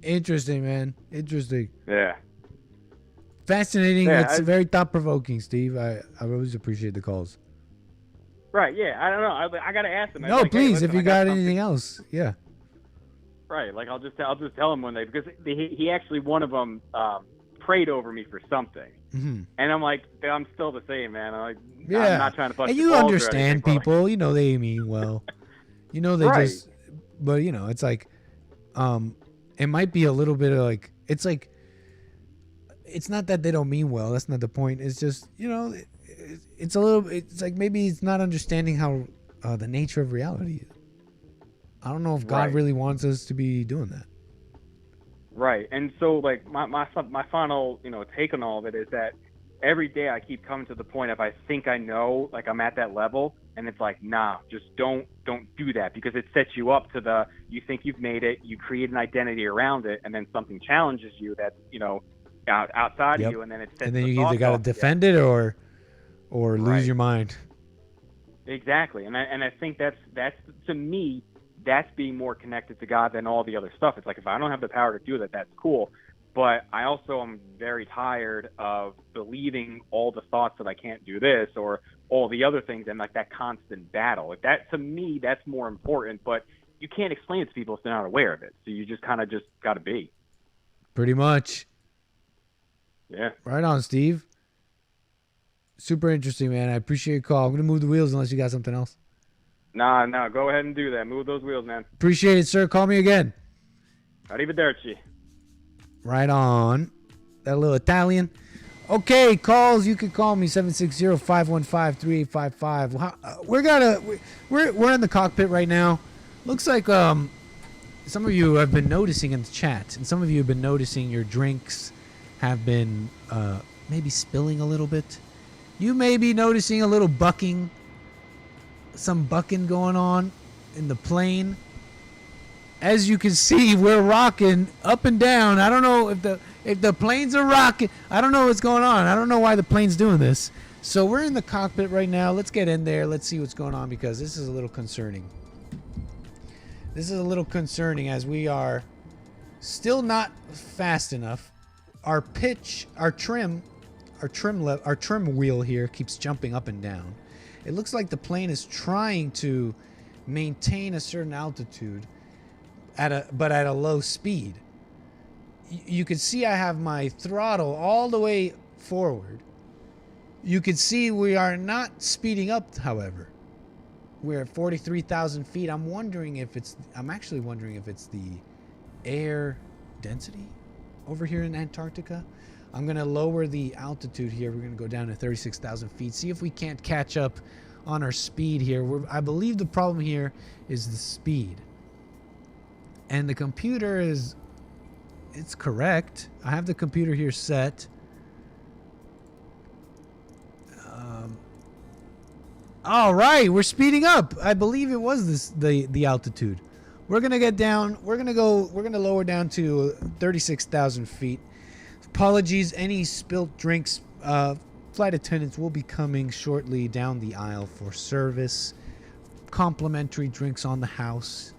Interesting, man. Interesting. Yeah. Fascinating. Yeah, It's very thought-provoking, Steve. I always appreciate the calls. Right, yeah. I don't know. I got to ask him. No, like, please, hey, listen, if you I got something. anything else. Yeah. Right, like I'll just tell him one day, because he actually, one of them prayed over me for something, Mm-hmm. and I'm like, I'm still the same, man. I'm like, Yeah. I'm not trying to bust And your you balls or understand anything, people. They mean well. They Right. just, but it's like, it might be a little bit of like, it's like, it's not that they don't mean well. That's not the point. It's just, it's a little, it's like maybe it's not understanding how the nature of reality is. I don't know if God Right. really wants us to be doing that. Right, and so like my final take on all of it is that every day I keep coming to the point of I think I know, like I'm at that level, and it's like, nah, just don't do that, because it sets you up to you think you've made it, you create an identity around it, and then something challenges you that's outside of you, and then it sets And then the you either thoughts got to off again. defend it or lose Right. your mind. Exactly, and I think that's to me, that's being more connected to God than all the other stuff. It's like, if I don't have the power to do that, that's cool. But I also am very tired of believing all the thoughts that I can't do this or all the other things, and like that constant battle. Like that, to me, that's more important. But you can't explain it to people if they're not aware of it. So you just kind of just got to be. Pretty much. Yeah. Right on, Steve. Super interesting, man. I appreciate your call. I'm going to move the wheels unless you got something else. Nah, go ahead and do that. Move those wheels, man. Appreciate it, sir. Call me again. Arrivederci. Right on. That little Italian. Okay, calls. You can call me 760-515-3855. We're in the cockpit right now. Looks like some of you have been noticing in the chat, and some of you have been noticing your drinks have been maybe spilling a little bit. You may be noticing a little bucking, some bucking going on in the plane. As you can see, we're rocking up and down. I don't know if the planes are rocking. I don't know what's going on. I don't know why the plane's doing this. So we're in the cockpit right now. Let's get in there. Let's see what's going on, because this is a little concerning. This is a little concerning as we are still not fast enough. Our trim wheel here keeps jumping up and down. It looks like the plane is trying to maintain a certain altitude but at a low speed. You can see I have my throttle all the way forward. You can see we are not speeding up, however. We're at 43,000 feet. I'm actually wondering if it's the air density over here in Antarctica. I'm going to lower the altitude here. We're going to go down to 36,000 feet. See if we can't catch up on our speed here. I believe the problem here is the speed. And the computer it's correct. I have the computer here set. All right, we're speeding up. I believe it was the altitude. We're gonna get down. We're gonna lower down to 36,000 feet. Apologies, any spilt drinks. Flight attendants will be coming shortly down the aisle for service. Complimentary drinks on the house.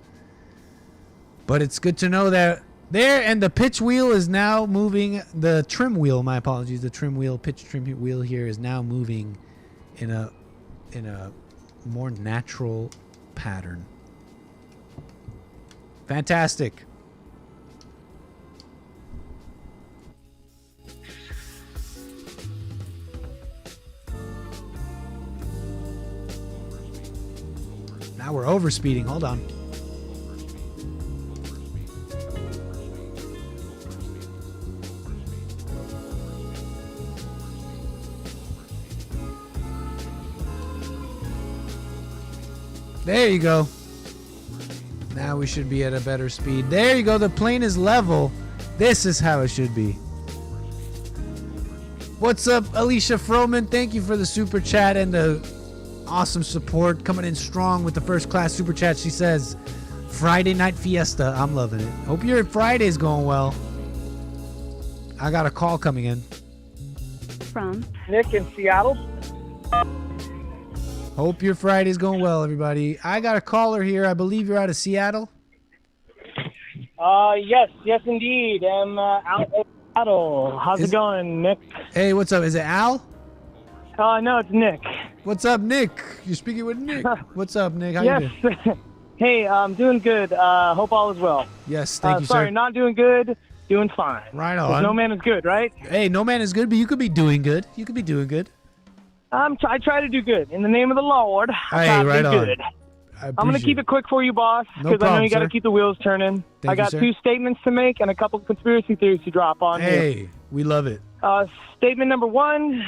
But it's good to know that there, and the pitch wheel is now moving. The trim wheel, my apologies, the trim wheel here is now moving in a more natural pattern. Fantastic. Now we're overspeeding. Hold on. There you go. Now we should be at a better speed. There you go. The plane is level. This is how it should be. What's up, Alicia Froman? Thank you for the super chat and the awesome support. Coming in strong with the first class super chat. She says, Friday night fiesta. I'm loving it. Hope your Friday's going well. I got a call coming in. From Nick in Seattle. Hope your Friday's going well, everybody. I got a caller here. I believe you're out of Seattle. Yes, indeed. I'm out of Seattle. How's it going, Nick? Hey, what's up? Is it Al? No, it's Nick. What's up, Nick? You're speaking with Nick. What's up, Nick? How you doing? Hey, I'm doing good. Hope all is well. Yes, thank you, sir. Sorry, not doing good. Doing fine. Right on. No man is good, right? Hey, no man is good, but you could be doing good. You could be doing good. I try to do good. In the name of the Lord, I Hey, try to right do on. good. I I'm going to appreciate keep it quick for you, boss, No because I know problem, you got to sir. keep the wheels turning. Thank I got you, sir. two statements to make and a couple conspiracy theories to drop on you. Hey, we love it. Statement number one,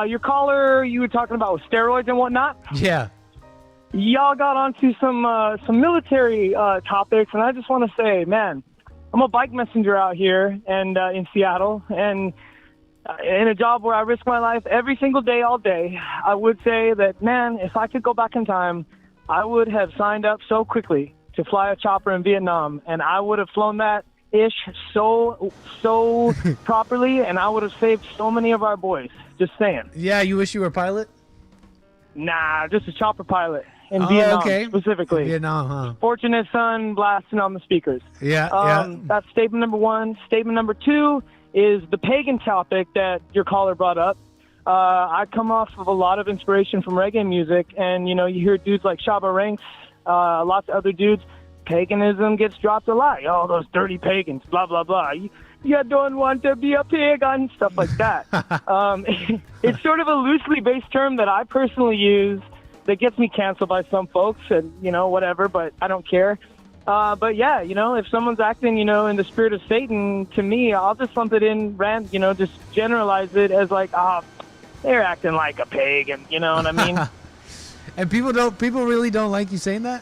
your caller you were talking about with steroids and whatnot. Yeah. Y'all got onto some military topics, and I just want to say, man, I'm a bike messenger out here and in Seattle, and in a job where I risk my life every single day, all day. I would say that, man, if I could go back in time, I would have signed up so quickly to fly a chopper in Vietnam, and I would have flown that so properly, and I would have saved so many of our boys. Just saying. Yeah, you wish you were a pilot? Nah, just a chopper pilot in Vietnam, specifically. Vietnam, huh? Fortunate son blasting on the speakers. Yeah. That's statement number one. Statement number two is the pagan topic that your caller brought up. I come off of a lot of inspiration from reggae music, and, you hear dudes like Shabba Ranks, lots of other dudes. Paganism gets dropped a lot. Oh, those dirty pagans, blah, blah, blah. You don't want to be a pagan, stuff like that. It's sort of a loosely based term that I personally use that gets me canceled by some folks, and, whatever, but I don't care. But yeah, if someone's acting, in the spirit of Satan, to me, I'll just lump it in, just generalize it as like, they're acting like a pagan, you know what I mean? And people really don't like you saying that?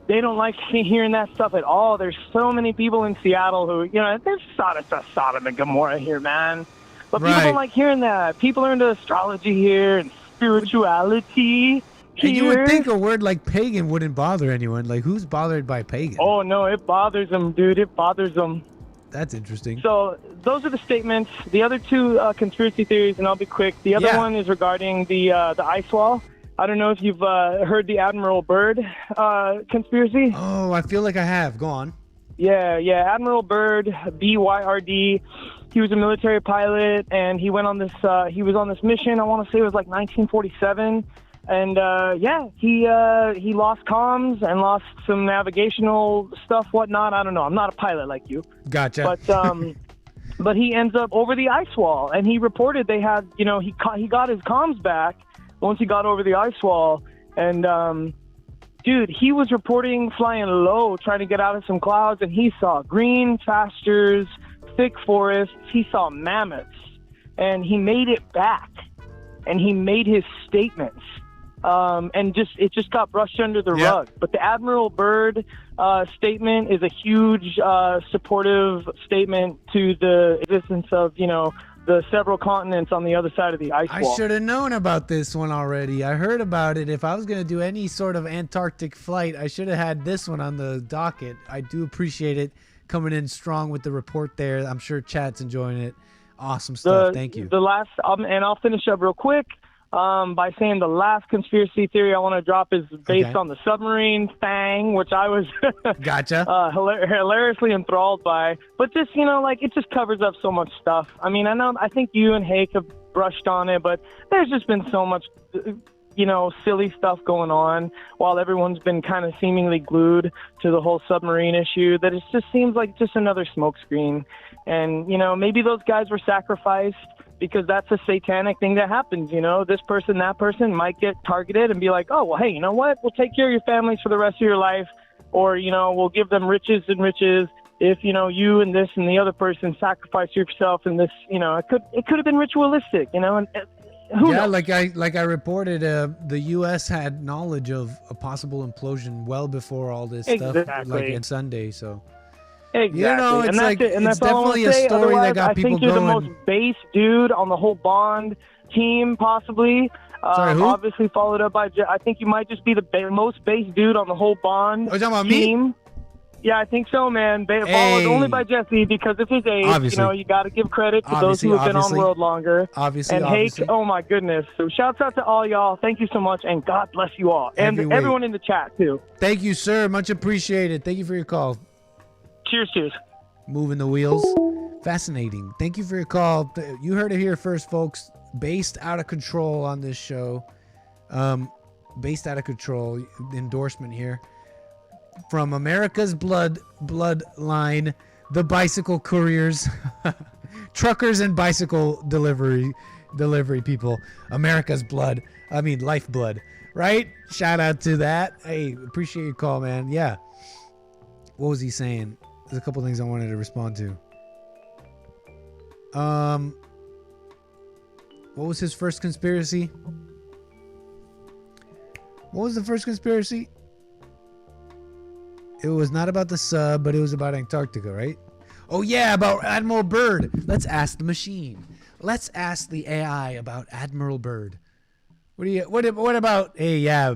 They don't like hearing that stuff at all. There's so many people in Seattle who, there's Sodom and Gomorrah here, man. But people don't like hearing that. People are into astrology here and spirituality. And you would think a word like pagan wouldn't bother anyone. Like, who's bothered by pagan? Oh, no, it bothers them, dude. It bothers them. That's interesting. So those are the statements. The other two conspiracy theories, and I'll be quick. The other one is regarding the ice wall. I don't know if you've heard the Admiral Byrd conspiracy. Oh, I feel like I have. Go on. Yeah. Admiral Byrd, B-Y-R-D. He was a military pilot, and he went on this. He was on this mission. I want to say it was like 1947. And he lost comms and lost some navigational stuff, whatnot. I don't know. I'm not a pilot like you. Gotcha. But he ends up over the ice wall, and he reported they had, he got his comms back once he got over the ice wall. And dude, he was reporting flying low, trying to get out of some clouds, and he saw green pastures, thick forests. He saw mammoths, and he made it back, and he made his statements. And it just got brushed under the rug. But the Admiral Byrd statement is a huge supportive statement to the existence of, the several continents on the other side of the ice wall. I should have known about this one already. I heard about it. If I was going to do any sort of Antarctic flight, I should have had this one on the docket. I do appreciate it coming in strong with the report there. I'm sure chat's enjoying it. Awesome stuff. Thank you. The last, and I'll finish up real quick. By saying the last conspiracy theory I want to drop is based on the submarine thing, which I was hilariously enthralled by. But just, it just covers up so much stuff. I mean, I think you and Hake have brushed on it, but there's just been so much, silly stuff going on while everyone's been kind of seemingly glued to the whole submarine issue that it just seems like just another smokescreen. And, maybe those guys were sacrificed because that's a satanic thing that happens, this person, that person might get targeted and be like, oh, well, hey, you know what? We'll take care of your families for the rest of your life. Or, we'll give them riches and riches if, you and this and the other person sacrifice yourself and this, it could have been ritualistic, and who knows? like I reported, the U.S. had knowledge of a possible implosion well before all this stuff, like on Sunday, so... Exactly. It's definitely a story that got people going. I think you're the most base dude on the whole Bond team, possibly. Sorry, who? Obviously followed up by, I think you might just be the most base dude on the whole Bond you talking about team. Me? Yeah, I think so, man. Followed only by Jesse because of his age. Obviously. You got to give credit to those who have been on the world longer. Obviously. And Hake, oh my goodness. So shouts out to all y'all. Thank you so much, and God bless you all. And everyone in the chat, too. Thank you, sir. Much appreciated. Thank you for your call. Cheers. Moving the wheels. Fascinating. Thank you for your call. You heard it here first, folks. Based out of control on this show. Based out of control. Endorsement here. From America's bloodline, the bicycle couriers, truckers and bicycle delivery people. America's blood. I mean, lifeblood. Right? Shout out to that. Hey, appreciate your call, man. Yeah. What was he saying? There's a couple things I wanted to respond to. What was his first conspiracy? What was the first conspiracy? It was not about the sub, but it was about Antarctica, right? Oh yeah, about Admiral Byrd. Let's ask the machine. Let's ask the AI about Admiral Byrd. What about? Hey, yeah.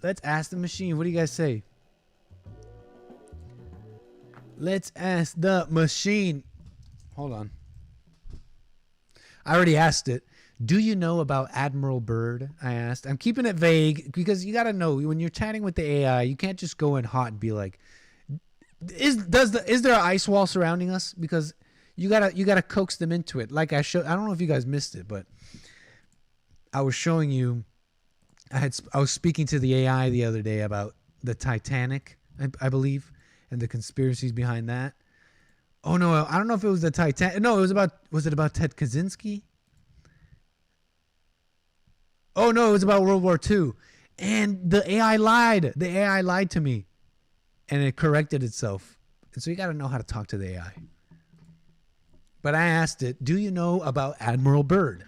Let's ask the machine. What do you guys say? Let's ask the machine. Hold on. I already asked it. Do you know about Admiral Byrd? I asked. I'm keeping it vague because you got to know when you're chatting with the AI, you can't just go in hot and be like, is there an ice wall surrounding us? Because you gotta coax them into it. Like I don't know if you guys missed it, but I was showing you. I was speaking to the AI the other day about the Titanic, I believe, and the conspiracies behind that. Oh no, I don't know if it was the Titanic. No, was it about Ted Kaczynski? Oh no, it was about World War II. And the AI lied. The AI lied to me. And it corrected itself. And so you got to know how to talk to the AI. But I asked it, do you know about Admiral Byrd?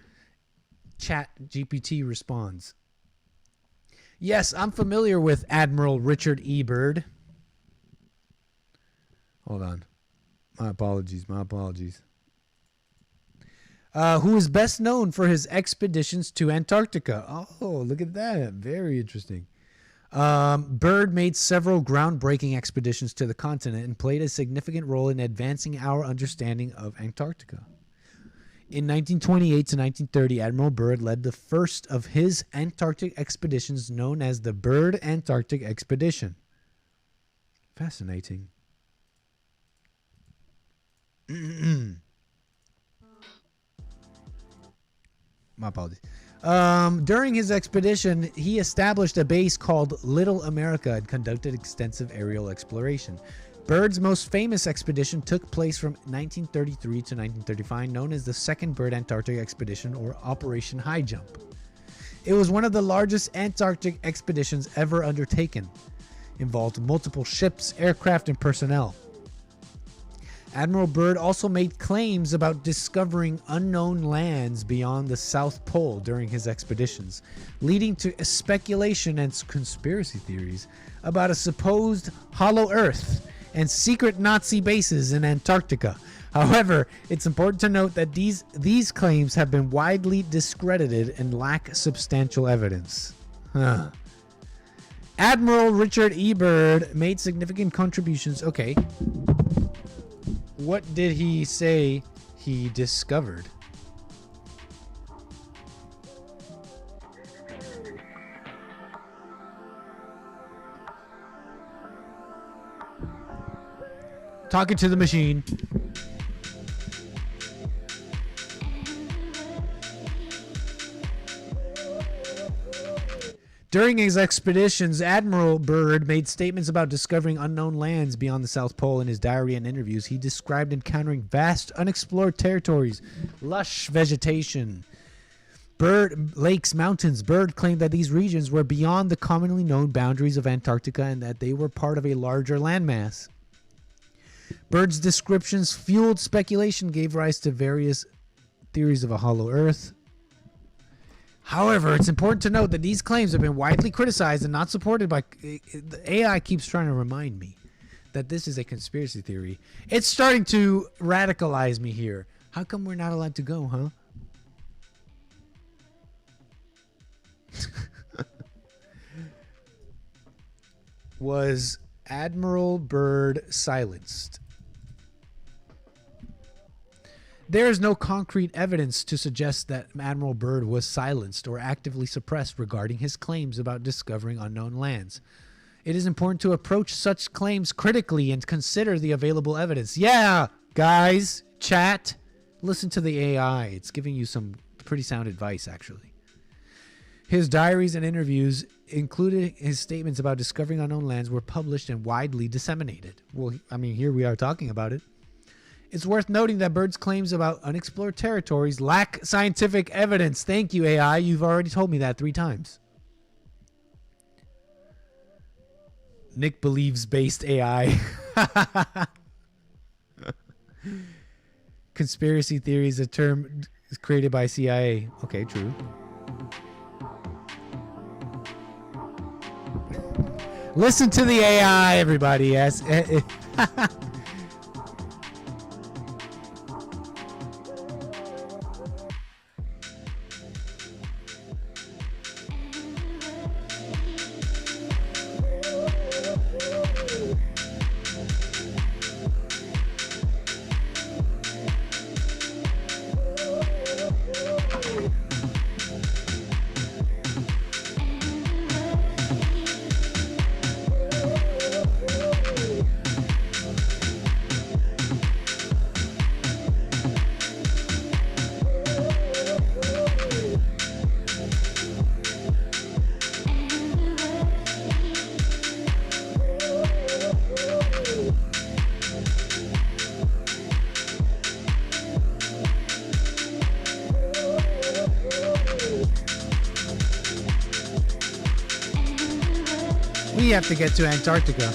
Chat GPT responds. Yes, I'm familiar with Admiral Richard E. Byrd. Hold on. My apologies. Who is best known for his expeditions to Antarctica. Oh, look at that. Very interesting. Byrd made several groundbreaking expeditions to the continent and played a significant role in advancing our understanding of Antarctica. In 1928 to 1930, Admiral Byrd led the first of his Antarctic expeditions known as the Byrd Antarctic Expedition. Fascinating. My apologies. During his expedition, he established a base called Little America and conducted extensive aerial exploration. Byrd's most famous expedition took place from 1933 to 1935, known as the Second Byrd Antarctic Expedition or Operation High Jump. It was one of the largest Antarctic expeditions ever undertaken. Involved multiple ships, aircraft, and personnel. Admiral Byrd also made claims about discovering unknown lands beyond the South Pole during his expeditions, leading to speculation and conspiracy theories about a supposed hollow Earth and secret Nazi bases in Antarctica. However, it's important to note that these claims have been widely discredited and lack substantial evidence. Admiral Richard E. Byrd made significant contributions. Okay. What did he say he discovered? Talking to the machine. During his expeditions, Admiral Byrd made statements about discovering unknown lands beyond the South Pole. In his diary and interviews, he described encountering vast, unexplored territories, lush vegetation, lakes, mountains. Byrd claimed that these regions were beyond the commonly known boundaries of Antarctica and that they were part of a larger landmass. Byrd's descriptions fueled speculation, gave rise to various theories of a hollow Earth. However, it's important to note that these claims have been widely criticized and not supported by... The AI keeps trying to remind me that this is a conspiracy theory. It's starting to radicalize me here. How come we're not allowed to go, huh? Was Admiral Byrd silenced? There is no concrete evidence to suggest that Admiral Byrd was silenced or actively suppressed regarding his claims about discovering unknown lands. It is important to approach such claims critically and consider the available evidence. Yeah, guys, chat, listen to the AI. It's giving you some pretty sound advice, actually. His diaries and interviews, including his statements about discovering unknown lands, were published and widely disseminated. Well, I mean, here we are talking about it. It's worth noting that Byrd's claims about unexplored territories lack scientific evidence. Thank you, AI. You've already told me that 3 times. Nick believes based AI. Conspiracy theory is a term created by CIA. Okay, true. Listen to the AI, everybody. Yes. We have to get to Antarctica.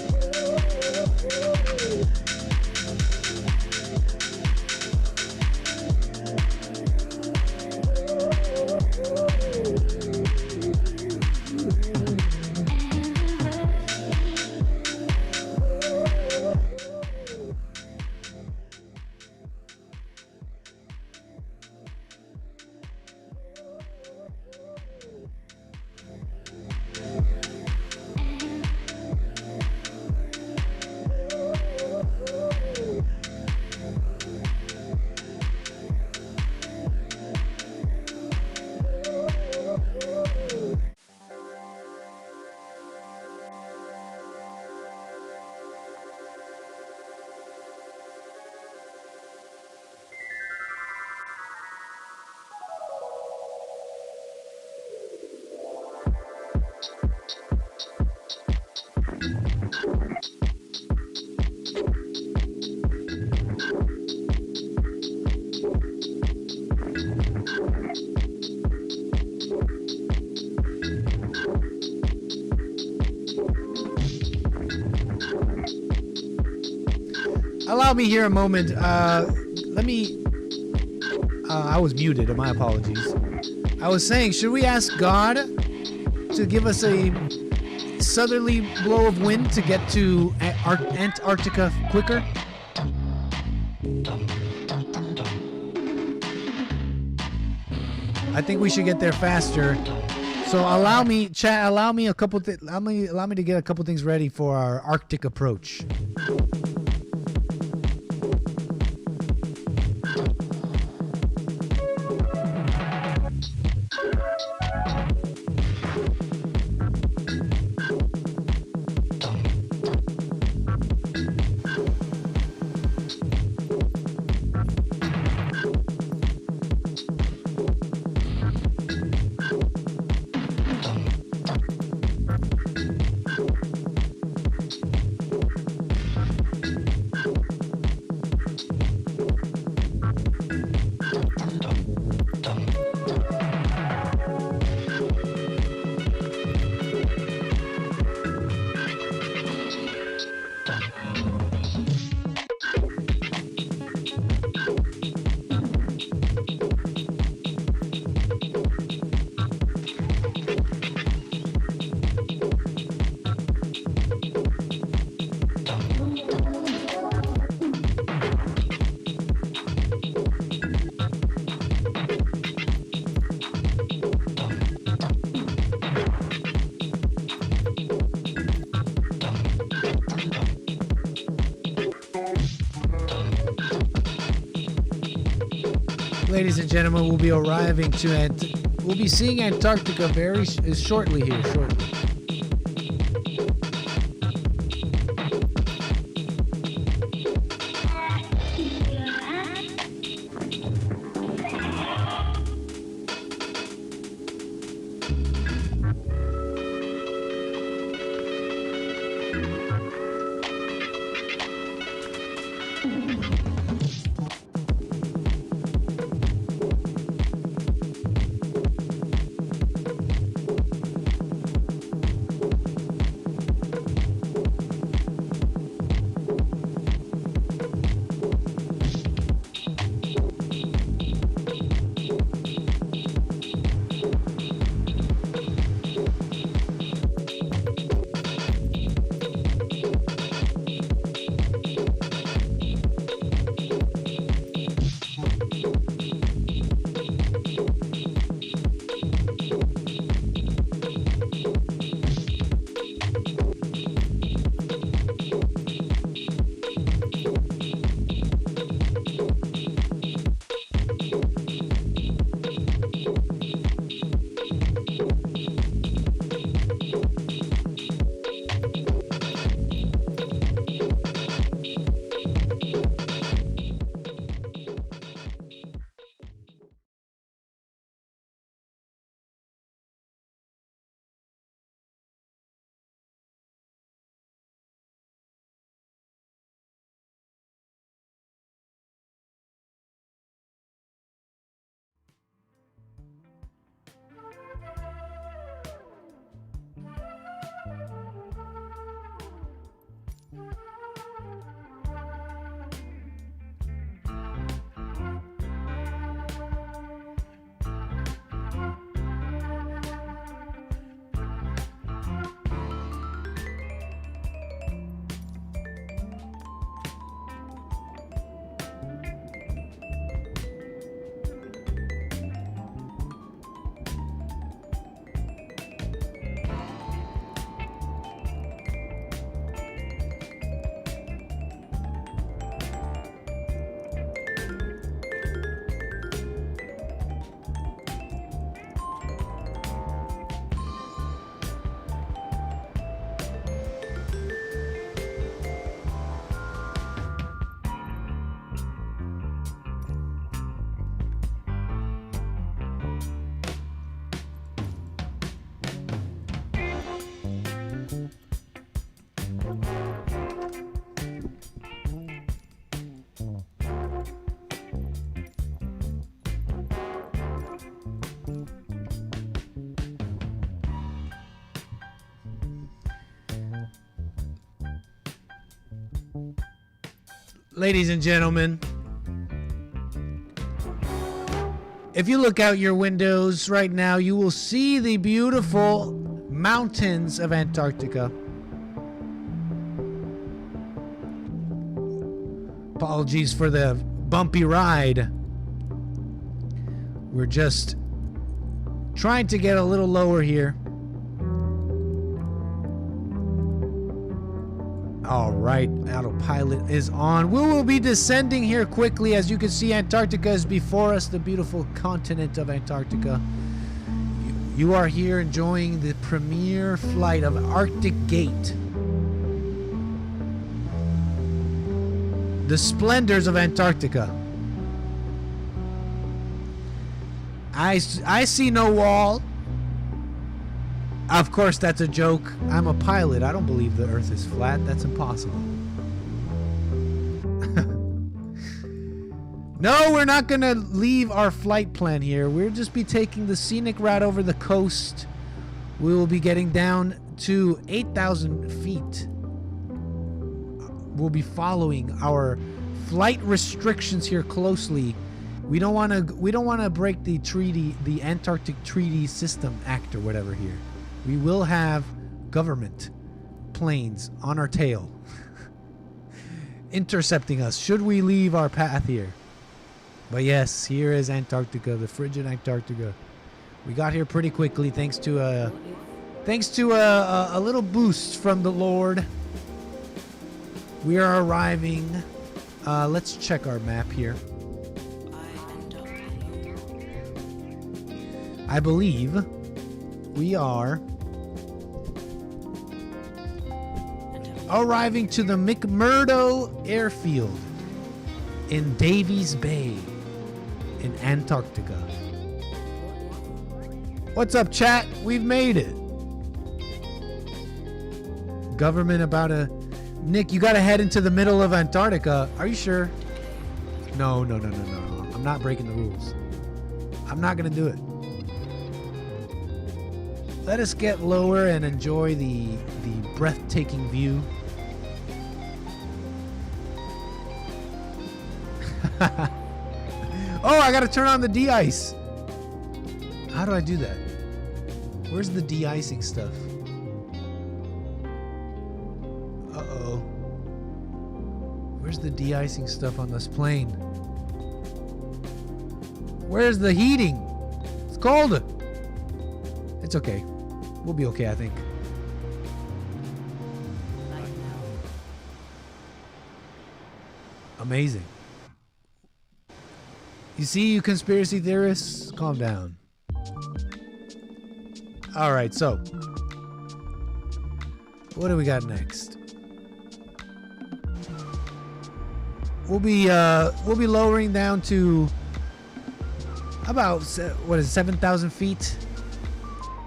Allow me here a moment. Let me. I was muted. My apologies. I was saying, should we ask God to give us a southerly blow of wind to get to Antarctica quicker? I think we should get there faster. So allow me, chat. Allow me a couple. Allow me to get a couple things ready for our Arctic approach. Ladies and gentlemen, we'll be arriving to we'll be seeing Antarctica very shortly here. Ladies and gentlemen, if you look out your windows right now, you will see the beautiful mountains of Antarctica. Apologies for the bumpy ride. We're just trying to get a little lower here. All right, autopilot is on. We will be descending here quickly. As you can see, Antarctica is before us, the beautiful continent of Antarctica. You are here enjoying the premiere flight of ARCTICGATE. The splendors of Antarctica. I see no wall. Of course, that's a joke. I'm a pilot. I don't believe the Earth is flat. That's impossible. No, we're not going to leave our flight plan here. We'll just be taking the scenic route over the coast. We will be getting down to 8,000 feet. We'll be following our flight restrictions here closely. We don't want to break the treaty, the Antarctic Treaty System Act or whatever here. We will have government planes on our tail intercepting us should we leave our path here. But yes, here is Antarctica, the frigid Antarctica. We got here pretty quickly thanks to a little boost from the Lord. We are arriving. Let's check our map here. I believe we are arriving to the McMurdo Airfield in Davies Bay in Antarctica. What's up, chat? We've made it. Government about a... Nick, you gotta head into the middle of Antarctica. Are you sure? No. I'm not breaking the rules. I'm not gonna do it. Let us get lower and enjoy the breathtaking view. Oh, I gotta turn on the de-ice. How do I do that? Where's the de-icing stuff? Uh-oh. Where's the de-icing stuff on this plane? Where's the heating? It's cold. It's okay. We'll be okay, I think. Amazing. You see, you conspiracy theorists? Calm down. All right, so what do we got next? We'll be lowering down to about 7,000 feet.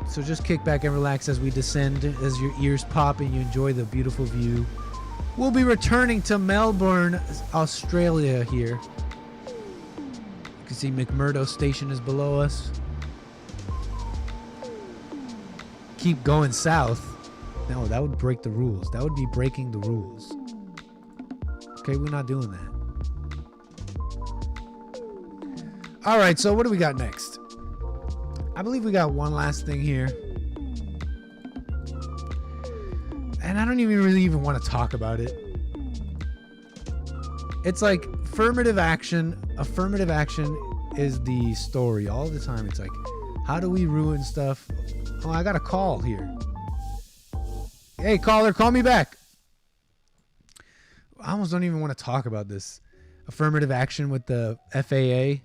So just kick back and relax as we descend, as your ears pop and you enjoy the beautiful view. We'll be returning to Melbourne, Australia here. You can see McMurdo Station is below us. Keep going south. No, that would break the rules. That would be breaking the rules. Okay, we're not doing that. All right, so what do we got next? I believe we got one last thing here. And I don't even want to talk about it. It's like affirmative action. Affirmative action is the story all the time. It's like, how do we ruin stuff? Oh, I got a call here. Hey, caller, call me back. I almost don't even want to talk about this. Affirmative action with the FAA.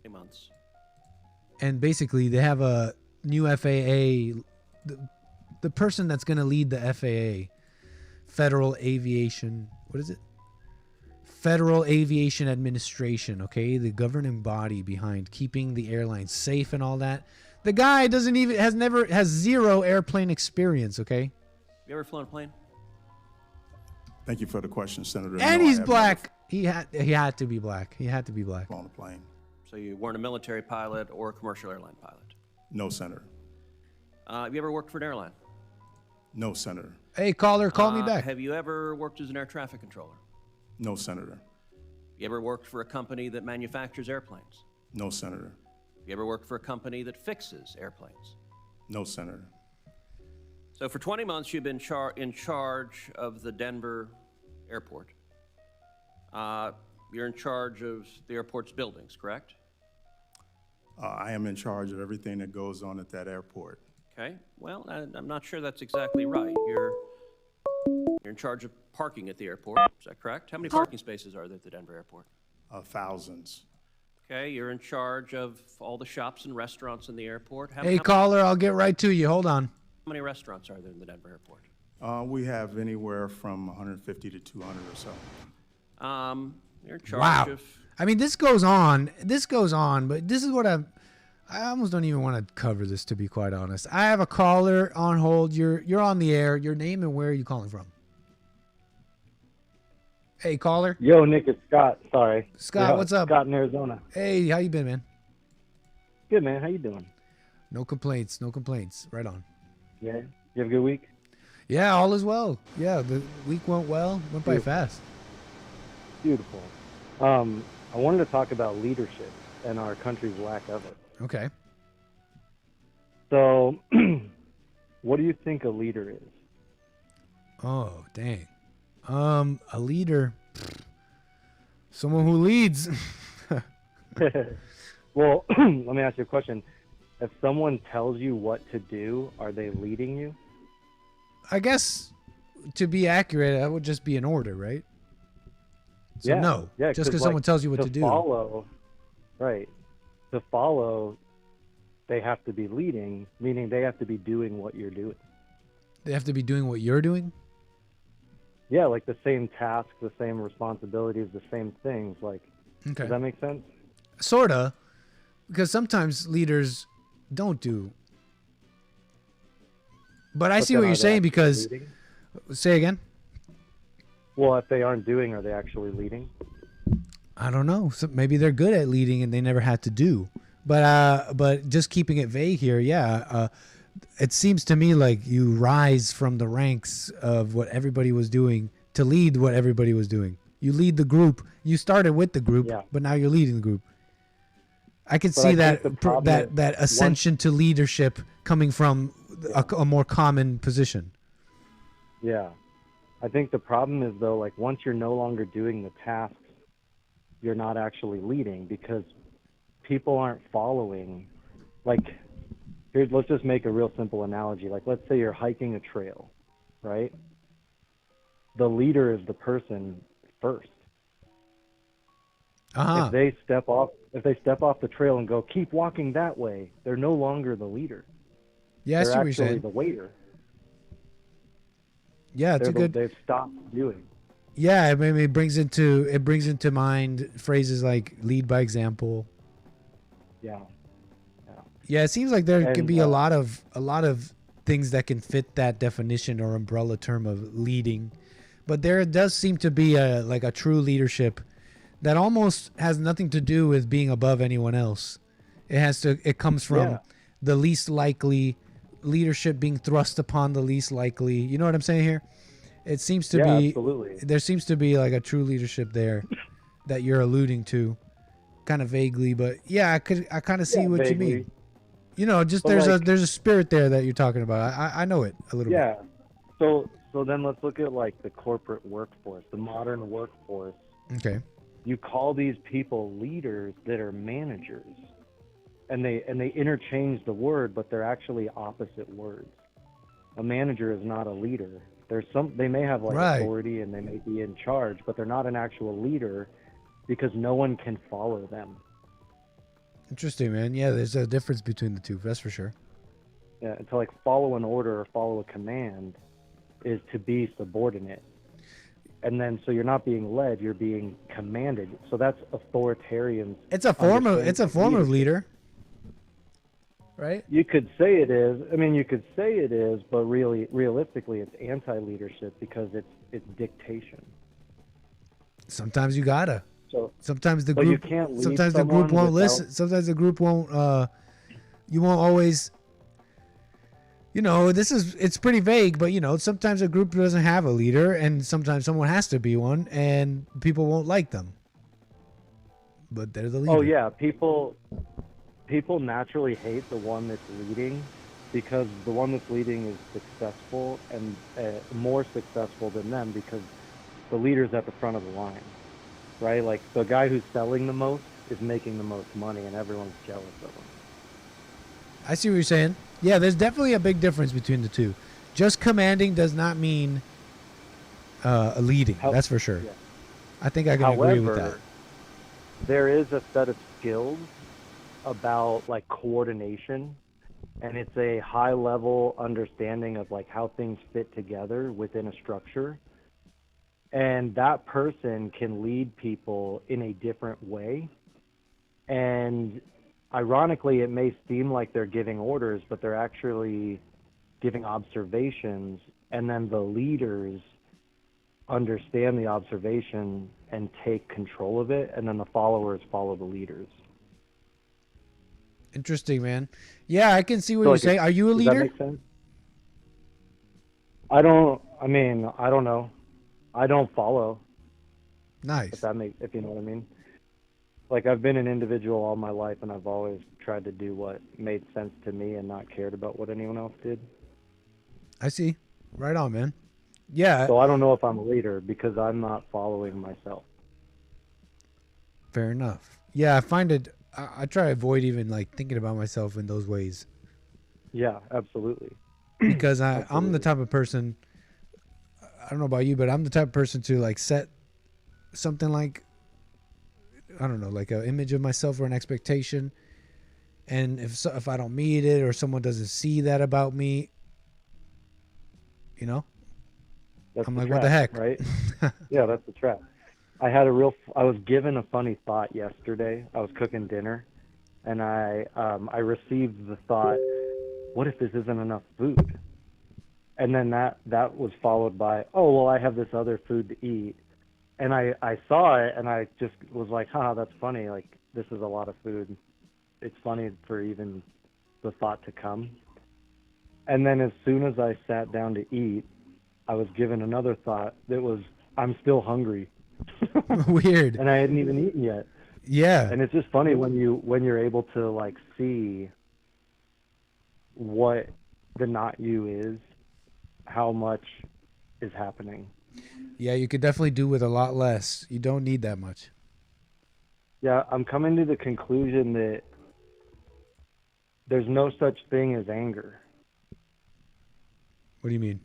Months. And basically, they have a new FAA. The person that's going to lead the FAA, Federal Aviation, what is it? Federal Aviation Administration, okay? The governing body behind keeping the airlines safe and all that. The guy has zero airplane experience, okay? You ever flown a plane? Thank you for the question, Senator. And No, he's I have black. He had to be black. He had to be black. never flown a plane. So you weren't a military pilot or a commercial airline pilot? No, Senator. Have you ever worked for an airline? No, Senator. Hey, caller, call me back. Have you ever worked as an air traffic controller? No, Senator. You ever worked for a company that manufactures airplanes? No, Senator. You ever worked for a company that fixes airplanes? No, Senator. So for 20 months, you've been in charge of the Denver airport. You're in charge of the airport's buildings, correct? I am in charge of everything that goes on at that airport. Okay. Well, I'm not sure that's exactly right. You're in charge of parking at the airport. Is that correct? How many parking spaces are there at the Denver airport? Thousands. Okay. You're in charge of all the shops and restaurants in the airport. Hey, caller, I'll get right to you. Hold on. How many restaurants are there in the Denver airport? We have anywhere from 150 to 200 or so. You're in charge Wow. of... I mean, this goes on, but this is what I almost don't even want to cover this, to be quite honest. I have a caller on hold. You're on the air. Your name and where are you calling from? Hey, caller. Yo, Nick, it's Scott. Sorry. Scott, what's up? Scott in Arizona. Hey, how you been, man? Good, man. How you doing? No complaints. No complaints. Right on. Yeah. You have a good week? Yeah, all is well. Yeah, the week went well. Went by fast. Beautiful. I wanted to talk about leadership and our country's lack of it. Okay. So, what do you think a leader is? Oh, dang. A leader, someone who leads. Well, let me ask you a question. If someone tells you what to do, are they leading you? I guess, to be accurate, that would just be an order, right? So yeah. no, Yeah, just because someone tells you what to do. Follow, right. To follow, they have to be leading, meaning they have to be doing what you're doing. They have to be doing what you're doing? Yeah, like the same tasks, the same responsibilities, the same things. Like, Okay. Does that make sense? Sorta, because sometimes leaders don't do. But I see what you're saying because. Leading? Say again. Well, if they aren't doing, are they actually leading? I don't know. So maybe they're good at leading and they never had to do. But just keeping it vague here, yeah. It seems to me like you rise from the ranks of what everybody was doing to lead what everybody was doing. You lead the group. You started with the group, but now you're leading the group. I can see that ascension to leadership coming from a more common position. Yeah. I think the problem is, though, like once you're no longer doing the tasks, you're not actually leading because people aren't following. Like, let's just make a real simple analogy. Like, let's say you're hiking a trail, right? The leader is the person first. If they step off the trail and go, keep walking that way, they're no longer the leader. Yeah, I see they're what you're actually saying. the waiter. Yeah, it's They've stopped doing. Yeah, I mean, it brings into mind phrases like lead by example. Yeah. Yeah, it seems like there could be a lot of things that can fit that definition or umbrella term of leading, but there does seem to be a true leadership that almost has nothing to do with being above anyone else. It comes from the least likely leadership being thrust upon the least likely. You know what I'm saying here? It seems to be absolutely. There seems to be like a true leadership there that you're alluding to, kind of vaguely, but yeah, I kind of see what vaguely. you mean. You know, just But there's a spirit there that you're talking about. I know it a little bit. Yeah. So then let's look at like the corporate workforce, the modern workforce. Okay. You call these people leaders that are managers, and they interchange the word, but they're actually opposite words. A manager is not a leader. They may have authority and they may be in charge, but they're not an actual leader because no one can follow them. Interesting, man. Yeah, there's a difference between the two. That's for sure. Yeah, to follow an order or follow a command is to be subordinate. And then so you're not being led, you're being commanded. So that's authoritarian. It's a form of leader. Right? You could say it is. I mean, you could say it is, but realistically it's anti-leadership because it's dictation. Sometimes you gotta. So sometimes the but you group can't lead sometimes the group someone won't without- listen. Sometimes the group won't you won't always it's pretty vague, but sometimes a group doesn't have a leader, and sometimes someone has to be one, and people won't like them. But they're the leader. Oh yeah, people naturally hate the one that's leading, because the one that's leading is successful and more successful than them, because the leader's at the front of the line, right? Like the guy who's selling the most is making the most money, and everyone's jealous of him. I see what you're saying. Yeah, there's definitely a big difference between the two. Just commanding does not mean a leading. That's for sure. Yeah. I think I can agree with that. There is a set of skills about like coordination, and it's a high level understanding of like how things fit together within a structure. And that person can lead people in a different way. And ironically, it may seem like they're giving orders, but they're actually giving observations, and then the leaders understand the observation and take control of it, and then the followers follow the leaders. Interesting, man. Yeah, I can see what you're saying. Are you a leader? Does that make sense? I don't know. I don't follow. Nice. If you know what I mean. Like, I've been an individual all my life, and I've always tried to do what made sense to me and not cared about what anyone else did. I see. Right on, man. Yeah. So I don't know if I'm a leader because I'm not following myself. Fair enough. Yeah, I find it, I try to avoid even like thinking about myself in those ways. Yeah, absolutely. Because I'm the type of person, I don't know about you, but I'm the type of person to like set something like, I don't know, like an image of myself or an expectation. And if I don't meet it, or someone doesn't see that about me, That's I'm the like, trap, what the heck? Right? Yeah, that's the trap. I was given a funny thought yesterday. I was cooking dinner, and I received the thought, what if this isn't enough food? And then that was followed by, oh, well, I have this other food to eat. And I saw it, and I just was like, that's funny. Like, this is a lot of food. It's funny for even the thought to come. And then as soon as I sat down to eat, I was given another thought that was, I'm still hungry. Weird. And I hadn't even eaten yet. Yeah. And it's just funny when you're able to like see what the not you is, how much is happening. Yeah, you could definitely do with a lot less. You don't need that much. Yeah, I'm coming to the conclusion that there's no such thing as anger. What do you mean?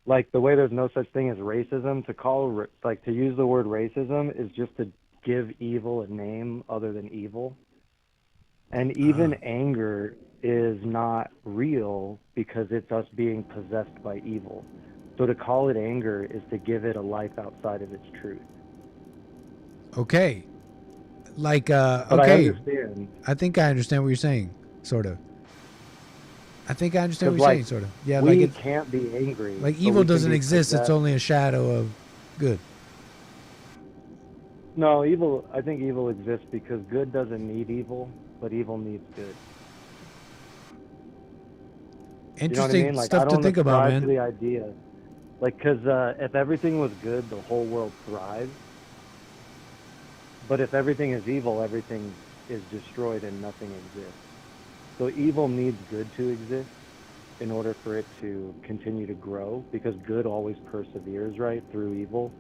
Like the way there's no such thing as racism, to use the word racism is just to give evil a name other than evil. And even anger is not real because it's us being possessed by evil. So to call it anger is to give it a life outside of its truth. Okay. Like, But okay. I understand. I think I understand what you're saying, sort of. I think I understand what 'Cause, you're saying, sort of. Yeah, we like can't be angry. like but evil we can doesn't be exist. It's possessed. only a shadow of good. No, I think evil exists because good doesn't need evil, but evil needs good. Interesting You know what I mean? Like, stuff I don't to think about, ascribe man. to the idea. Like, because if everything was good, the whole world thrives. But if everything is evil, everything is destroyed and nothing exists. So evil needs good to exist in order for it to continue to grow, because good always perseveres, right, through evil.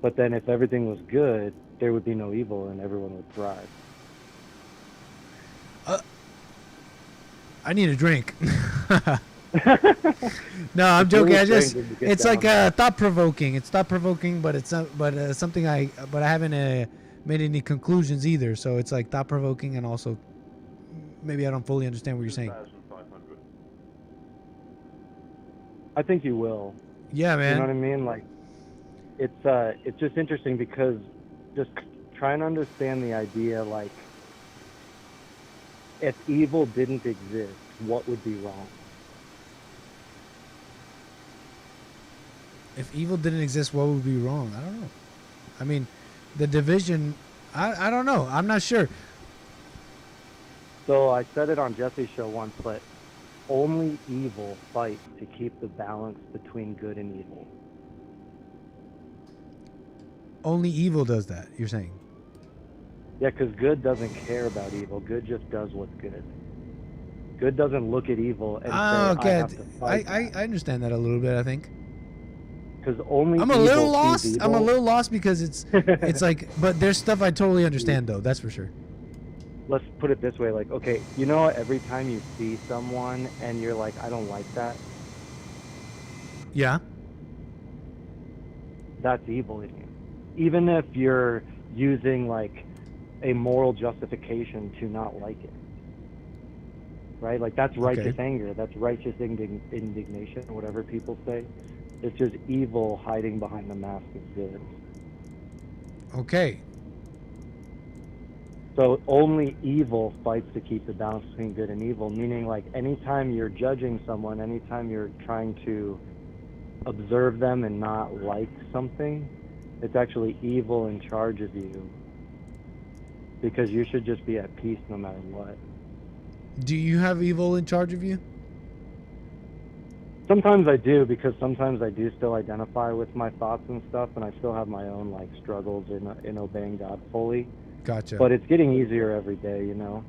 But then if everything was good, there would be no evil and everyone would thrive. I need a drink. No, I'm joking. It's like thought provoking. It's thought provoking, but it's not, something I haven't made any conclusions either. So it's like thought provoking, and also maybe I don't fully understand what you're saying. I think you will. Yeah, man. You know what I mean? Like, it's just interesting because just trying to understand the idea, like, if evil didn't exist, what would be wrong? If evil didn't exist, what would be wrong? I don't know. I mean, the division, I don't know. I'm not sure. So I said it on Jesse's show once, but only evil fights to keep the balance between good and evil. Only evil does that, you're saying? Yeah, because good doesn't care about evil. Good just does what's good. Good doesn't look at evil and say, Okay. I have to fight. I understand that a little bit, I think. Because only I'm a evil little sees lost. evil. I'm a little lost because it's like, but there's stuff I totally understand though. That's for sure. Let's put it this way, like, okay, you know, every time you see someone and you're like, I don't like that. Yeah. That's evil in you. Even if you're using like a moral justification to not like it. Right? Like that's righteous anger. That's righteous indignation, or whatever people say. It's just evil hiding behind the mask of good. Okay. So only evil fights to keep the balance between good and evil, meaning like anytime you're judging someone, anytime you're trying to observe them and not like something, it's actually evil in charge of you, because you should just be at peace no matter what. Do you have evil in charge of you? Sometimes I do, because sometimes I do still identify with my thoughts and stuff, and I still have my own like struggles in obeying God fully. Gotcha. But it's getting easier every day, you know.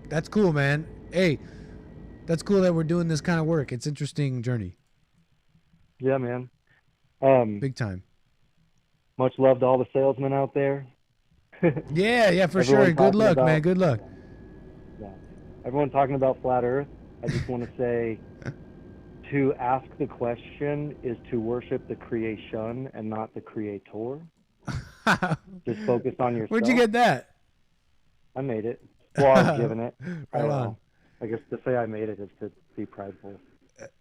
That's cool, man. Hey, that's cool that we're doing this kind of work. It's an interesting journey. Yeah, man. Big time. Much love to all the salesmen out there. Yeah, for Everyone sure. Good talking luck, about- man. Good luck. Yeah. Everyone talking about flat Earth. I just want to say, to ask the question is to worship the creation and not the creator. Just focus on yourself. Where'd you get that? I made it. Well, I was given it. Right Oh, on. well. I guess to say I made it is to be prideful.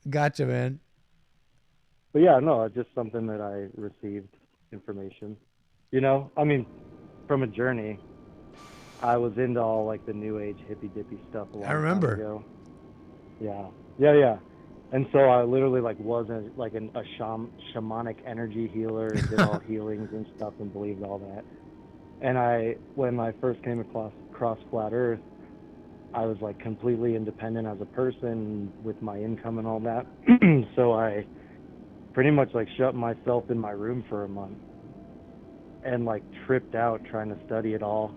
Gotcha, man. But yeah, no, it's just something that I received information. You know, I mean, from a journey, I was into all like the new age hippy dippy stuff a long time ago. Yeah. And so I literally like was a shamanic energy healer and did all healings and stuff and believed all that. And when I first came across flat Earth, I was like completely independent as a person with my income and all that. So I pretty much like shut myself in my room for a month and like tripped out trying to study it all.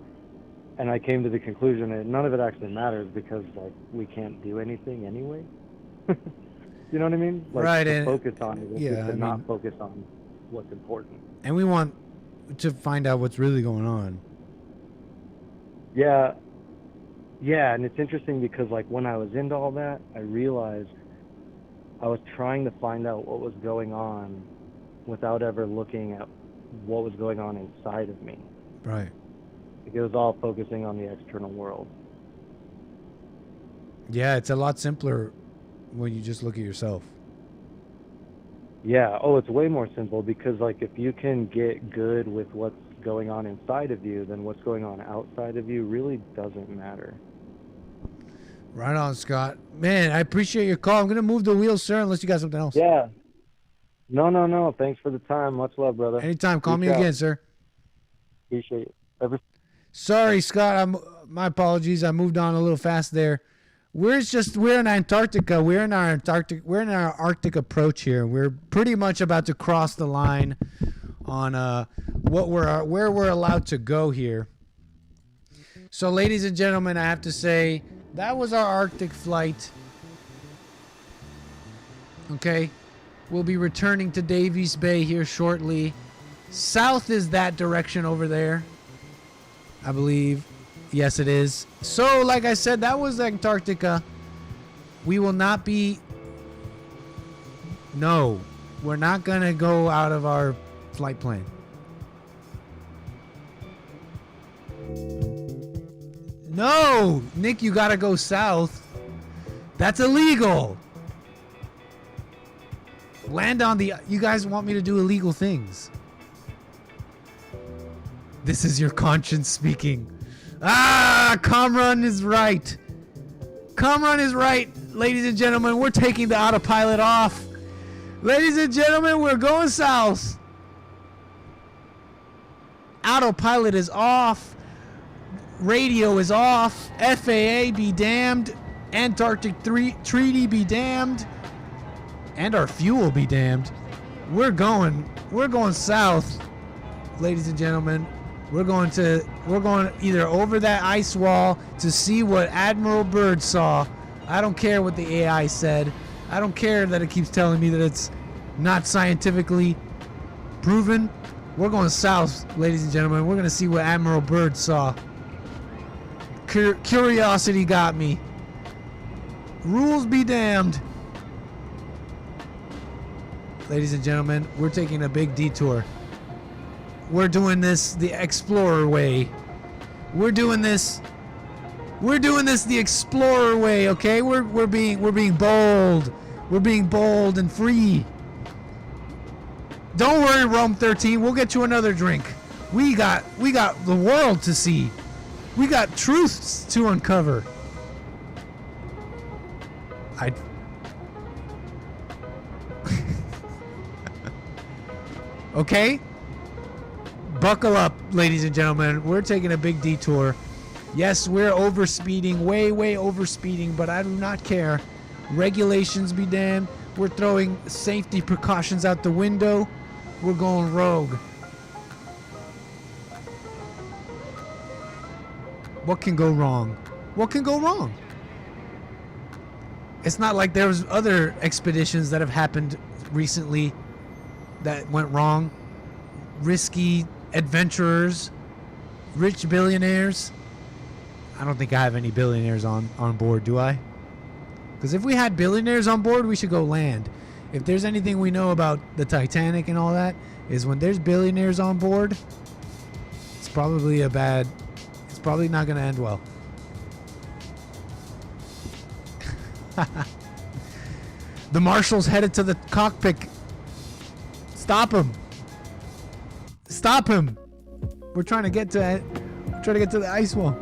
And I came to the conclusion that none of it actually matters, because like we can't do anything anyway. You know what I mean? Like, Right, to and- focus on it is yeah, just to I not mean- focus on what's important. And we want to find out what's really going on. Yeah, and it's interesting because like when I was into all that, I realized I was trying to find out what was going on without ever looking at what was going on inside of me. Right. It was all focusing on the external world. Yeah, it's a lot simpler when you just look at yourself. Yeah, oh, it's way more simple, because like if you can get good with what's going on inside of you, then what's going on outside of you really doesn't matter. Right on, Scott. Man, I appreciate your call. I'm going to move the wheels, sir, unless you got something else. Yeah. No. Thanks for the time. Much love, brother. Anytime. Call me Reach out. again, sir. Appreciate it. Sorry, Scott. My apologies. I moved on a little fast there. We're in Antarctica. We're in our Arctic approach here. We're pretty much about to cross the line on where we're allowed to go here. So, ladies and gentlemen, I have to say that was our Arctic flight. Okay, we'll be returning to Davies Bay here shortly. South is that direction over there, I believe. Yes, it is. So, like I said, that was Antarctica. We will not be... No, we're not going to go out of our flight plan. No, Nick, you got to go south. That's illegal. Land on the... You guys want me to do illegal things. This is your conscience speaking. Kamran is right. Kamran is right, ladies and gentlemen. We're taking the autopilot off. Ladies and gentlemen, we're going south. Autopilot is off. Radio is off. FAA be damned. Antarctic Treaty be damned. And our fuel be damned. We're going south, ladies and gentlemen. We're going either over that ice wall to see what Admiral Byrd saw. I don't care what the AI said. I don't care that it keeps telling me that it's not scientifically proven. We're going south, ladies and gentlemen. We're going to see what Admiral Byrd saw. Curiosity got me. Rules be damned. Ladies and gentlemen, we're taking a big detour. We're doing this the Explorer way. We're doing this the Explorer way, okay? We're being bold. We're being bold and free. Don't worry, Rome 13. We'll get you another drink. We got the world to see. We got truths to uncover. Okay? Buckle up, ladies and gentlemen. We're taking a big detour. Yes, we're overspeeding, way overspeeding, but I do not care. Regulations be damned. We're throwing safety precautions out the window. We're going rogue. What can go wrong? What can go wrong? It's not like there was other expeditions that have happened recently that went wrong. Risky adventurers, rich billionaires. I don't think I have any billionaires on board, do I? Because if we had billionaires on board, we should go land. If there's anything we know about the Titanic and all that, is when there's billionaires on board, it's probably not going to end well. The marshal's headed to the cockpit. Stop him. Stop him. We're trying to get to the ice wall.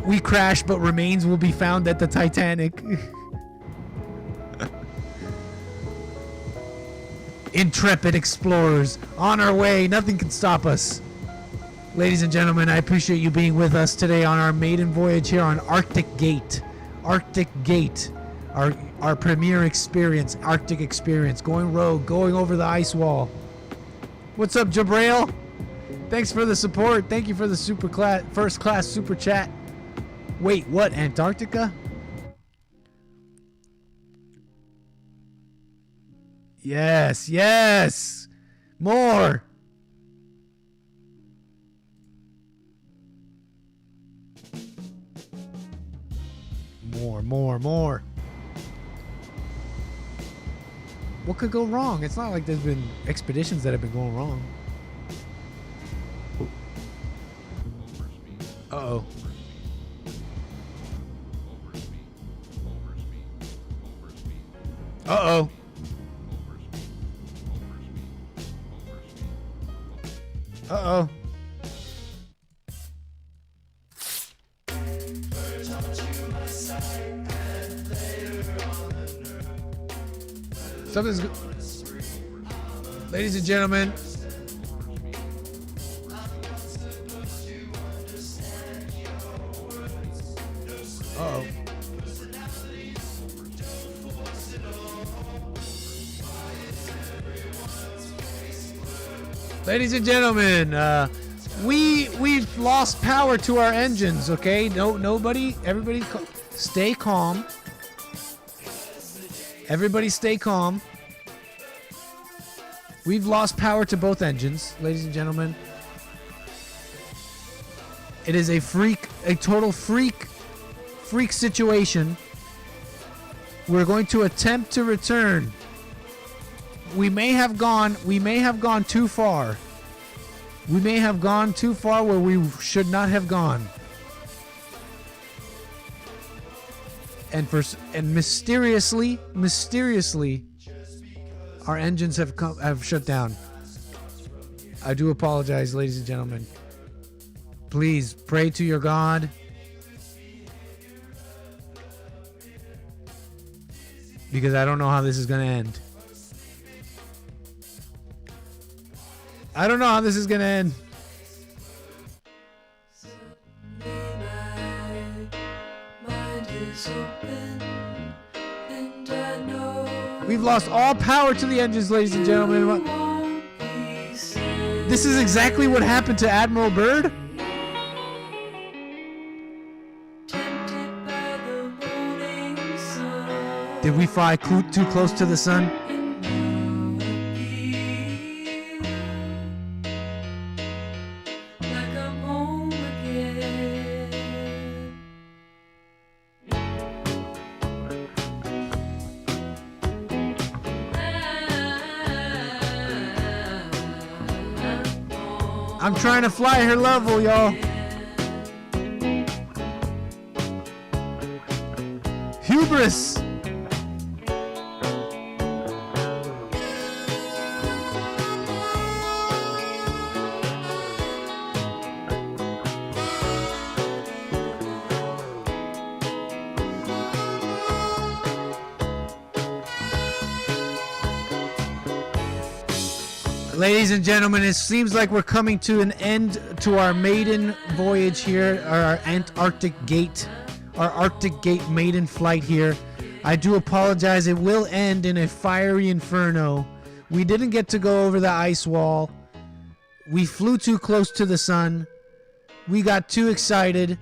We crashed, but remains will be found at the Titanic. Intrepid explorers, on our way. Nothing can stop us. Ladies and gentlemen, I appreciate you being with us today on our maiden voyage here on ARCTICGATE. ARCTICGATE, our premier experience, Arctic experience, going rogue, going over the ice wall. What's up, Jabrail? Thanks for the support. Thank you for the first class super chat. Wait, what? Antarctica? Yes, yes. More. More. What could go wrong? It's not like there's been expeditions that have been going wrong. Uh-oh. Uh-oh. Uh-oh. Something's good. Ladies and gentlemen. Uh-oh. Ladies and gentlemen, we've lost power to our engines, okay? Nobody, everybody stay calm. Everybody stay calm. We've lost power to both engines, ladies and gentlemen. It is a total freak situation. We're going to attempt to return. We may have gone too far. We may have gone too far where we should not have gone. And mysteriously, our engines have shut down. I do apologize, ladies and gentlemen. Please pray to your God. Because I don't know how this is going to end. I don't know how this is going to end. lost all power to the engines, ladies and gentlemen. This is exactly what happened to Admiral Byrd. Did we fly too close to the sun? I'm trying to fly her level, y'all. Hubris. Ladies and gentlemen, it seems like we're coming to an end to our maiden voyage here, our ARCTICGATE, our ARCTICGATE maiden flight here. I do apologize. It will end in a fiery inferno. We didn't get to go over the ice wall. We flew too close to the sun. We got too excited.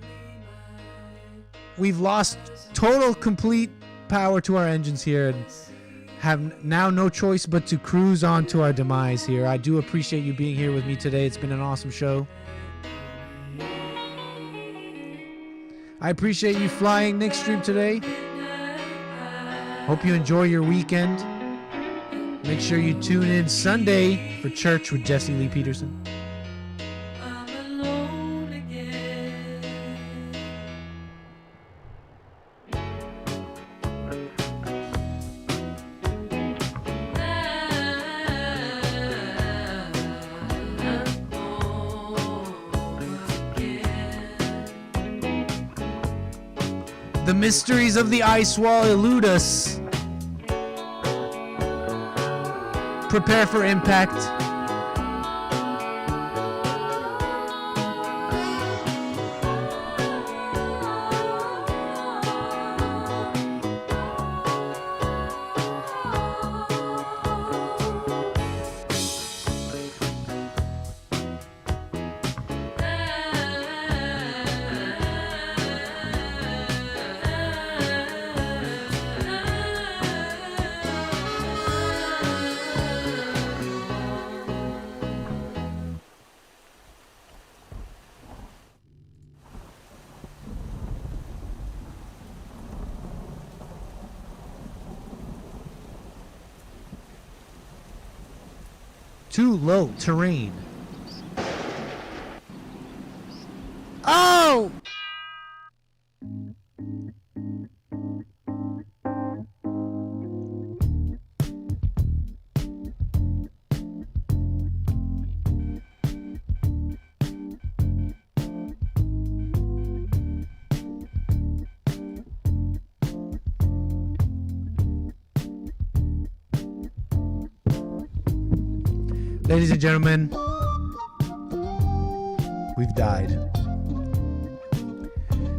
We've lost total, complete power to our engines here and have now no choice but to cruise on to our demise here. I do appreciate you being here with me today. It's been an awesome show. I appreciate you flying Nick Stream today. Hope you enjoy your weekend. Make sure you tune in Sunday for church with Jesse Lee Peterson. The mysteries of the ice wall elude us. Prepare for impact. Too low terrain. Oh! Ladies and gentlemen, we've died.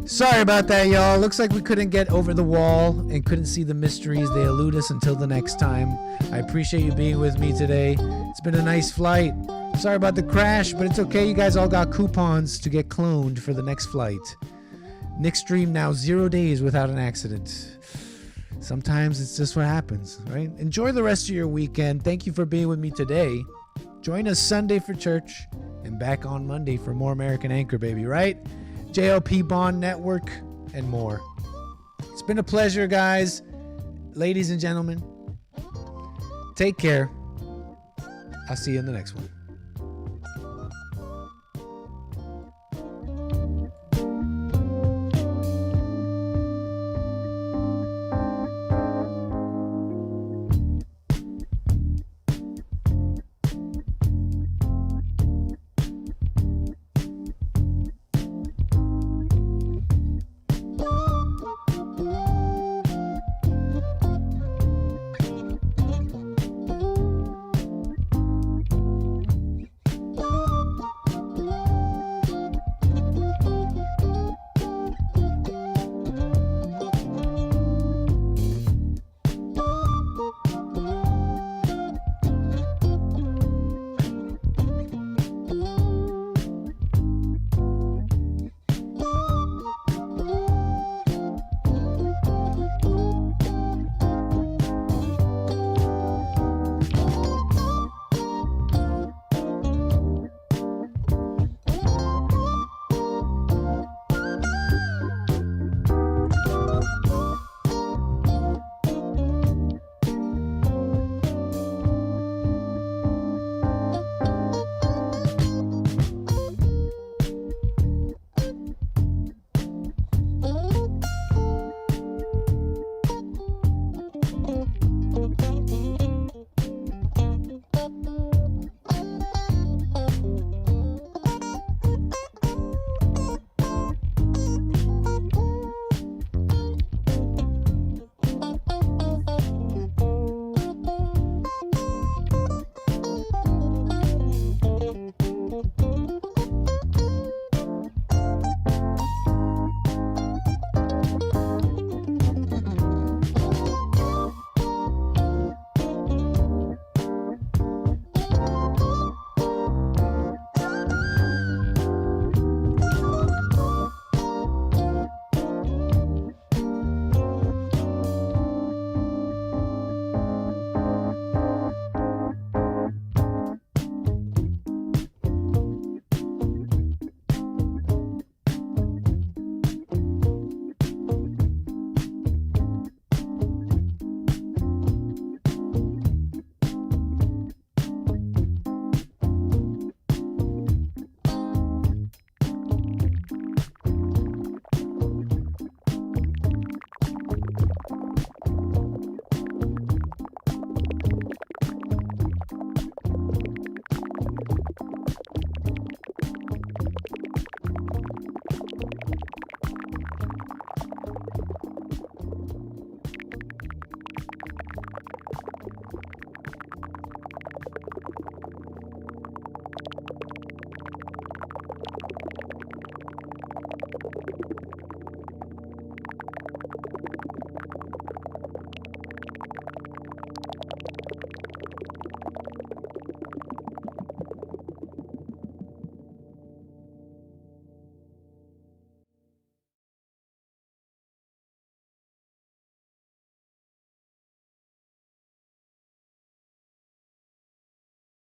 Sorry about that, y'all. Looks like we couldn't get over the wall and couldn't see the mysteries. They elude us until the next time. I appreciate you being with me today. It's been a nice flight. Sorry about the crash, but it's okay. You guys all got coupons to get cloned for the next flight. Nick Stream now 0 days without an accident. Sometimes it's just what happens, right? Enjoy the rest of your weekend. Thank you for being with me today. Join us Sunday for church and back on Monday for more American Anchor, baby, right? JLP Bond Network and more. It's been a pleasure, guys. Ladies and gentlemen, take care. I'll see you in the next one.